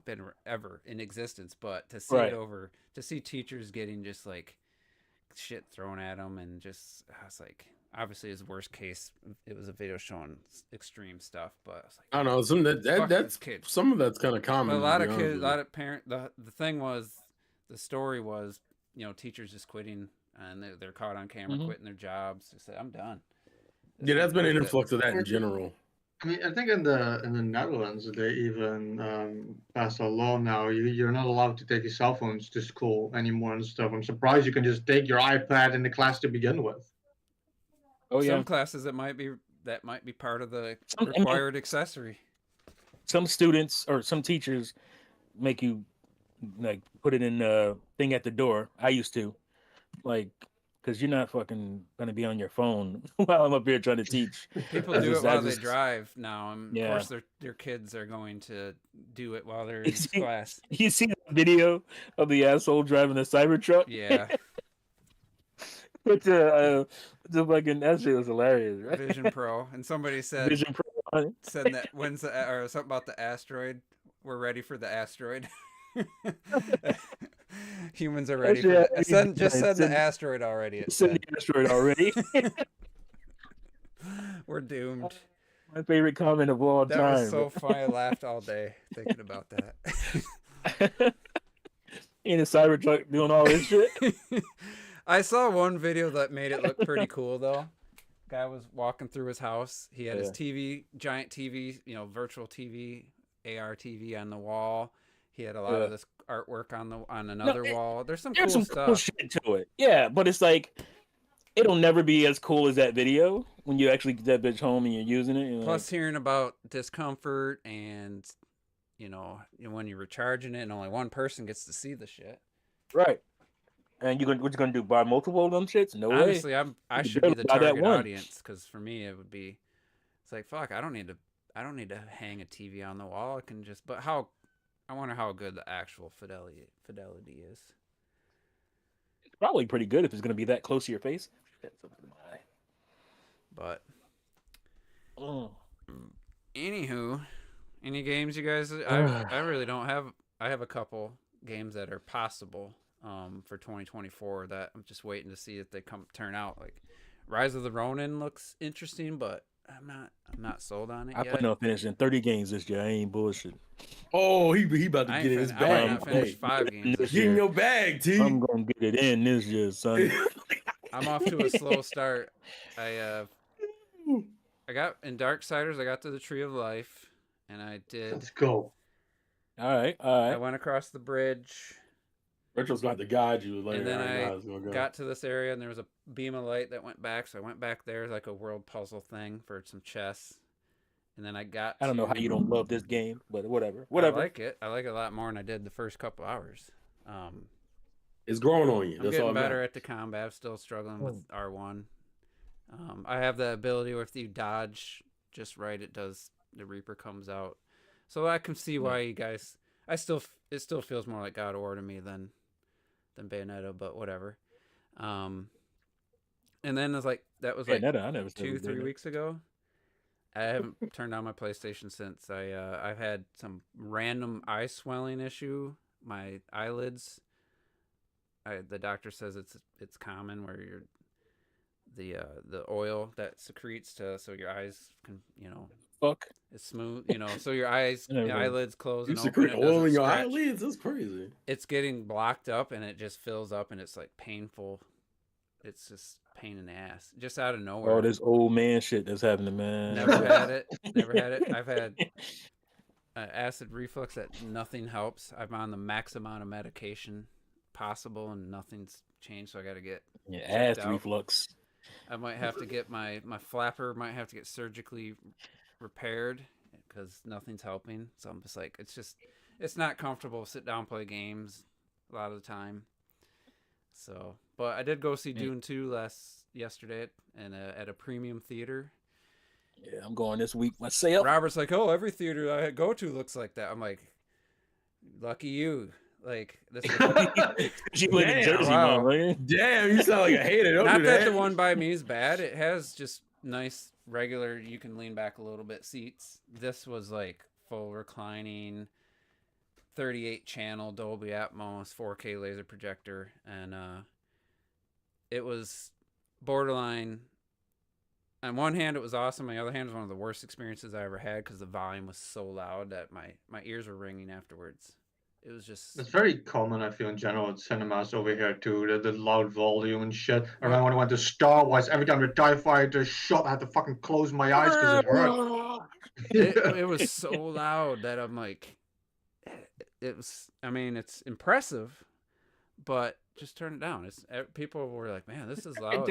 been ever in existence. But to see to see teachers getting just like shit thrown at them, and just, I was like, obviously his worst case, it was a video showing extreme stuff, but I was like, I don't know, that's some of that's kind of common. But a lot of kids, a lot of parents. The thing was, the story was, teachers just quitting, and they're caught on camera quitting their jobs. They said, I'm done. Yeah, that's been an influx of that in general. I mean, I think in the Netherlands they even passed a law now. You're not allowed to take your cell phones to school anymore and stuff. I'm surprised you can just take your iPad in the class to begin with. Oh yeah. Some classes that might be part of the required accessory. Some students or some teachers make you like put it in the thing at the door. I used to, like, because you're not fucking gonna be on your phone while I'm up here trying to teach. People do it while they drive now, and of course their kids are going to do it while they're in class. You see the video of the asshole driving the Cybertruck? Yeah. But the fucking that shit was hilarious, right? Vision Pro, and somebody said Vision Pro said that or something about the asteroid. We're ready for the asteroid. Humans are ready for it. Send the asteroid already. Send the asteroid already. We're doomed. My favorite comment of all time. That was so funny. I laughed all day thinking about that. In a Cybertruck doing all this shit. I saw one video that made it look pretty cool though. Guy was walking through his house. He had his TV, giant TV, virtual TV, AR TV on the wall. He had a lot of this artwork on another wall. There's some cool shit to it. Yeah, but it's like it'll never be as cool as that video when you actually get that bitch home and you're using it. Plus, hearing about discomfort and when you're recharging it and only one person gets to see the shit. Right. And what you gonna do? Buy multiple of them shits? No way. Honestly, I should be the target audience, because for me it would be. It's like, fuck. I don't need to hang a TV on the wall. I can just. But how? I wonder how good the actual fidelity is. It's probably pretty good if it's gonna be that close to your face. But. Anywho, any games you guys? I really don't have. I have a couple games that are possible. For 2024 that I'm just waiting to see if they turn out. Like Rise of the Ronin looks interesting, but I'm not sold on it yet. I plan on finishing 30 games this year. I ain't bullshit. Oh, he about to get in his bag. I might not finish 5 games this year. Get in your bag, T. I'm gonna get it in this year, son. I'm off to a slow start. I got in Darksiders. I got to the Tree of Life, and I did. Let's go. All right. I went across the bridge. Rachel's going to guide you later. And then I got to this area, and there was a beam of light that went back, so I went back there, like a world puzzle thing for some chess. And then I don't know how you don't love this game, but whatever. I like it. I like it a lot more than I did the first couple hours. It's growing on you. I'm getting better at the combat. I'm still struggling with R1. I have the ability where if you dodge just right, the Reaper comes out. So I can see why you guys it still feels more like God of War to me than Bayonetta, but whatever. And then it's like that was like Bayonetta, I never said 2-3 weeks ago. I haven't turned on my PlayStation since. I've had some random eye swelling issue. My eyelids. The doctor says it's common where you're the oil that secretes so your eyes can Fuck. it's smooth so your eyelids close You and open. secrete It oil doesn't in your scratch. eyelids? That's crazy. It's getting blocked up and it just fills up and it's like painful. It's just pain in the ass, just out of nowhere. Oh, this old man shit that's happening, man. Never had it. Never had it. I've had acid reflux that nothing helps. I'm on the max amount of medication possible and nothing's changed, so I got to get ass out. reflux. I might have to get my flapper might have to get surgically repaired because nothing's helping. So I'm just like, it's not comfortable to sit down and play games a lot of the time. So, but I did go see Dune 2 yesterday at a premium theater. Yeah, I'm going this week myself. Robert's like, oh, every theater I go to looks like that. I'm like, lucky you. Like this. You live in Jersey, wow. man. Damn, you sound like a hater. Don't Not do that the one by me is bad. It has just nice regular. You can lean back a little bit seats. This was like full reclining, 38 channel Dolby Atmos 4K laser projector, and it was borderline. On one hand, it was awesome. On the other hand, it was one of the worst experiences I ever had because the volume was so loud that my ears were ringing afterwards. It was just... It's very common, I feel, in general at cinemas over here, too. The loud volume and shit. I remember when I went to Star Wars, every time the TIE Fighter shot, I had to fucking close my eyes because it hurt. It was so loud that I'm like... It was... I mean, it's impressive, but just turn it down. People were like, man, this is loud.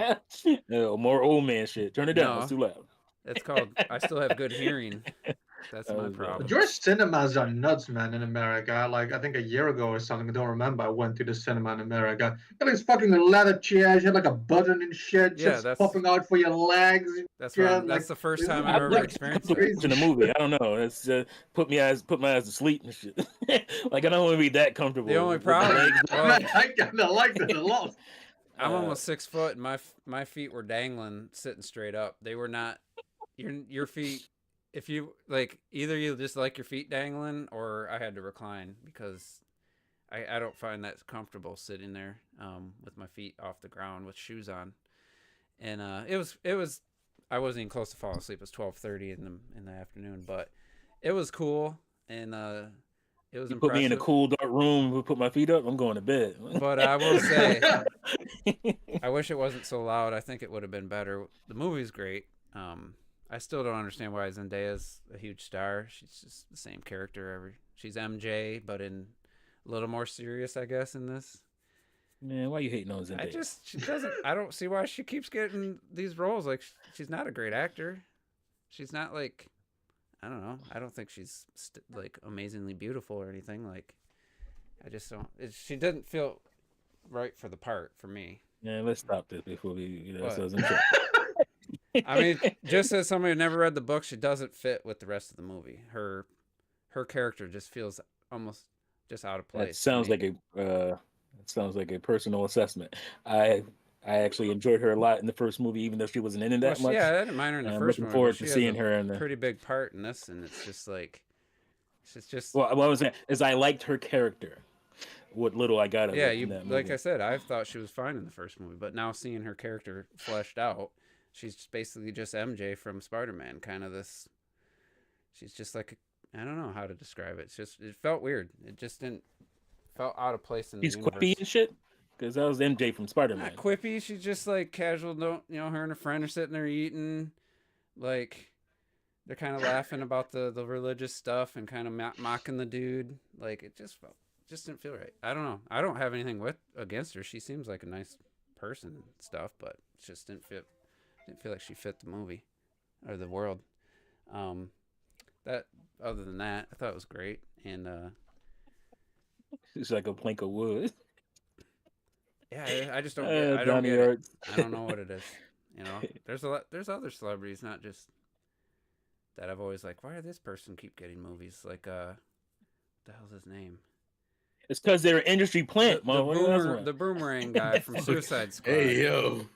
No, more old man shit. Turn it down. It's too loud. It's called... I still have good hearing. That's my problem. Your cinemas are nuts, man, in America. Like, I think a year ago or something, I don't remember, I went to the cinema in America. You got these fucking leather chairs, you had like a button and shit, just popping out for your legs. That's the first time I've ever experienced it. In the movie, I don't know. It's put my eyes to sleep and shit. Like, I don't want to be that comfortable. The only problem, I kind of like that a lot. I'm almost 6 foot, and my feet were dangling, sitting straight up. They were not. Your feet. If you like, either you just like your feet dangling, or I had to recline because I don't find that comfortable sitting there with my feet off the ground with shoes on. And it was I wasn't even close to falling asleep. It was 12:30 in the afternoon, but it was cool and it was impressive. Put me in a cool dark room, put my feet up. I'm going to bed. But I will say, I wish it wasn't so loud. I think it would have been better. The movie's great. I still don't understand why Zendaya's a huge star. She's just the same character. She's MJ, but in a little more serious, I guess, in this. Man, why you hating on Zendaya? She doesn't. I don't see why she keeps getting these roles. Like, she's not a great actor. She's not like, I don't know. I don't think she's like amazingly beautiful or anything. Like, I just don't. She doesn't feel right for the part for me. Yeah, let's stop this before we get ourselves in trouble. I mean, just as somebody who never read the book, she doesn't fit with the rest of the movie. Her character just feels almost just out of place. That sounds like a personal assessment. I actually enjoyed her a lot in the first movie, even though she wasn't in it that much. Yeah, I didn't mind her in the first movie. I'm looking forward to seeing her in the pretty big part in this, and it's just like, it's just. Well, what I was saying is I liked her character. What little I got of it in that movie. Like I said, I thought she was fine in the first movie, but now seeing her character fleshed out. She's basically just MJ from Spider-Man, kind of this. She's just like, I don't know how to describe it. It felt weird. It just felt out of place in the universe. Quippy and shit? Because that was MJ from Spider-Man. Not quippy. She's just like casual. Her and her friend are sitting there eating. Like, they're kind of laughing about the religious stuff and kind of mocking the dude. Like, it just didn't feel right. I don't know. I don't have anything against her. She seems like a nice person and stuff, but it just didn't fit. Didn't feel like she fit the movie or the world. That other than that, I thought it was great. And it's like a plank of wood. Yeah, I just don't. I don't get it. I don't know what it is. There's other celebrities, not just that I've always like. Why does this person keep getting movies? Like the hell's his name? It's because they're an industry plant, The boomerang guy from Suicide Squad. Hey yo,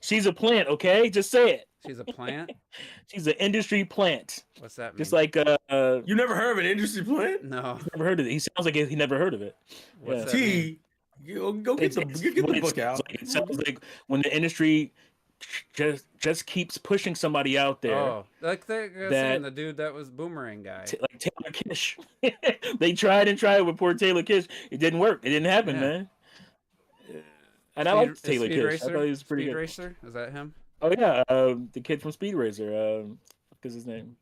she's a plant, okay? Just say it. She's a plant. She's an industry plant. What's that mean? Just like you never heard of an industry plant? No. Never heard of it. He sounds like he never heard of it. What's that T, go get the book out. It sounds like when the industry just keeps pushing somebody out there. Oh, like the dude that was boomerang guy. Like Taylor Kish. They tried with poor Taylor Kish. It didn't work. It didn't happen, man. And I liked Taylor Kish. Racer? I thought he was pretty Speed good. Racer? Is that him? Oh yeah, the kid from Speed Racer. What is his name?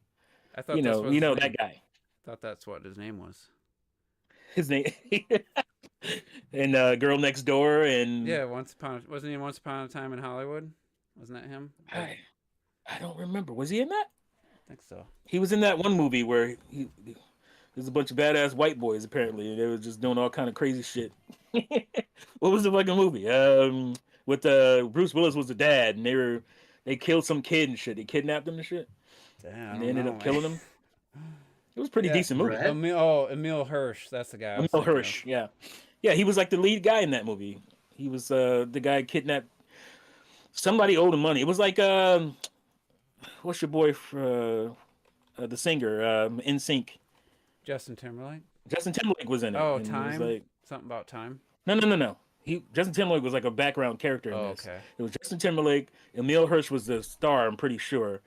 I thought you know that guy. I thought that's what his name was. His name and Girl Next Door and wasn't he Once Upon a Time in Hollywood? Wasn't that him? I don't remember. Was he in that? I think so. He was in that one movie where there's a bunch of badass white boys apparently, and they were just doing all kind of crazy shit. What was the fucking movie? With Bruce Willis was the dad, and they killed some kid and shit. They kidnapped him and shit. Damn, and they ended up killing him. It was a pretty decent movie. Emil Hirsch. That's the guy. Emil Hirsch. Yeah, he was like the lead guy in that movie. He was the guy kidnapped. Somebody owed him money. It was like what's your boy the singer NSYNC? Justin Timberlake. Justin Timberlake was in it. Oh, Time. Like, something about Time. No. Justin Timberlake was like a background character in this. Okay. It was Justin Timberlake. Emil Hirsch was the star, I'm pretty sure.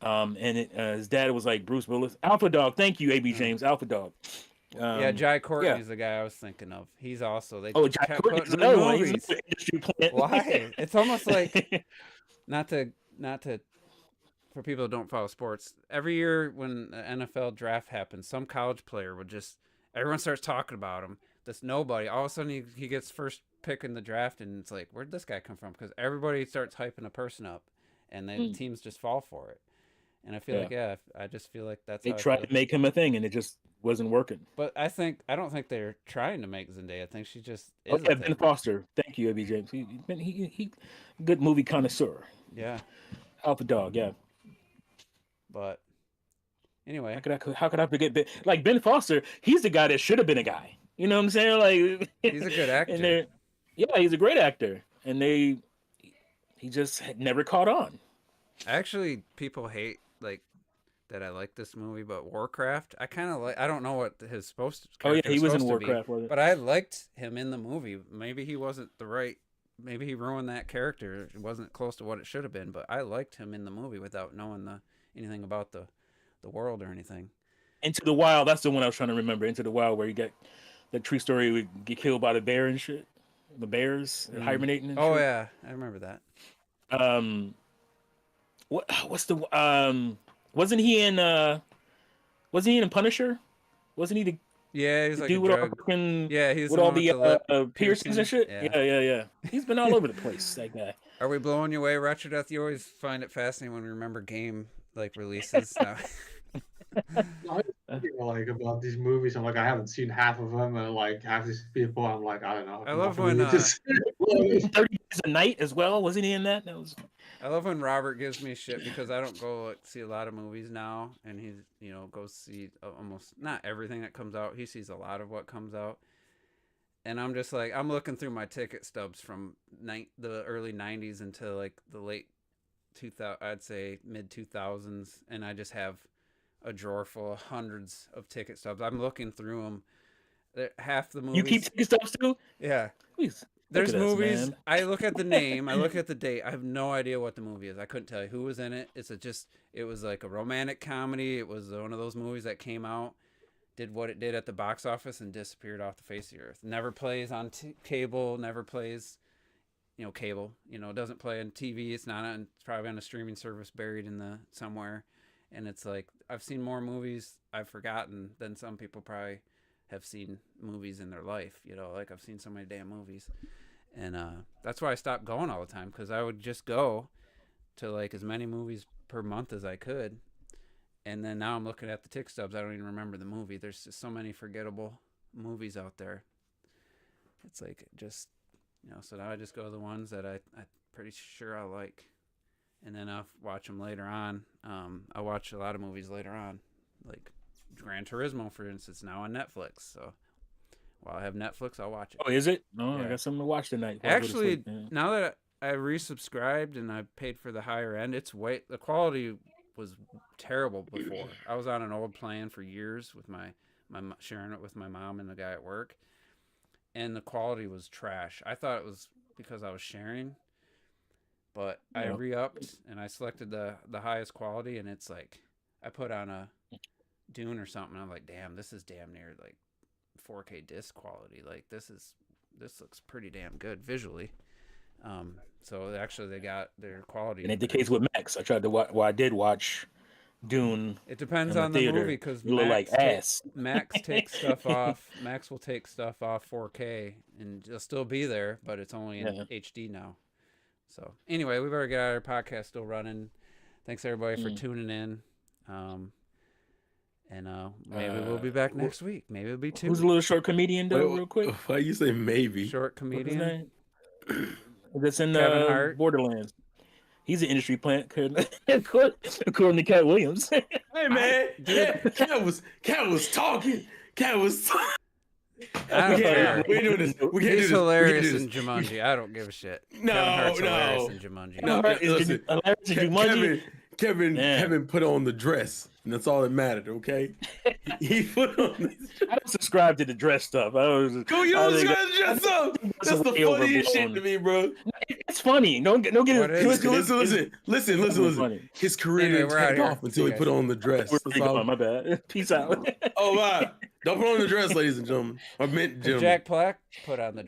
And his dad was like Bruce Willis. Alpha Dog. Thank you, A.B. James. Alpha Dog. Jai Courtney's the guy I was thinking of. He's also Jai Courtney's another one. He's another industry plant. Why? It's almost like not to for people who don't follow sports. Every year when the NFL draft happens, some college player would everyone starts talking about him. This nobody. All of a sudden he gets first pick in the draft, and it's like, where'd this guy come from? Because everybody starts hyping a person up, and then teams just fall for it. And I feel I just feel like that's they tried to make him a thing, and it just wasn't working. But I don't think they're trying to make Zendaya. I think she just is. Okay, Ben Foster. Thank you, A.B. James. He good movie connoisseur. Yeah. Alpha Dog. Yeah. But anyway, how could I forget Ben? Like Ben Foster, he's the guy that should have been a guy. You know what I'm saying? Like he's a good actor. He's a great actor, and he just had never caught on. Actually, people hate that I like this movie, but Warcraft, I kind of like. I don't know what his supposed to. Oh yeah, he was in Warcraft, wasn't it? But I liked him in the movie. Maybe he wasn't the right. Maybe he ruined that character. It wasn't close to what it should have been. But I liked him in the movie without knowing anything about the world or anything. Into the Wild. That's the one I was trying to remember. Into the Wild, where you get that true story, would get killed by the bear and shit. The bears hibernating. And shit. Yeah, I remember that. What's the Wasn't he in Punisher? Wasn't he the he's like dude with all the piercings and shit? Yeah. He's been all over the place, that guy. Are we blowing you away, Retro Death? You always find it fascinating when we remember game releases. Like about these movies, I'm like, I haven't seen half of them, and like half these people, I'm like, I don't know. I love when 30 Days a Night as well. Wasn't he in that? I love when Robert gives me shit because I don't go see a lot of movies now, and he's goes see almost not everything that comes out. He sees a lot of what comes out, and I'm just like, I'm looking through my ticket stubs from the early '90s until like the late 2000, I'd say mid 2000s, and I just have a drawer full of hundreds of ticket stubs. I'm looking through them. Half the movies. You keep ticket stubs too? Yeah. Please. There's movies. I look at the name. I look at the date. I have no idea what the movie is. I couldn't tell you who was in it. It was like a romantic comedy. It was one of those movies that came out, did what it did at the box office, and disappeared off the face of the earth. Never plays on cable. Never plays, cable. It doesn't play on TV. It's not on. It's probably on a streaming service buried in somewhere. And it's like, I've seen more movies I've forgotten than some people probably have seen movies in their life. Like I've seen so many damn movies. And that's why I stopped going all the time, because I would just go to like as many movies per month as I could. And then now I'm looking at the tick stubs. I don't even remember the movie. There's just so many forgettable movies out there. It's like just, so now I just go to the ones that I'm pretty sure I like. And then I'll watch them later on. I watch a lot of movies later on, like Gran Turismo, for instance, now on Netflix. So while I have Netflix, I'll watch it. Oh, is it? No, Yeah. I got something to watch tonight. before I go to Actually, sleep. Yeah. now that I resubscribed and I paid for the higher end, the quality was terrible before. I was on an old plan for years with my sharing it with my mom and the guy at work, and the quality was trash. I thought it was because I was sharing, but I Yeah. re-upped and I selected the highest quality, and it's like I put on a Dune or something. I'm like, damn, this is damn near like 4K disc quality. Like this looks pretty damn good visually. So actually they got their quality. And the case with Max, I tried to watch. Well, I did watch Dune. It depends in on the theater. movie because You look like ass. Max takes stuff off. Max will take stuff off 4K and it'll still be there, but it's only in HD now. So anyway, we better get our podcast still running. Thanks everybody for tuning in. Maybe we'll be back next week. Maybe it'll be 2 Who's a little short comedian though, real quick? Why you say maybe? Short What's his comedian. name? That's in Kevin Hart. Borderlands. He's an industry plant, according to Cat Williams. Hey man, Cat was talking. Cat was. I don't care. We ain't doing this. We can't He's do this. hilarious We in can't do this. Jumanji. I don't give a shit. No, Kevin Hart's hilarious no. in Jumanji. No, listen. Hilarious in Jumanji? Kevin put on the dress, and that's all that mattered. Okay, he put on. I don't subscribe to the dress stuff. Go, you don't dress up. That's the way funniest shit overblown. to me, bro. It's funny. Don't get What it is twisted. Listen. funny. His career Anyway, didn't we're out take here. off until he See you put guys. on the dress. We're That's all. going, my bad. Peace out. Oh, wow. Don't put on the dress, ladies and gentlemen. I meant gentlemen. Jack Black put on the dress.